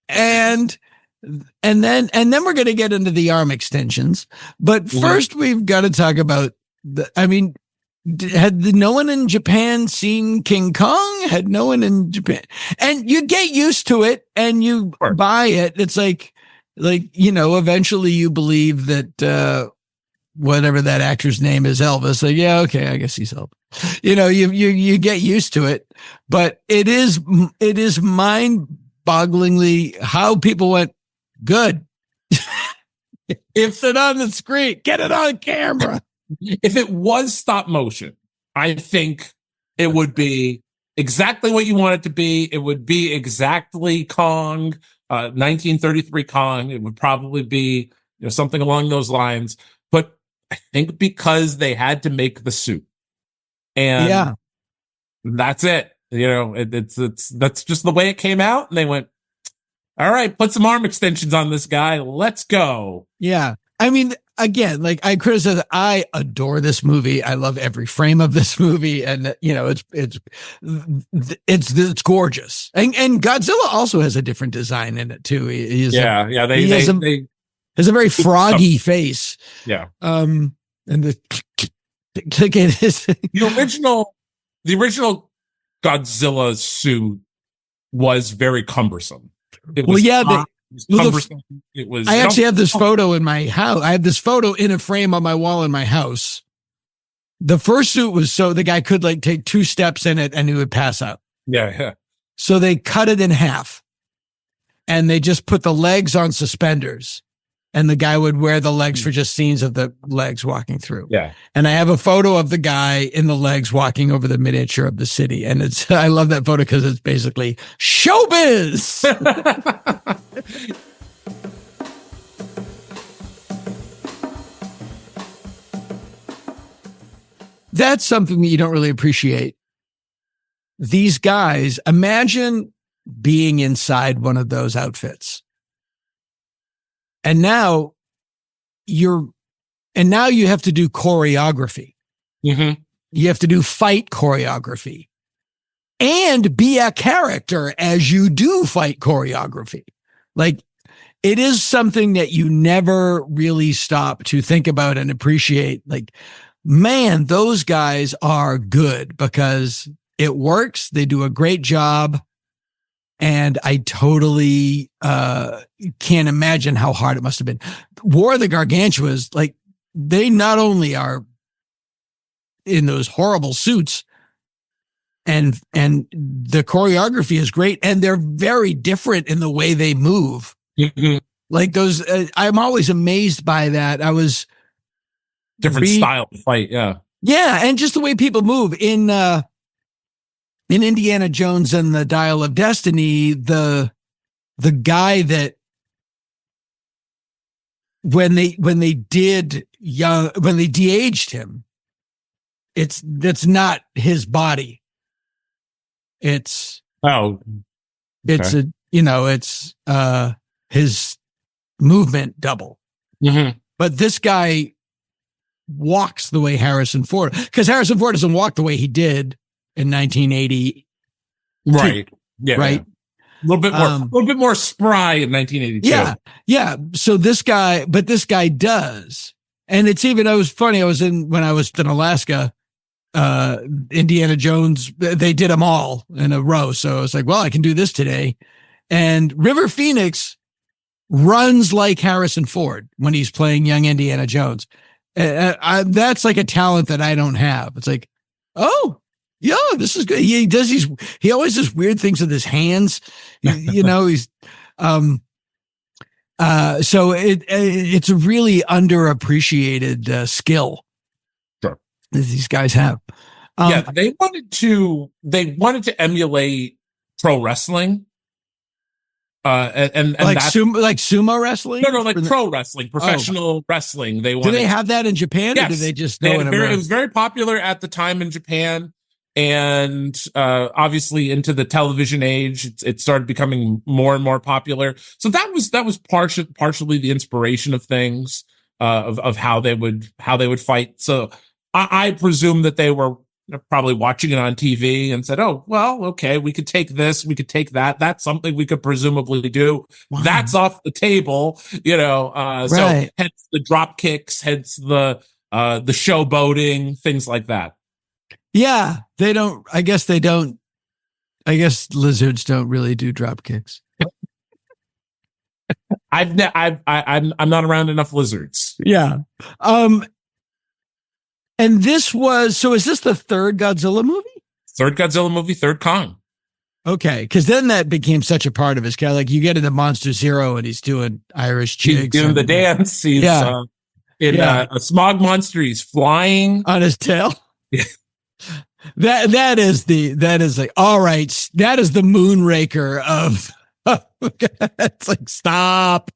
And then we're going to get into the arm extensions. But first we've got to talk about had no one in Japan seen King Kong? Had no one in Japan? And you get used to it and you buy it. It's like, eventually you believe that, whatever that actor's name is, Elvis. Like, yeah, okay, I guess he's Elvis. You get used to it, but it is mind-bogglingly how people went, good. If it on the screen, get it on camera. If it was stop motion, I think it would be exactly what you want it to be. It would be exactly Kong, 1933 Kong. It would probably be something along those lines. But I think because they had to make the suit, and that's it. That's just the way it came out. And they went, all right, put some arm extensions on this guy. Let's go. Yeah. I mean, again, like I criticize, I adore this movie. I love every frame of this movie, and it's gorgeous. And Godzilla also has a different design in it too. He has a very froggy face. Yeah. And the original Godzilla suit was very cumbersome. I actually have this photo in my house. I have this photo in a frame on my wall in my house. The first suit was so the guy could take 2 steps in it and he would pass out. Yeah. So they cut it in half and they just put the legs on suspenders, and the guy would wear the legs for just scenes of the legs walking through. Yeah. And I have a photo of the guy in the legs walking over the miniature of the city. And I love that photo because it's basically showbiz. That's something that you don't really appreciate. These guys, imagine being inside one of those outfits. And now you have to do choreography. Mm-hmm. You have to do fight choreography and be a character as you do fight choreography. Like, it is something that you never really stop to think about and appreciate. Like, man, those guys are good because it works. They do a great job. And I totally can't imagine how hard it must have been. War of the Gargantuas, they not only are in those horrible suits, and the choreography is great, and they're very different in the way they move. Mm-hmm. Like those, I'm always amazed by that. I was different style of fight, yeah, and just the way people move in Indiana Jones and the Dial of Destiny, the guy that when they de-aged him, that's not his body. It's his movement double. Mm-hmm. But this guy walks the way Harrison Ford, because Harrison Ford doesn't walk the way he did in 1980. Right. Yeah. Right. A little bit more spry in 1982. Yeah. So this guy does. And it's even, when I was in Alaska, Indiana Jones, they did them all in a row. So I was like, well, I can do this today. And River Phoenix runs like Harrison Ford when he's playing young Indiana Jones. That's like a talent that I don't have. It's like, Oh, yeah, this is good. He always does weird things with his hands. He's so it's a really underappreciated skill. Sure. That these guys have. They wanted to emulate pro wrestling. And like sumo wrestling? No, like pro wrestling, professional wrestling. Do they have that in Japan? Yes. Or do they just know it was very popular at the time in Japan. And obviously into the television age, it started becoming more and more popular. So that was partially the inspiration of things, of how they would fight. So I presume that they were probably watching it on TV and said, oh, well, okay, we could take this, we could take that. That's something we could presumably do. Wow. That's off the table, right. So hence the drop kicks, hence the showboating, things like that. Yeah, I guess lizards don't really do drop kicks. I'm not around enough lizards. Yeah. And is this the third Godzilla movie? Third Godzilla movie, third Kong. Okay, because then that became such a part of his character. Like you get into Monster Zero and he's doing Irish jigs. He's doing the dance. He's in a smog monster. He's flying on his tail. Yeah. That is all right. That is the Moonraker of. It's like stop.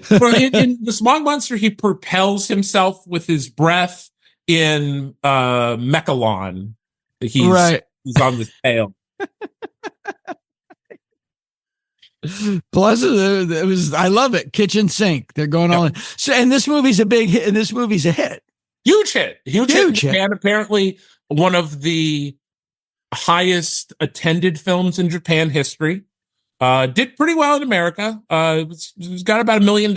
in the smog monster, he propels himself with his breath. In Mechalon, he's on the tail. Plus, it was. I love it. Kitchen sink. They're going all in. So, and this movie's a big hit. And this movie's a hit. Huge hit. And apparently one of the highest attended films in Japan history. Did pretty well in America. It's got about $1 million,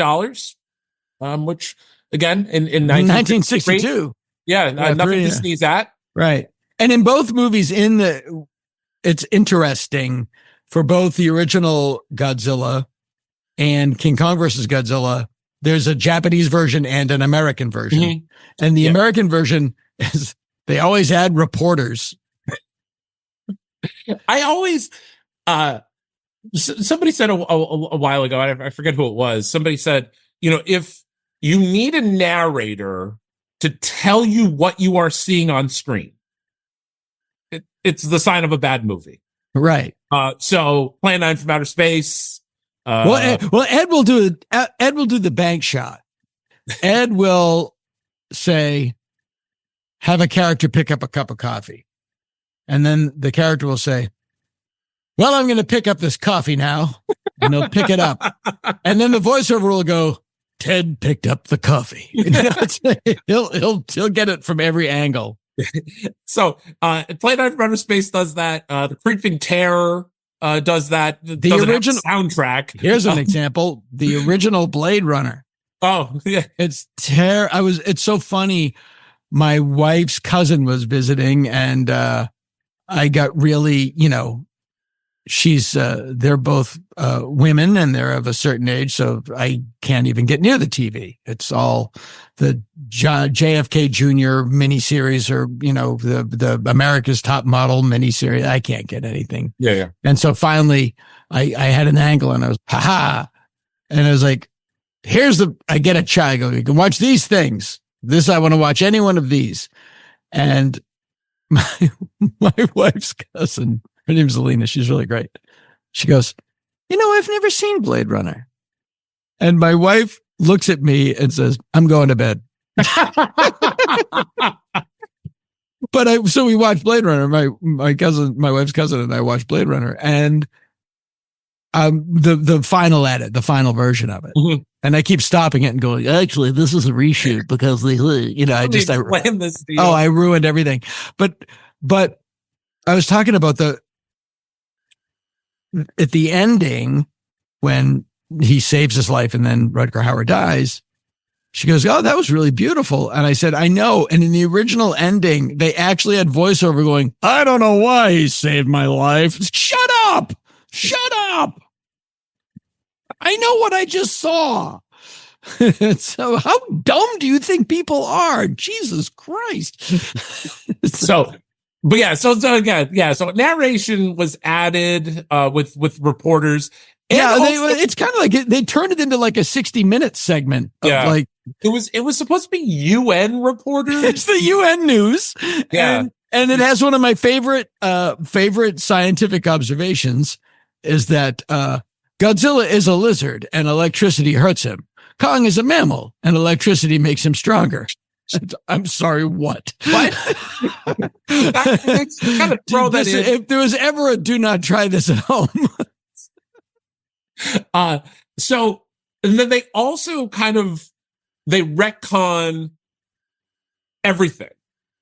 which again in 1962. Yeah, nothing to sneeze at. Right. And in both movies, it's interesting for both the original Godzilla and King Kong versus Godzilla. There's a Japanese version and an American version. Mm-hmm. And the American version is they always add reporters. I always, somebody said a while ago, I forget who it was. Somebody said, if you need a narrator to tell you what you are seeing on screen, it's the sign of a bad movie. Right. So Plan 9 from Outer Space. Ed will do the bank shot. Ed will say, have a character pick up a cup of coffee. And then the character will say, well, I'm going to pick up this coffee now. And he'll pick it up. And then the voiceover will go, Ted picked up the coffee. He'll get it from every angle. So, Play Night from Outer Space does that. The Creeping Terror does that. The original soundtrack. Here's an example: the original Blade Runner. Oh, yeah, it's It's so funny. My wife's cousin was visiting, and I got really, they're both women and they're of a certain age, so I can't even get near the TV. It's all the JFK Jr. miniseries or, the America's Top Model miniseries. I can't get anything. Yeah. And so finally I had an angle and I was, and I was like, I get a chai. I go, you can watch these things. I want to watch any one of these. And my wife's cousin, her name's Alina. She's really great. She goes, I've never seen Blade Runner. And my wife looks at me and says, I'm going to bed. So we watched Blade Runner. My wife's cousin and I watched Blade Runner, and the final edit, the final version of it. Mm-hmm. And I keep stopping it and going, actually, this is a reshoot because I ruined everything. But I was talking about at the ending when he saves his life and then Rutger Hauer dies. She goes, oh, that was really beautiful. And I said, I know. And in the original ending, they actually had voiceover going, I don't know why he saved my life. Shut up. I know what I just saw. So how dumb do you think people are? Jesus Christ. So But yeah, so narration was added with reporters. And it's kind of like they turned it into like a 60-minute segment. Like it was supposed to be UN reporters. It's the UN news. Yeah. And it has one of my favorite scientific observations is that Godzilla is a lizard and electricity hurts him. Kong is a mammal and electricity makes him stronger. I'm sorry, what? Kind of throw that in. If there was ever a do not try this at home. So, and then they also they retcon everything.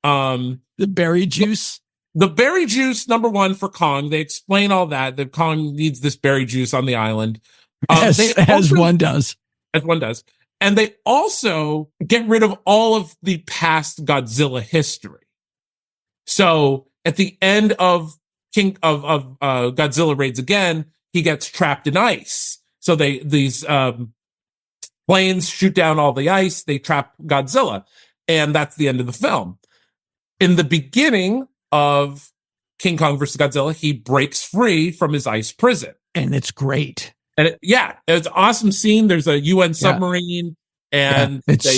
The berry juice. The berry juice, number one, for Kong. They explain all that Kong needs this berry juice on the island. As one does. And they also get rid of all of the past Godzilla history. So at the end of Godzilla Raids Again, he gets trapped in ice. So these planes shoot down all the ice. They trap Godzilla. And that's the end of the film. In the beginning of King Kong versus Godzilla, he breaks free from his ice prison. And it's great. And it's an awesome scene. There's a UN submarine, and it's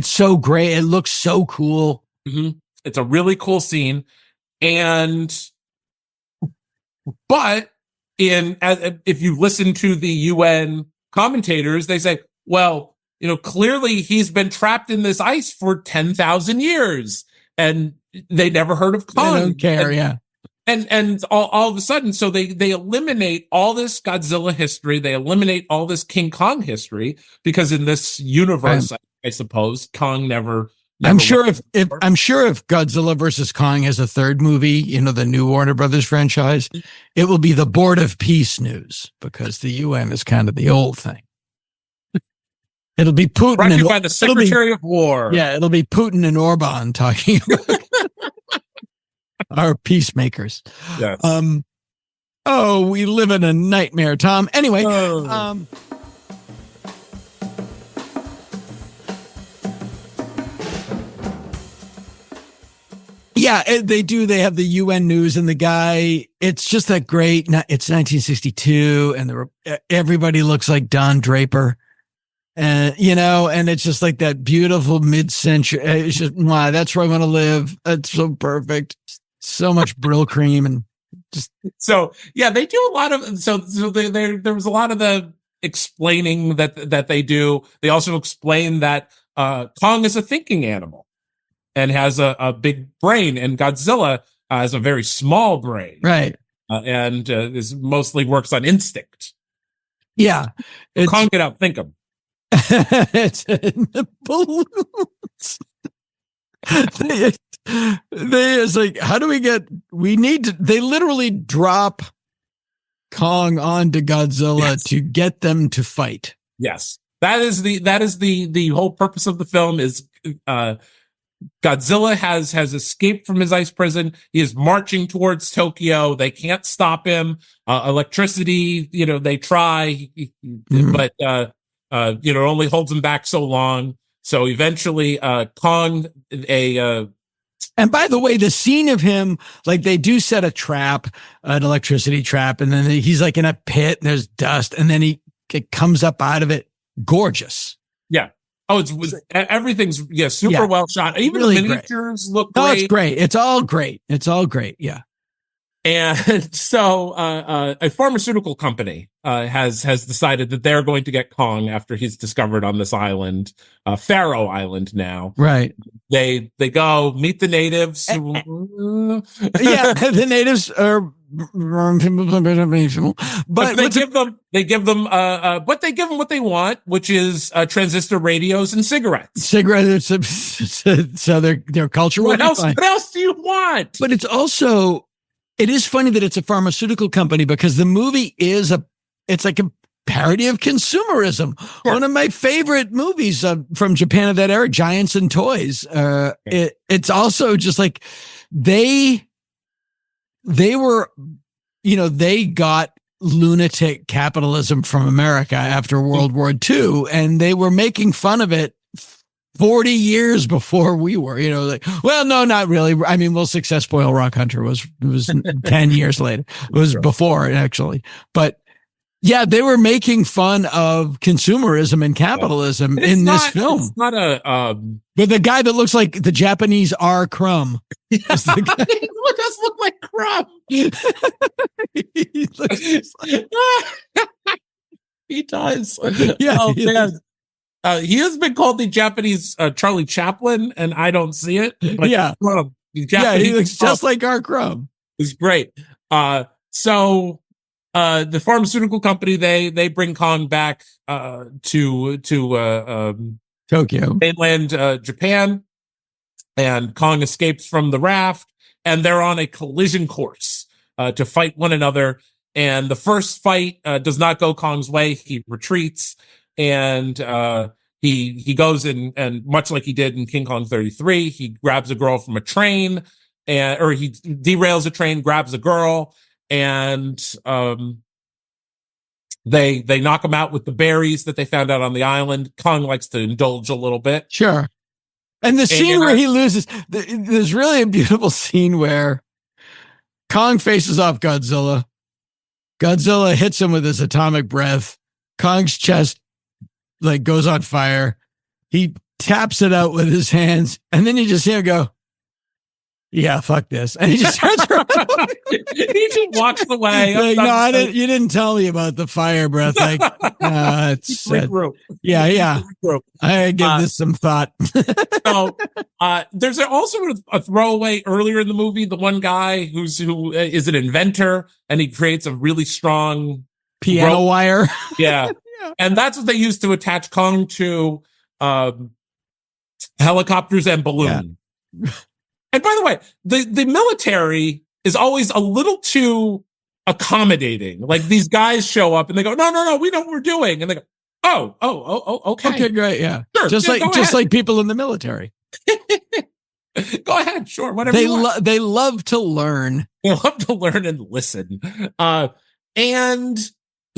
so great. It looks so cool. Mm-hmm. It's a really cool scene. But if you listen to the UN commentators, they say, well, clearly he's been trapped in this ice for 10,000 years, and they never heard of Kong. They don't care. And all of a sudden, so they eliminate all this Godzilla history. They eliminate all this King Kong history because in this universe, I suppose Kong never I'm sure if Godzilla versus Kong has a third movie, the new Warner Brothers franchise, it will be the Board of Peace news because the UN is kind of the old thing. It'll be Putin brought to you by the Secretary of War. Yeah, it'll be Putin and Orban talking about our peacemakers. Yes. We live in a nightmare, Tom. Anyway, they do. They have the UN news, and the guy. It's just that great. It's 1962, and everybody looks like Don Draper, and and it's just like that beautiful mid-century. It's just wow, that's where I want to live. That's so perfect. So much Brill cream and just they do a lot of there was a lot of the explaining that they do. They also explain that Kong is a thinking animal and has a big brain, and Godzilla has a very small brain, right? And is mostly works on instinct. Yeah, Kong can outthink him. It's in the balloons. It's like, how do they literally drop Kong onto Godzilla to get them to fight. Yes. That is the whole purpose of the film is, Godzilla has escaped from his ice prison. He is marching towards Tokyo. They can't stop him. Electricity, they try, but, only holds him back so long. So eventually, Kong, and by the way, the scene of him, like they do set a trap, an electricity trap, and then he's like in a pit and there's dust, and then he comes up out of it. Gorgeous. Yeah. Oh, everything's super well shot. Even really the miniatures look great. Oh, it's great. It's all great. It's all great. Yeah. And so, a pharmaceutical company, has decided that they're going to get Kong after he's discovered on this island, Faroe Island now. Right. They go meet the natives. Yeah. The natives are, but they give them what they want, which is, transistor radios and cigarettes. Cigarettes. So their culture. What else do you want? But it is funny that it's a pharmaceutical company because the movie it's like a parody of consumerism. Sure. One of my favorite movies from Japan of that era, Giants and Toys. It's also just like they were, they got lunatic capitalism from America after World War II, and they were making fun of it 40 years before we were, well, no, not really. I mean, Success Spoil Rock Hunter was 10 years later. It was before, actually. But yeah, they were making fun of consumerism and capitalism in this film. It's not But the guy that looks like the Japanese R. Crumb. He does look like Crumb. He does. Yeah. Oh, man. He has been called the Japanese Charlie Chaplin, and I don't see it. But yeah. He looks just like R. Crumb. It's great. So the pharmaceutical company, they bring Kong back to Tokyo, mainland Japan, and Kong escapes from the raft, and they're on a collision course to fight one another. And the first fight does not go Kong's way. He retreats, and he goes in, and much like he did in King Kong 33, he grabs a girl from a train, or he derails a train, grabs a girl, and they knock him out with the berries that they found out on the island. Kong likes to indulge a little bit. Sure. And the scene where he loses, there's really a beautiful scene where Kong faces off Godzilla. Godzilla hits him with his atomic breath. Kong's chest goes on fire. He taps it out with his hands, and then you just hear him go, "Yeah, fuck this," and he just turns around. He just walks away. No, you didn't tell me about the fire breath. It's yeah. I give this some thought. So there's also a throwaway earlier in the movie. The one guy who is an inventor, and he creates a really strong piano wire. Yeah. And that's what they use to attach Kong to helicopters and balloons. Yeah. And by the way, the military is always a little too accommodating. Like, these guys show up and they go, no, we know what we're doing. And they go, oh, okay. Okay, great. Yeah. Sure. Just like people in the military. Go ahead. Sure. Whatever. They love to learn. They love to learn and listen. And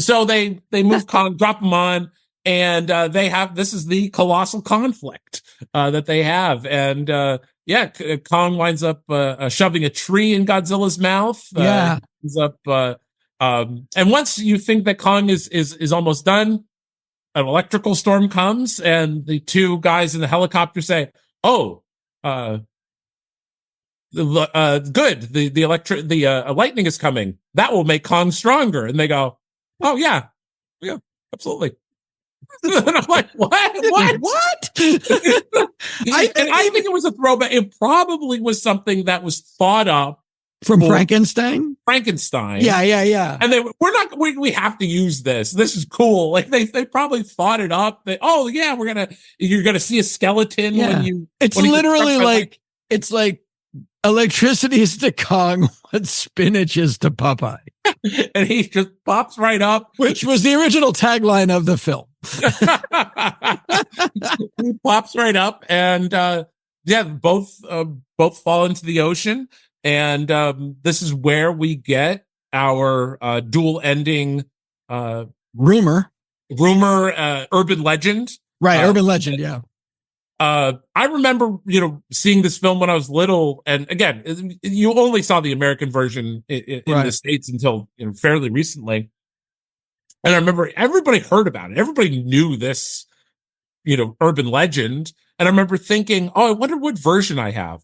so they move Kong, drop him on, and this is the colossal conflict that they have. And Kong winds up shoving a tree in Godzilla's mouth. Ends up, and once you think that Kong is almost done, an electrical storm comes, and the two guys in the helicopter say, "Oh, good. The lightning is coming. That will make Kong stronger." And they go, "Oh yeah, absolutely." And I'm like, what? What? I think it was a throwback. It probably was something that was thought up from Frankenstein. Yeah. And we have to use this. This is cool. Like, they probably thought it up. You're gonna see a skeleton when you. It's literally it's like electricity is to Kong what spinach is to Popeye. And he just pops right up, which was the original tagline of the film. He pops right up, and both fall into the ocean, and this is where we get our dual ending rumor, urban legend. Right, urban legend, yeah. I remember, seeing this film when I was little, and again, you only saw the American version in the States until fairly recently. And I remember everybody heard about it. Everybody knew this, urban legend. And I remember thinking, oh, I wonder what version I have.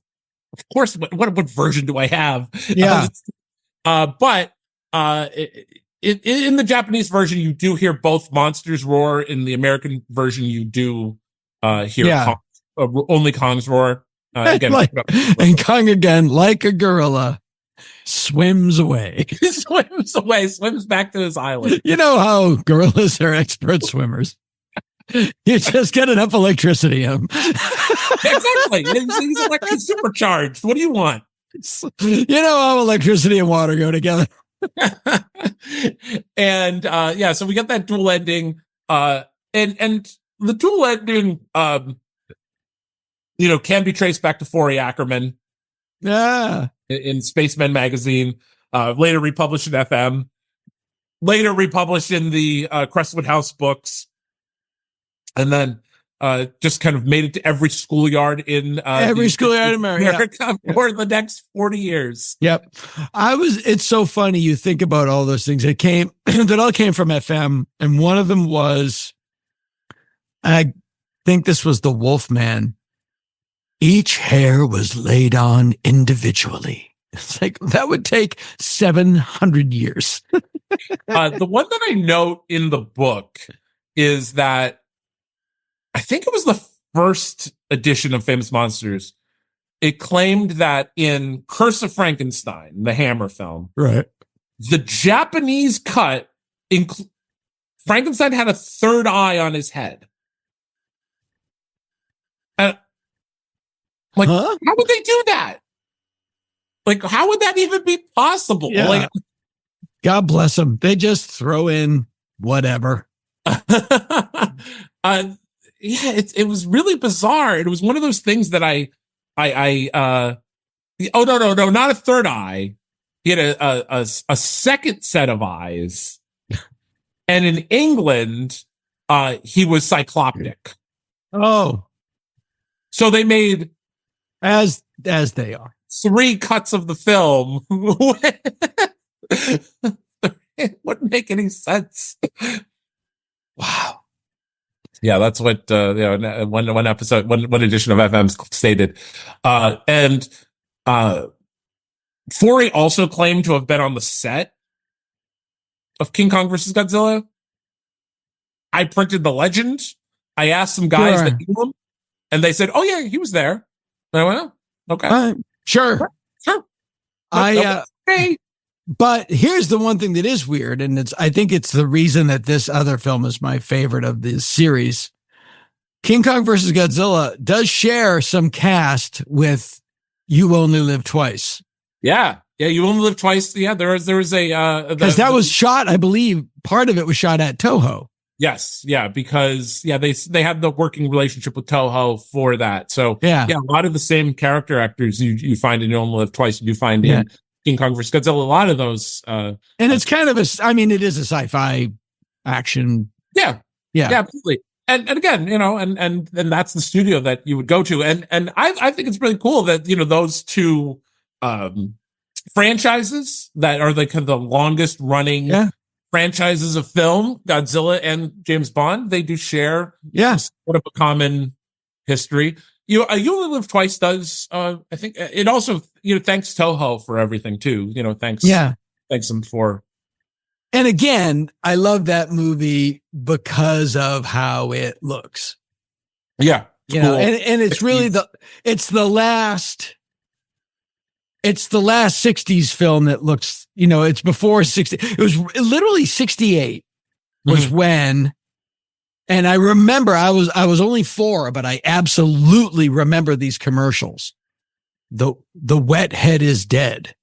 Of course, what version do I have? Yeah. But in the Japanese version, you do hear both monsters roar. In the American version, you do hear only Kong's roar. Again, and Kong again, like a gorilla, swims away. Swims back to his island. You know how gorillas are expert swimmers. You just get enough electricity in them. Exactly. He's supercharged. What do you want? You know how electricity and water go together. And so we got that dual ending. And the dual ending can be traced back to Forey Ackerman. Yeah. In Spacemen magazine, later republished in FM, later republished in the Crestwood House books. And then just kind of made it to every schoolyard in schoolyard in America for the next 40 years. Yep. It's so funny. You think about all those things that all came from FM. And one of them was, I think this was the Wolfman. Each hair was laid on individually. It's like, that would take 700 years. The one that I note in the book is that I think it was the first edition of Famous Monsters. It claimed that in Curse of Frankenstein, the Hammer film, right, the Japanese cut, Frankenstein had a third eye on his head. And how would they do that? Like, how would that even be possible? Yeah. Like, God bless them. They just throw in whatever. It was really bizarre. It was one of those things that not a third eye. He had a second set of eyes. And in England, he was cycloptic. Oh. So they made, as they are, 3 cuts of the film. It wouldn't make any sense. Wow. Yeah, that's what one episode, one edition of FM stated. And Forey also claimed to have been on the set of King Kong versus Godzilla. I printed the legend. I asked some guys that knew him, and they said, "Oh yeah, he was there." And I went, "Oh, okay, sure." Hey. But here's the one thing that is weird, and I think it's the reason that this other film is my favorite of this series. King Kong versus Godzilla does share some cast with You Only Live Twice. Yeah, You Only Live Twice. Yeah, there was a because that was shot, I believe, part of it was shot at Toho. Yes, yeah, because they had the working relationship with Toho for that. So yeah, a lot of the same character actors you find in You Only Live Twice, you find in King Kong vs. Godzilla. A lot of those, and it's kind of it is a sci-fi action. Yeah, absolutely. And again, and that's the studio that you would go to, and I think it's really cool that those two franchises that are the longest running franchises of film, Godzilla and James Bond, they do share sort of a common history. You Only Live Twice does. I think it also thanks Toho for everything too. Thanks them for. And again, I love that movie because of how it looks. Yeah, cool. And it's really it's the last 60s film that looks, it's before 60. It was literally 68 was when, and I remember I was only 4, but I absolutely remember these commercials. The wet head is dead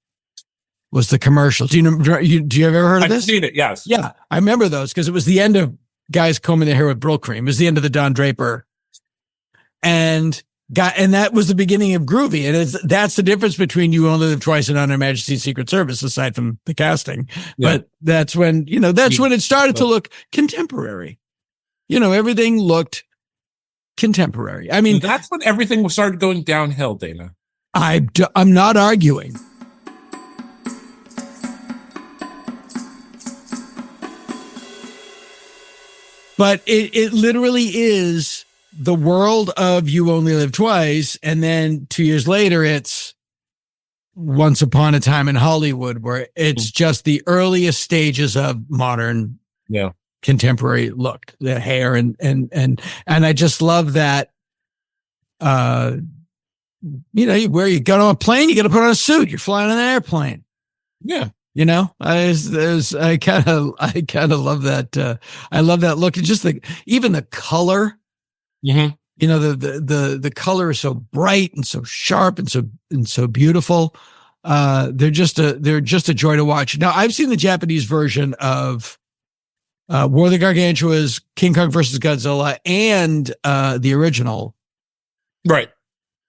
was the commercial. Do you ever heard of this? I've seen it. Yes. Yeah. I remember those because it was the end of guys combing their hair with Brill Cream. It was the end of the Don Draper and that was the beginning of Groovy. And that's the difference between You Only Live Twice and On Her Majesty's Secret Service, aside from the casting. Yeah. But that's when, when it started to look contemporary. Everything looked contemporary. I mean, that's when everything started going downhill, Dana. I'm not arguing. But it literally is the world of You Only Live Twice. And then 2 years later, it's Once Upon a Time in Hollywood, where it's just the earliest stages of modern contemporary look, the hair. And I just love that, where you go on a plane, you got to put on a suit. You're flying on an airplane. Yeah. I kind of love that. I love that look. And just even the color, the color is so bright and so sharp and so beautiful. They're just a joy to watch. Now I've seen the Japanese version of, War of the Gargantuas, King Kong versus Godzilla, and, the original. Right.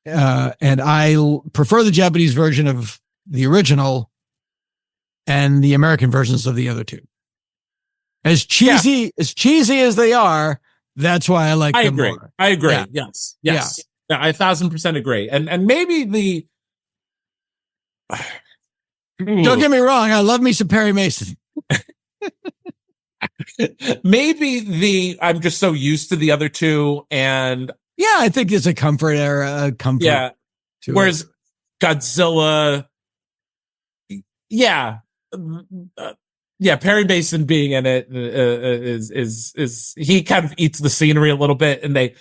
And I prefer the Japanese version of the original and the American versions of the other two. As cheesy as they are, That's why I like them agree. more. I agree. Yeah. Yes. Yeah, I 1,000% agree. And maybe the don't get me wrong, I love me some Perry Mason. maybe I'm just so used to the other two, and yeah, I think it's a comfort era. Yeah. Whereas Godzilla, Perry Mason being in it is he kind of eats the scenery a little bit, and they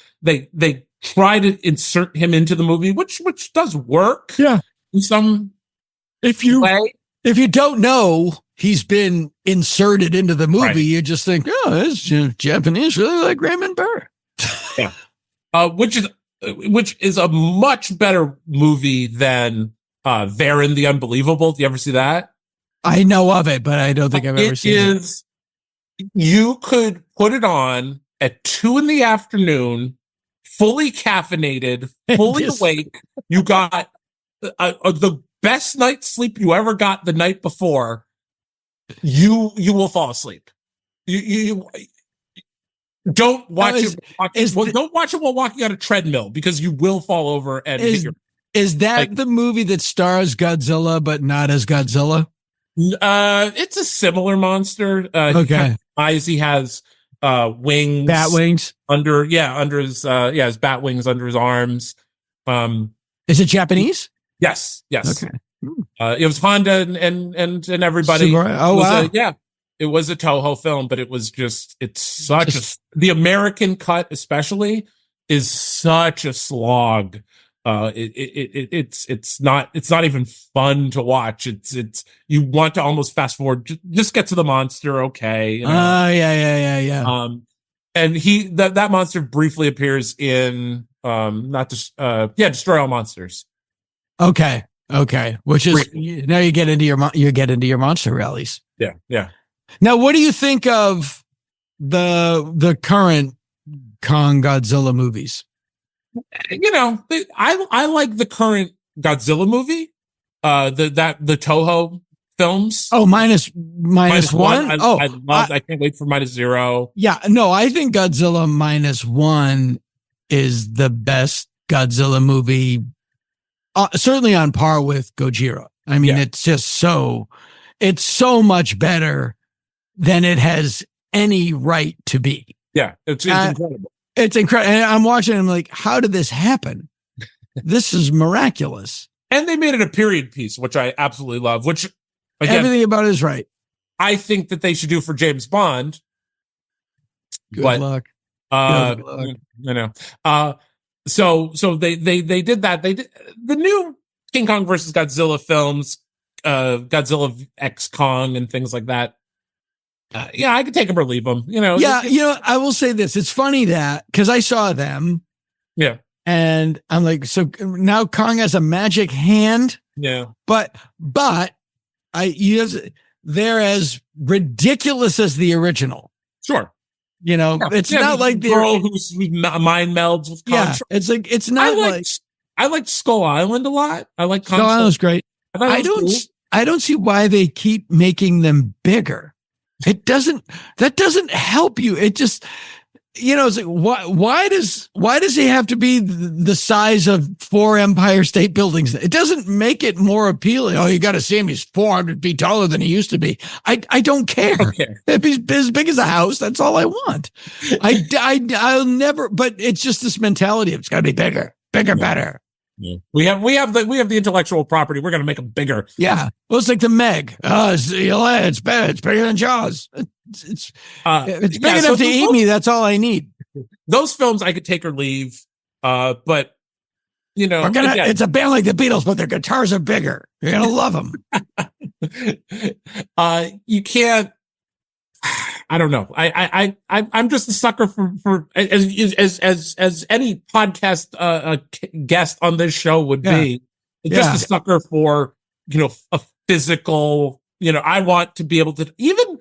try to insert him into the movie, which does work. Yeah, in some if you way. If you don't know he's been inserted into the movie, you just think, oh, this Japanese really like Raymond Burr. Yeah, which is a much better movie than Varen the Unbelievable. Do you ever see that? I know of it, but I don't think I've ever seen it. You could put it on at 2 p.m, fully caffeinated, fully awake. You got the best night's sleep you ever got the night before. You will fall asleep. You don't watch it. Don't watch it while walking on a treadmill, because you will fall over and hit your. Is that the movie that stars Godzilla but not as Godzilla? It's a similar monster. Okay. He has wings, bat wings under his his bat wings under his arms. Is it Japanese? Yes. Okay. It was Honda and everybody. Oh wow. It was a Toho film, but the American cut especially is such a slog. It's not even fun to watch. It's you want to almost fast forward. Just get to the monster, okay? You know? Yeah. And that monster briefly appears in Destroy All Monsters. Okay. Which is now you get into your monster rallies. Yeah. Now, what do you think of the current Kong Godzilla movies? I like the current Godzilla movie. The Toho films. Oh, minus one. I can't wait for -0. Yeah, no, I think Godzilla -1 is the best Godzilla movie. Certainly on par with Gojira. I mean, it's so much better than it has any right to be. Yeah, it's incredible. It's incredible. And I'm watching, I'm like, how did this happen? This is miraculous. And they made it a period piece, which I absolutely love, which again, everything about it is right. I think that they should do for James Bond. Good luck. So they did that. They did the new King Kong versus Godzilla films, Godzilla X Kong and things like that. I could take them or leave them. I will say this. It's funny that because I saw them. Yeah. And I'm like, so now Kong has a magic hand. Yeah. But they're as ridiculous as the original. Sure. It's not like the girl who's mind melds with Kong. Yeah. It's like, it's not I liked Skull Island a lot. I like Skull Island's great. I don't see why they keep making them bigger. That doesn't help you. It just, it's like, why does he have to be the size of 4 Empire State Buildings? It doesn't make it more appealing. Oh, you got to see him. He's 400 feet taller than he used to be. I don't care. If he's as big as a house, that's all I want. I'll never, but it's just this mentality of it's got to be bigger, better. Yeah. We have the intellectual property. We're going to make them bigger. Yeah. Well, it's like the Meg. It's better. It's bigger than Jaws. It's big enough to eat me. That's all I need. Those films I could take or leave. But it's a band like the Beatles, but their guitars are bigger. You're going to love them. You can't. I don't know. I'm just a sucker for as any podcast guest on this show would be. Just a sucker for a physical. I want to be able to even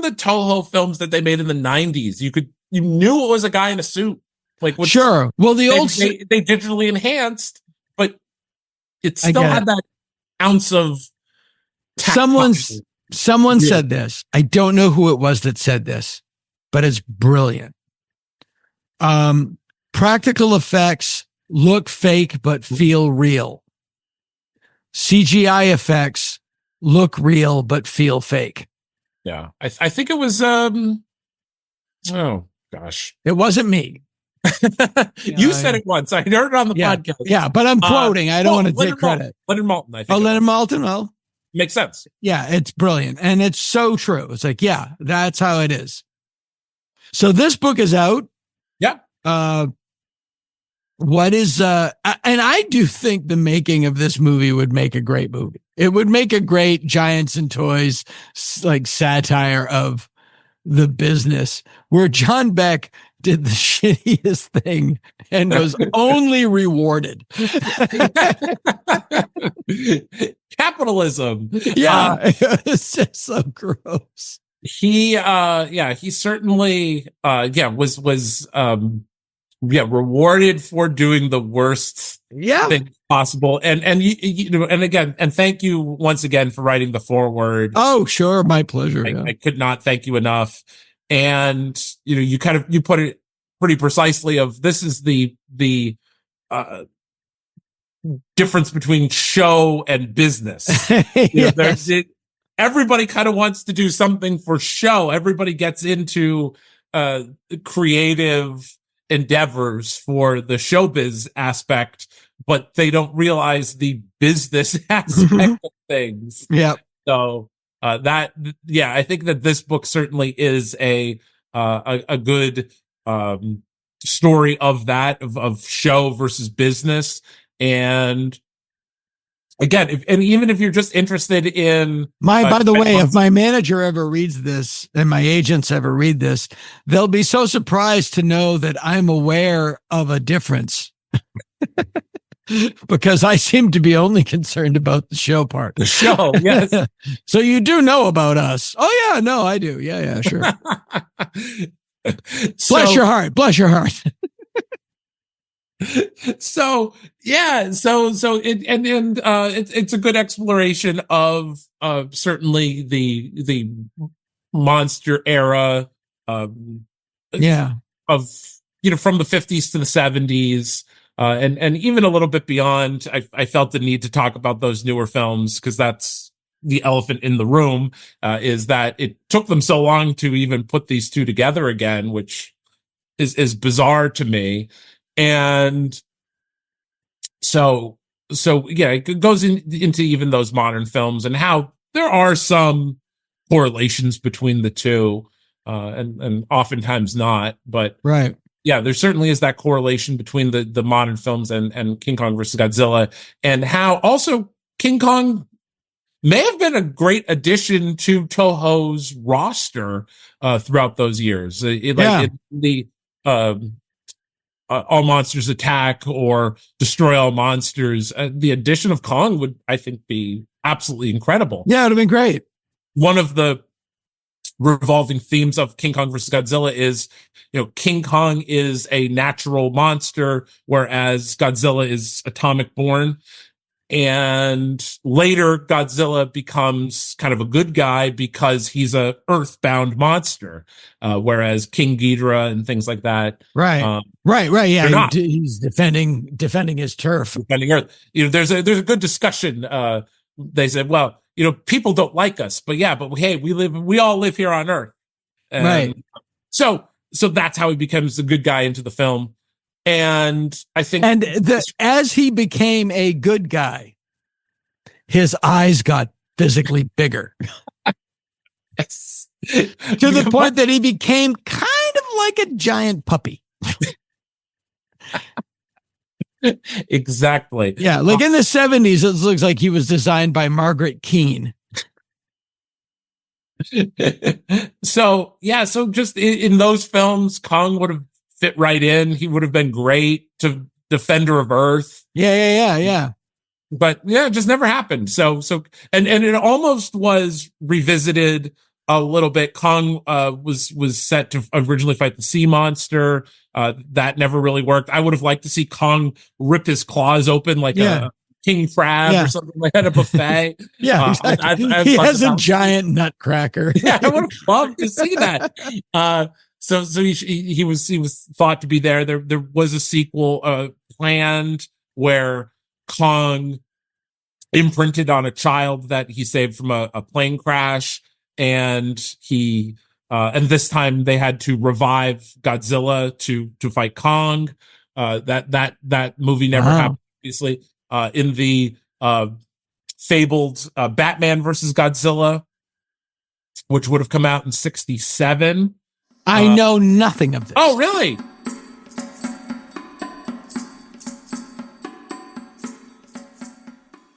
the Toho films that they made in the 90s. You knew it was a guy in a suit. Sure. Well, the old they digitally enhanced, but it still had that ounce of Someone said this. I don't know who it was that said this, but it's brilliant. Practical effects look fake but feel real. CGI effects look real but feel fake. Yeah. I think it was, oh gosh. It wasn't me. You said it once. I heard it on the podcast. Yeah, but I'm quoting. I don't want to take credit. Leonard Maltin, I think. Leonard Maltin. Well, makes sense. Yeah, it's brilliant. And it's so true. It's like, yeah, that's how it is. So this book is out. Yeah. What is, and I do think the making of this movie would make a great movie. It would make a great Giants and Toys, like satire of the business, where John Beck did the shittiest thing and was only rewarded. Capitalism. Yeah. It's just so gross. He certainly, was rewarded for doing the worst thing possible. And again, thank you once again for writing the foreword. Oh, sure. My pleasure. I could not thank you enough. And, you put it pretty precisely of this is the difference between show and business. Yes. Everybody kind of wants to do something for show. Everybody gets into, creative endeavors for the showbiz aspect, but they don't realize the business aspect of things. Yeah. So, I think that this book certainly is a good, story of that, of show versus business. And again, even if you're just interested in by the way, if my manager ever reads this and my agents ever read this, they'll be so surprised to know that I'm aware of a difference. Because I seem to be only concerned about the show part. The show, yes. So you do know about us. Oh yeah, no, I do. Yeah, sure. Bless your heart. Bless your heart. So it's a good exploration of certainly the monster era of from the 50s to the 70s and even a little bit beyond. I felt the need to talk about those newer films because that's the elephant in the room, is that it took them so long to even put these two together again, which is bizarre to me. And so it goes into even those modern films and how there are some correlations between the two, and oftentimes not, but right. Yeah, there certainly is that correlation between the modern films and King Kong versus Godzilla, and how also King Kong may have been a great addition to Toho's roster throughout those years. All Monsters Attack or Destroy All Monsters, the addition of Kong would, I think, be absolutely incredible. Yeah, it'd have been great. One of the revolving themes of King Kong versus Godzilla is, King Kong is a natural monster, whereas Godzilla is atomic born. And later Godzilla becomes kind of a good guy because he's a earthbound monster, whereas King Ghidorah and things like that. Right. Right. Yeah. He's defending his turf. Defending Earth. There's a good discussion. They said, well, people don't like us, but hey, we all live here on Earth. Right. So that's how he becomes the good guy into the film. And I think, as he became a good guy, his eyes got physically bigger. Yes. To the point that he became kind of like a giant puppy. Exactly. Yeah. Like in the 70s, it looks like he was designed by Margaret Keane. So just in those films, Kong would have fit right in. He would have been great to Defender of Earth. Yeah. But it just never happened. So it almost was revisited a little bit. Kong was set to originally fight the sea monster. That never really worked. I would have liked to see Kong rip his claws open like a king crab or something like that, a buffet. Yeah, exactly. He has a giant nutcracker. Yeah, I would have loved to see that. So he was thought to be there. There was a sequel planned where Kong imprinted on a child that he saved from a plane crash, and and this time they had to revive Godzilla to fight Kong. That movie never happened, obviously. In the fabled Batman versus Godzilla, which would have come out in 1967. I know nothing of this. Oh, really?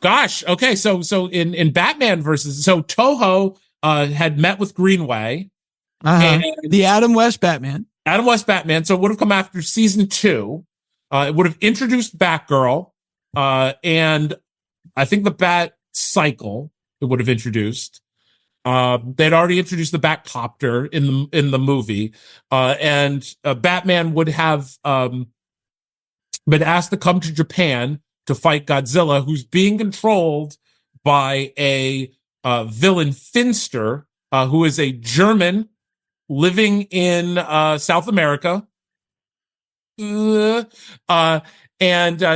Gosh. Okay. So in Batman versus, Toho had met with Greenway. The Adam West Batman. Adam West Batman. So it would have come after season 2. It would have introduced Batgirl, and I think the Bat Cycle. It would have introduced. They'd already introduced the Batcopter in the movie, and Batman would have been asked to come to Japan to fight Godzilla, who's being controlled by a villain Finster, who is a German living in South America. And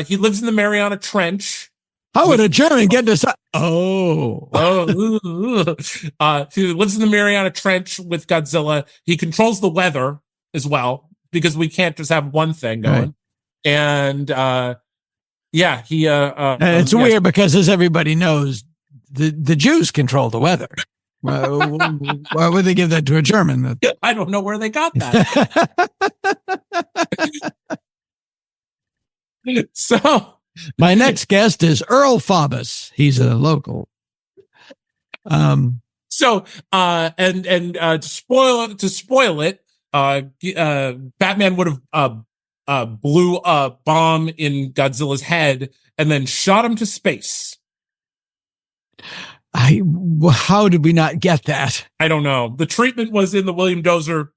he lives in the Mariana Trench. How would a German get this? He lives in the Mariana Trench with Godzilla. He controls the weather as well, because we can't just have one thing going. Right. And it's weird because, as everybody knows, the Jews control the weather. Why would they give that to a German? I don't know where they got that. So my next guest is Earl Faubus. He's a local. To spoil it, Batman would have blew a bomb in Godzilla's head and then shot him to space. How did we not get that? I don't know. The treatment was in the William Dozer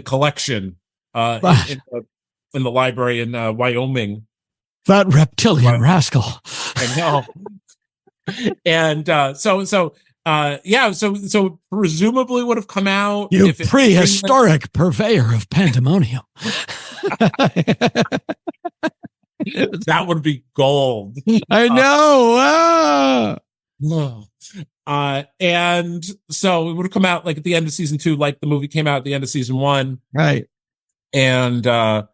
collection in the library in Wyoming. That reptilian rascal. I know. And so presumably would have come out. You prehistoric purveyor of pandemonium. That would be gold. I know. And so it would have come out like at the end of season 2, like the movie came out at the end of season 1. Right. And probably.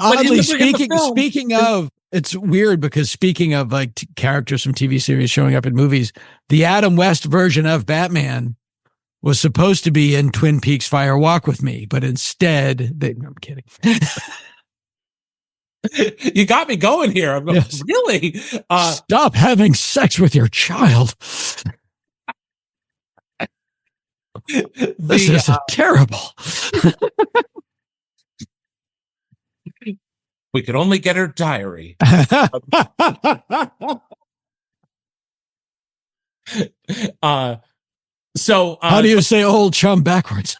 Oddly speaking of, it's weird because speaking of like characters from TV series showing up in movies, the Adam West version of Batman was supposed to be in Twin Peaks Fire Walk with Me, but instead I'm kidding. You got me going here. I'm going, yes. Really? Stop having sex with your child. This is terrible. We could only get her diary. How do you say old chum backwards?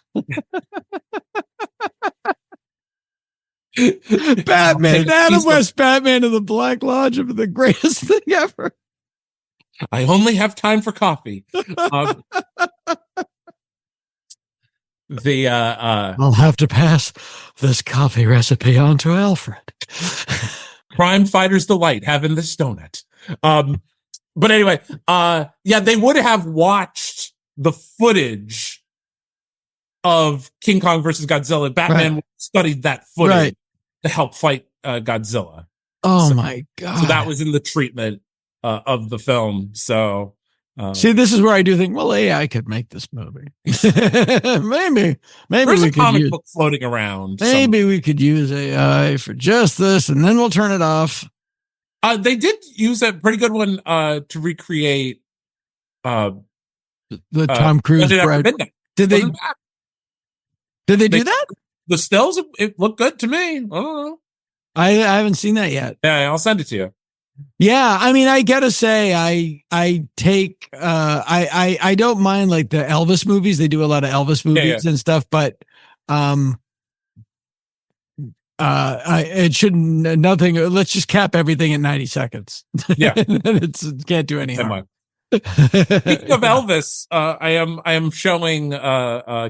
Batman, Adam West Batman of the Black Lodge of the greatest thing ever. I only have time for coffee. I'll have to pass this coffee recipe on to Alfred. Crime fighter's delight having this donut. But anyway, they would have watched the footage of King Kong versus Godzilla. Batman studied that footage to help fight Godzilla. Oh my God. So that was in the treatment of the film. So see, this is where I do think, well, AI could make this movie. maybe there's we a comic book floating around. Maybe we could use AI for just this, and then we'll turn it off. They did use a pretty good one to recreate the Tom Cruise bread. Did they do that? The stills, it looked good to me. I don't know. I haven't seen that yet. Yeah, I'll send it to you. Yeah, I mean, I gotta say, I don't mind like the Elvis movies. They do a lot of Elvis movies and stuff, but it shouldn't nothing. Let's just cap everything at 90 seconds. Yeah, it can't do anything. Speaking of Elvis, I am showing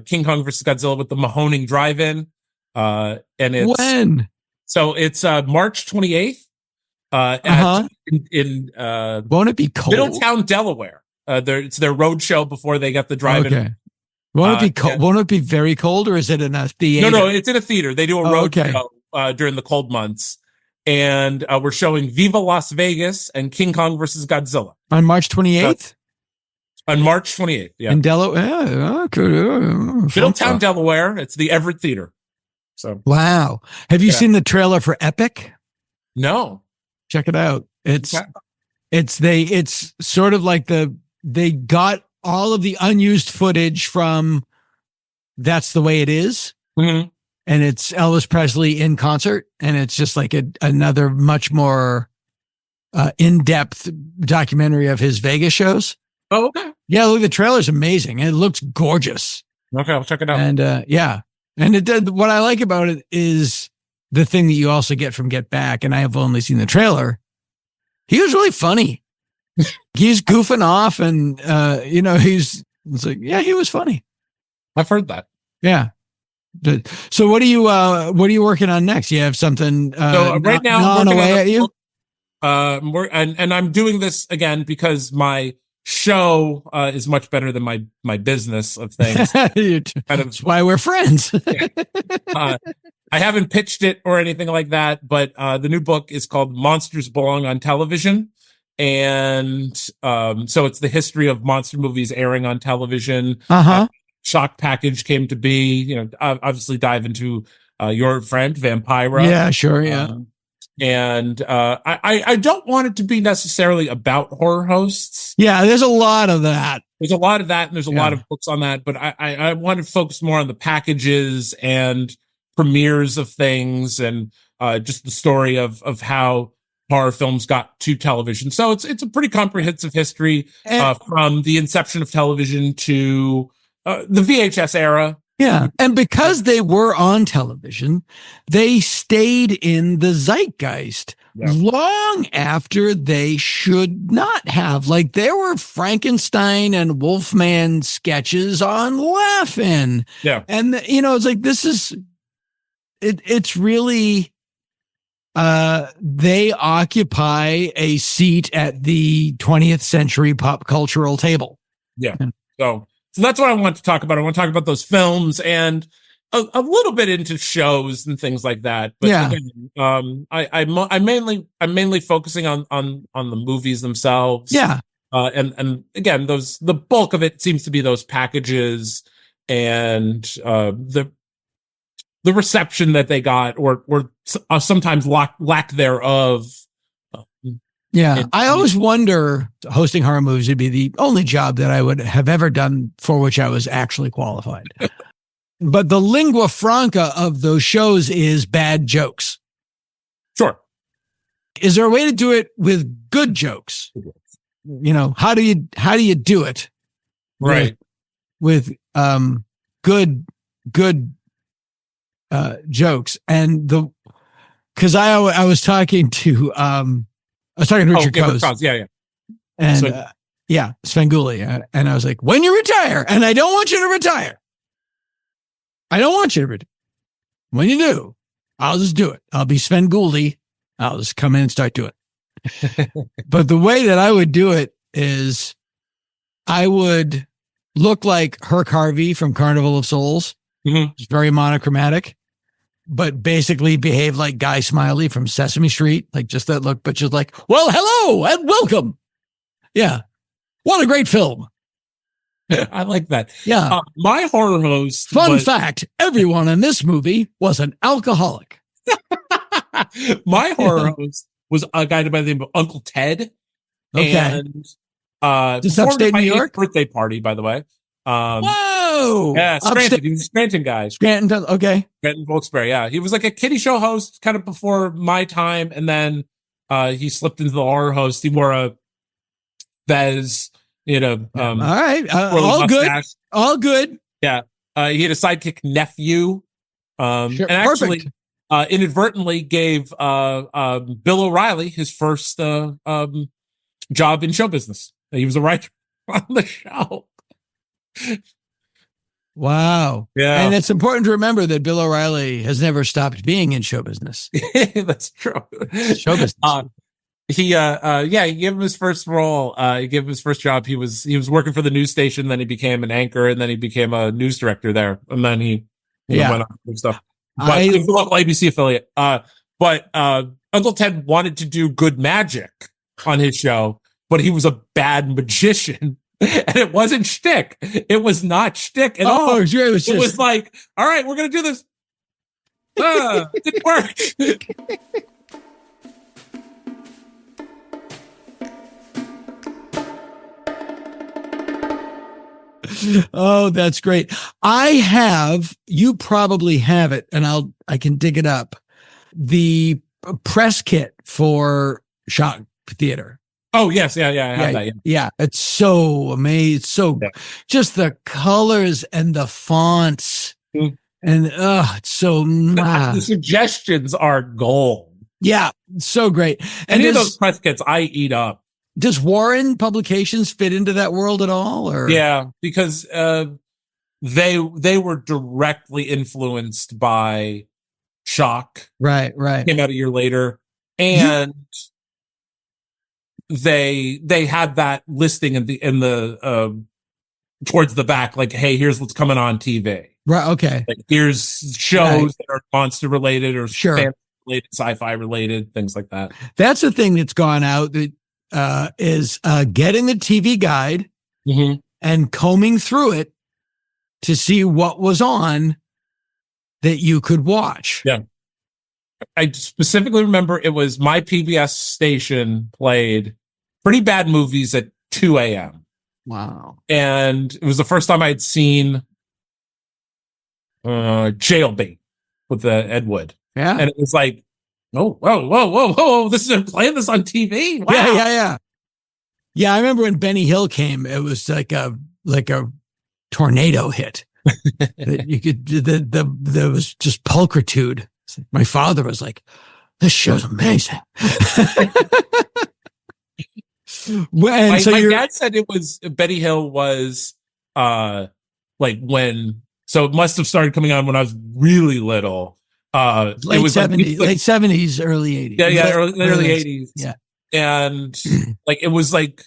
King Kong versus Godzilla with the Mahoning Drive-In, and it's When? So it's March 28th. In won't it be cold? Middletown, Delaware. It's their road show before they get the drive-in. Okay. Won't it be cold? Won't it be very cold, or is it in a theater? No, it's in a theater. They do a road show during the cold months, and we're showing Viva Las Vegas and King Kong versus Godzilla on March 28th. On March 28th, yeah, in Delaware, Middletown, Delaware. It's the Everett Theater. So wow, have you seen the trailer for Epic? No, check it out. It's sort of like they got all of the unused footage from That's the Way It Is. Mm-hmm. And it's Elvis Presley in concert. And it's just like another much more in-depth documentary of his Vegas shows. Oh, okay. Yeah, look, the trailer's amazing. And it looks gorgeous. Okay, I'll check it out. And And what I like about it is the thing that you also get from Get Back. And I have only seen the trailer. He was really funny. He's goofing off, and it's like, yeah, he was funny. I've heard that. Yeah. So what are you working on next? You have something right now gnawing away at you? And I'm doing this again because my show is much better than my business of things. That's why we're friends. I haven't pitched it or anything like that, but the new book is called Monsters Belong on Television. And so it's the history of monster movies airing on television. Shock Package came to be, obviously dive into your friend Vampira. Yeah, sure. Yeah. And I don't want it to be necessarily about horror hosts. Yeah, there's a lot of that. There's a lot of that, and there's a lot of books on that. But I want to focus more on the packages and premieres of things, and just the story of how horror films got to television. So it's a pretty comprehensive history from the inception of television to the VHS era. Yeah. And because they were on television, they stayed in the zeitgeist long after they should not have. Like, there were Frankenstein and Wolfman sketches on Laugh-In. Yeah. And, it's like, it's really, they occupy a seat at the 20th century pop cultural table. Yeah. So that's what I want to talk about. I want to talk about those films and a little bit into shows and things like that. But again, I'm mainly focusing on the movies themselves. Yeah. And again, the bulk of it seems to be those packages and the reception that they got or sometimes lack thereof. Yeah, I always wonder, hosting horror movies would be the only job that I would have ever done for which I was actually qualified. But the lingua franca of those shows is bad jokes. Sure. Is there a way to do it with good jokes? How do you do it? Right. With good jokes. And because I was talking to Richard Coase. Yeah. And Svengoolie. And I was like, when you retire, and I don't want you to retire. I don't want you to retire. When you do, I'll just do it. I'll be Svengoolie. I'll just come in and start doing it. But the way that I would do it is I would look like Herc Harvey from Carnival of Souls. Mm-hmm. It's very monochromatic, but basically behave like Guy Smiley from Sesame Street. Like, just that look, but just like, well, hello and welcome. Yeah. What a great film. I like that. Yeah. My horror host. Fun fact, everyone in this movie was an alcoholic. My horror host was a guy by the name of Uncle Ted. Okay. And just upstate New York? Birthday party, by the way. Whoa! Yeah, Scranton. He was a Scranton guy. Scranton, okay. Scranton Wilkes-Barre, yeah. He was like a kiddie show host kind of before my time, and then he slipped into the horror host. He wore a Fez, all right. All good. All good. Yeah. He had a sidekick nephew. Sure. And actually inadvertently gave Bill O'Reilly his first job in show business. He was a writer on the show. Wow. Yeah. And it's important to remember that Bill O'Reilly has never stopped being in show business. That's true. Show business. He gave him his first role. He gave him his first job. He was working for the news station, then he became an anchor, and then he became a news director there. And then he went on to do stuff. But he was a local ABC affiliate. But Uncle Ted wanted to do good magic on his show, but he was a bad magician. And it wasn't shtick. It was not shtick at all. It was like, all right, we're going to do this. It didn't work. Oh, that's great. You probably have it, and I can dig it up. The press kit for Shock Theater. Oh, yes. Yeah. I have that. Yeah. It's so amazing. Just the colors and the fonts. And it's so the suggestions are gold. Yeah, so great. And any of those press kits I eat up. Does Warren Publications fit into that world at all? Or yeah, because they were directly influenced by Shock. Right. Came out a year later, and they had that listing in the towards the back, like, hey, here's what's coming on TV. Right. Okay. Like, here's shows that are monster related or sure related, sci-fi related, things like that. That's the thing that's gone out that is getting the TV guide and combing through it to see what was on that you could watch. Yeah. I specifically remember it was my PBS station played Pretty Bad Movies at 2 a.m. Wow. And it was the first time I'd seen Jailbait with Ed Wood. Yeah. And it was like, oh, whoa. This is playing this on TV. Wow. Yeah. Yeah, I remember when Benny Hill came, it was like a tornado hit. You could there was just pulchritude. My father was like, "This show's amazing." My dad said it was Benny Hill was like when, so it must have started coming on when I was really little. Late it was 70s, late 70s, early 80s. Yeah, early 80s. Yeah. And like it was like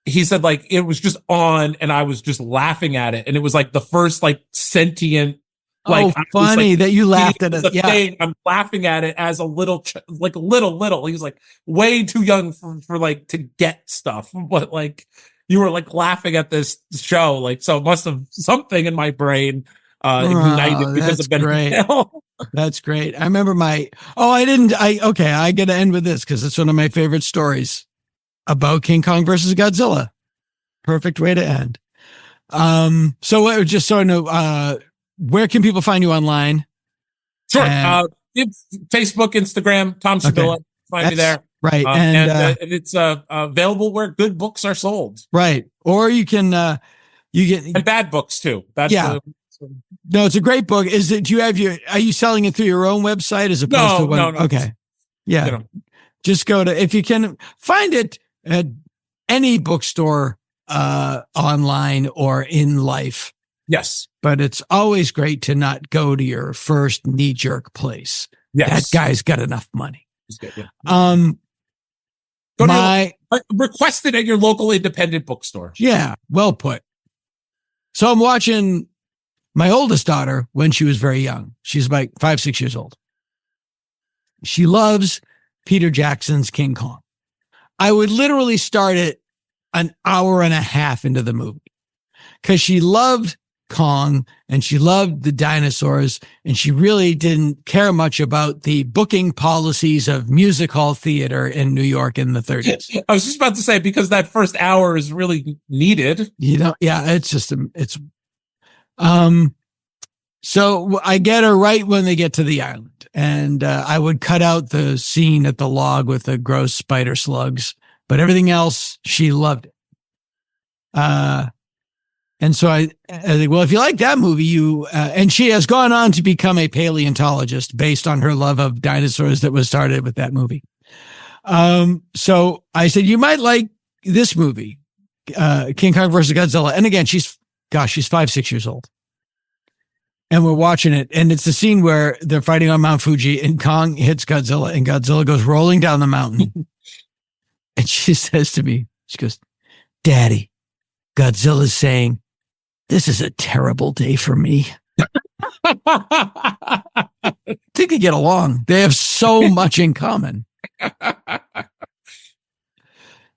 he said, like it was just on and I was just laughing at it. And it was like the first like sentient, like funny that you laughed at it. Yeah. I'm laughing at it as a little little. He was like way too young for like to get stuff, but like you were like laughing at this show. Like, so it must have something in my brain ignited because of Benny Hill. That's great. I remember I got to end with this because it's one of my favorite stories about King Kong versus Godzilla. Perfect way to end. So just so I know, where can people find you online? Sure. Facebook, Instagram, Tom Shabilla. Find me there. Right. And it's available where good books are sold. Right. Or you can, and bad books too. No, it's a great book. Are you selling it through your own website as opposed to No. Okay. Yeah. Just go to, if you can find it at any bookstore, online or in life. Yes. But it's always great to not go to your first knee-jerk place. Yes. That guy's got enough money. He's good, yeah. Request it at your local independent bookstore. Yeah, well put. So I'm watching my oldest daughter when she was very young. She's about 5-6 years old. She loves Peter Jackson's King Kong. I would literally start it an hour and a half into the movie because she loved Kong and she loved the dinosaurs and she really didn't care much about the booking policies of music hall theater in New York in the 30s. I was just about to say, because that first hour is really needed. So I get her right when they get to the island and I would cut out the scene at the log with the gross spider slugs, but everything else, she loved it. And so I think, well, if you like that movie, and she has gone on to become a paleontologist based on her love of dinosaurs that was started with that movie. So I said, you might like this movie, King Kong versus Godzilla. And again, she's 5-6 years old. And we're watching it. And it's the scene where they're fighting on Mount Fuji and Kong hits Godzilla and Godzilla goes rolling down the mountain. And she says to me, she goes, Daddy, Godzilla's saying, this is a terrible day for me. I think they get along. They have so much in common.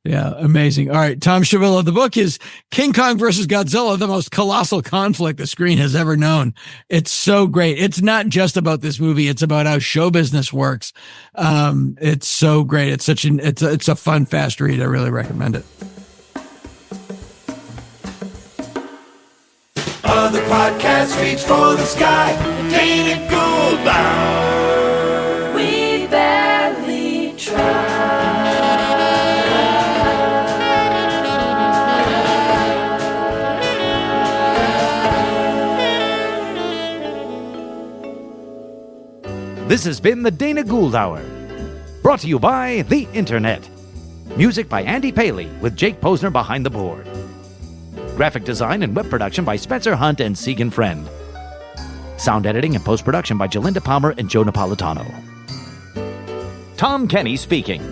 Yeah, amazing. All right, Tom Shabilla. The book is King Kong versus Godzilla, the most colossal conflict the screen has ever known. It's so great. It's not just about this movie. It's about how show business works. It's so great. It's it's a fun, fast read. I really recommend it. Other podcasts reach for the sky. Dana Gould. We barely try. This has been the Dana Gould Hour, brought to you by the Internet. Music by Andy Paley, with Jake Posner behind the board. Graphic design and web production by Spencer Hunt and Segan Friend. Sound editing and post-production by Jalinda Palmer and Joe Napolitano. Tom Kenny speaking.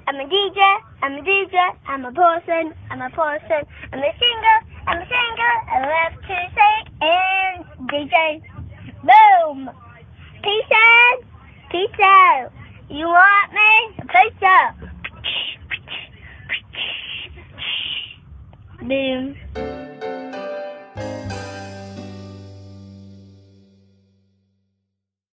I'm a DJ, I'm a person, I'm a singer, I love to sing and DJ. Boom! Peace out! You want me? Peace out! Boom.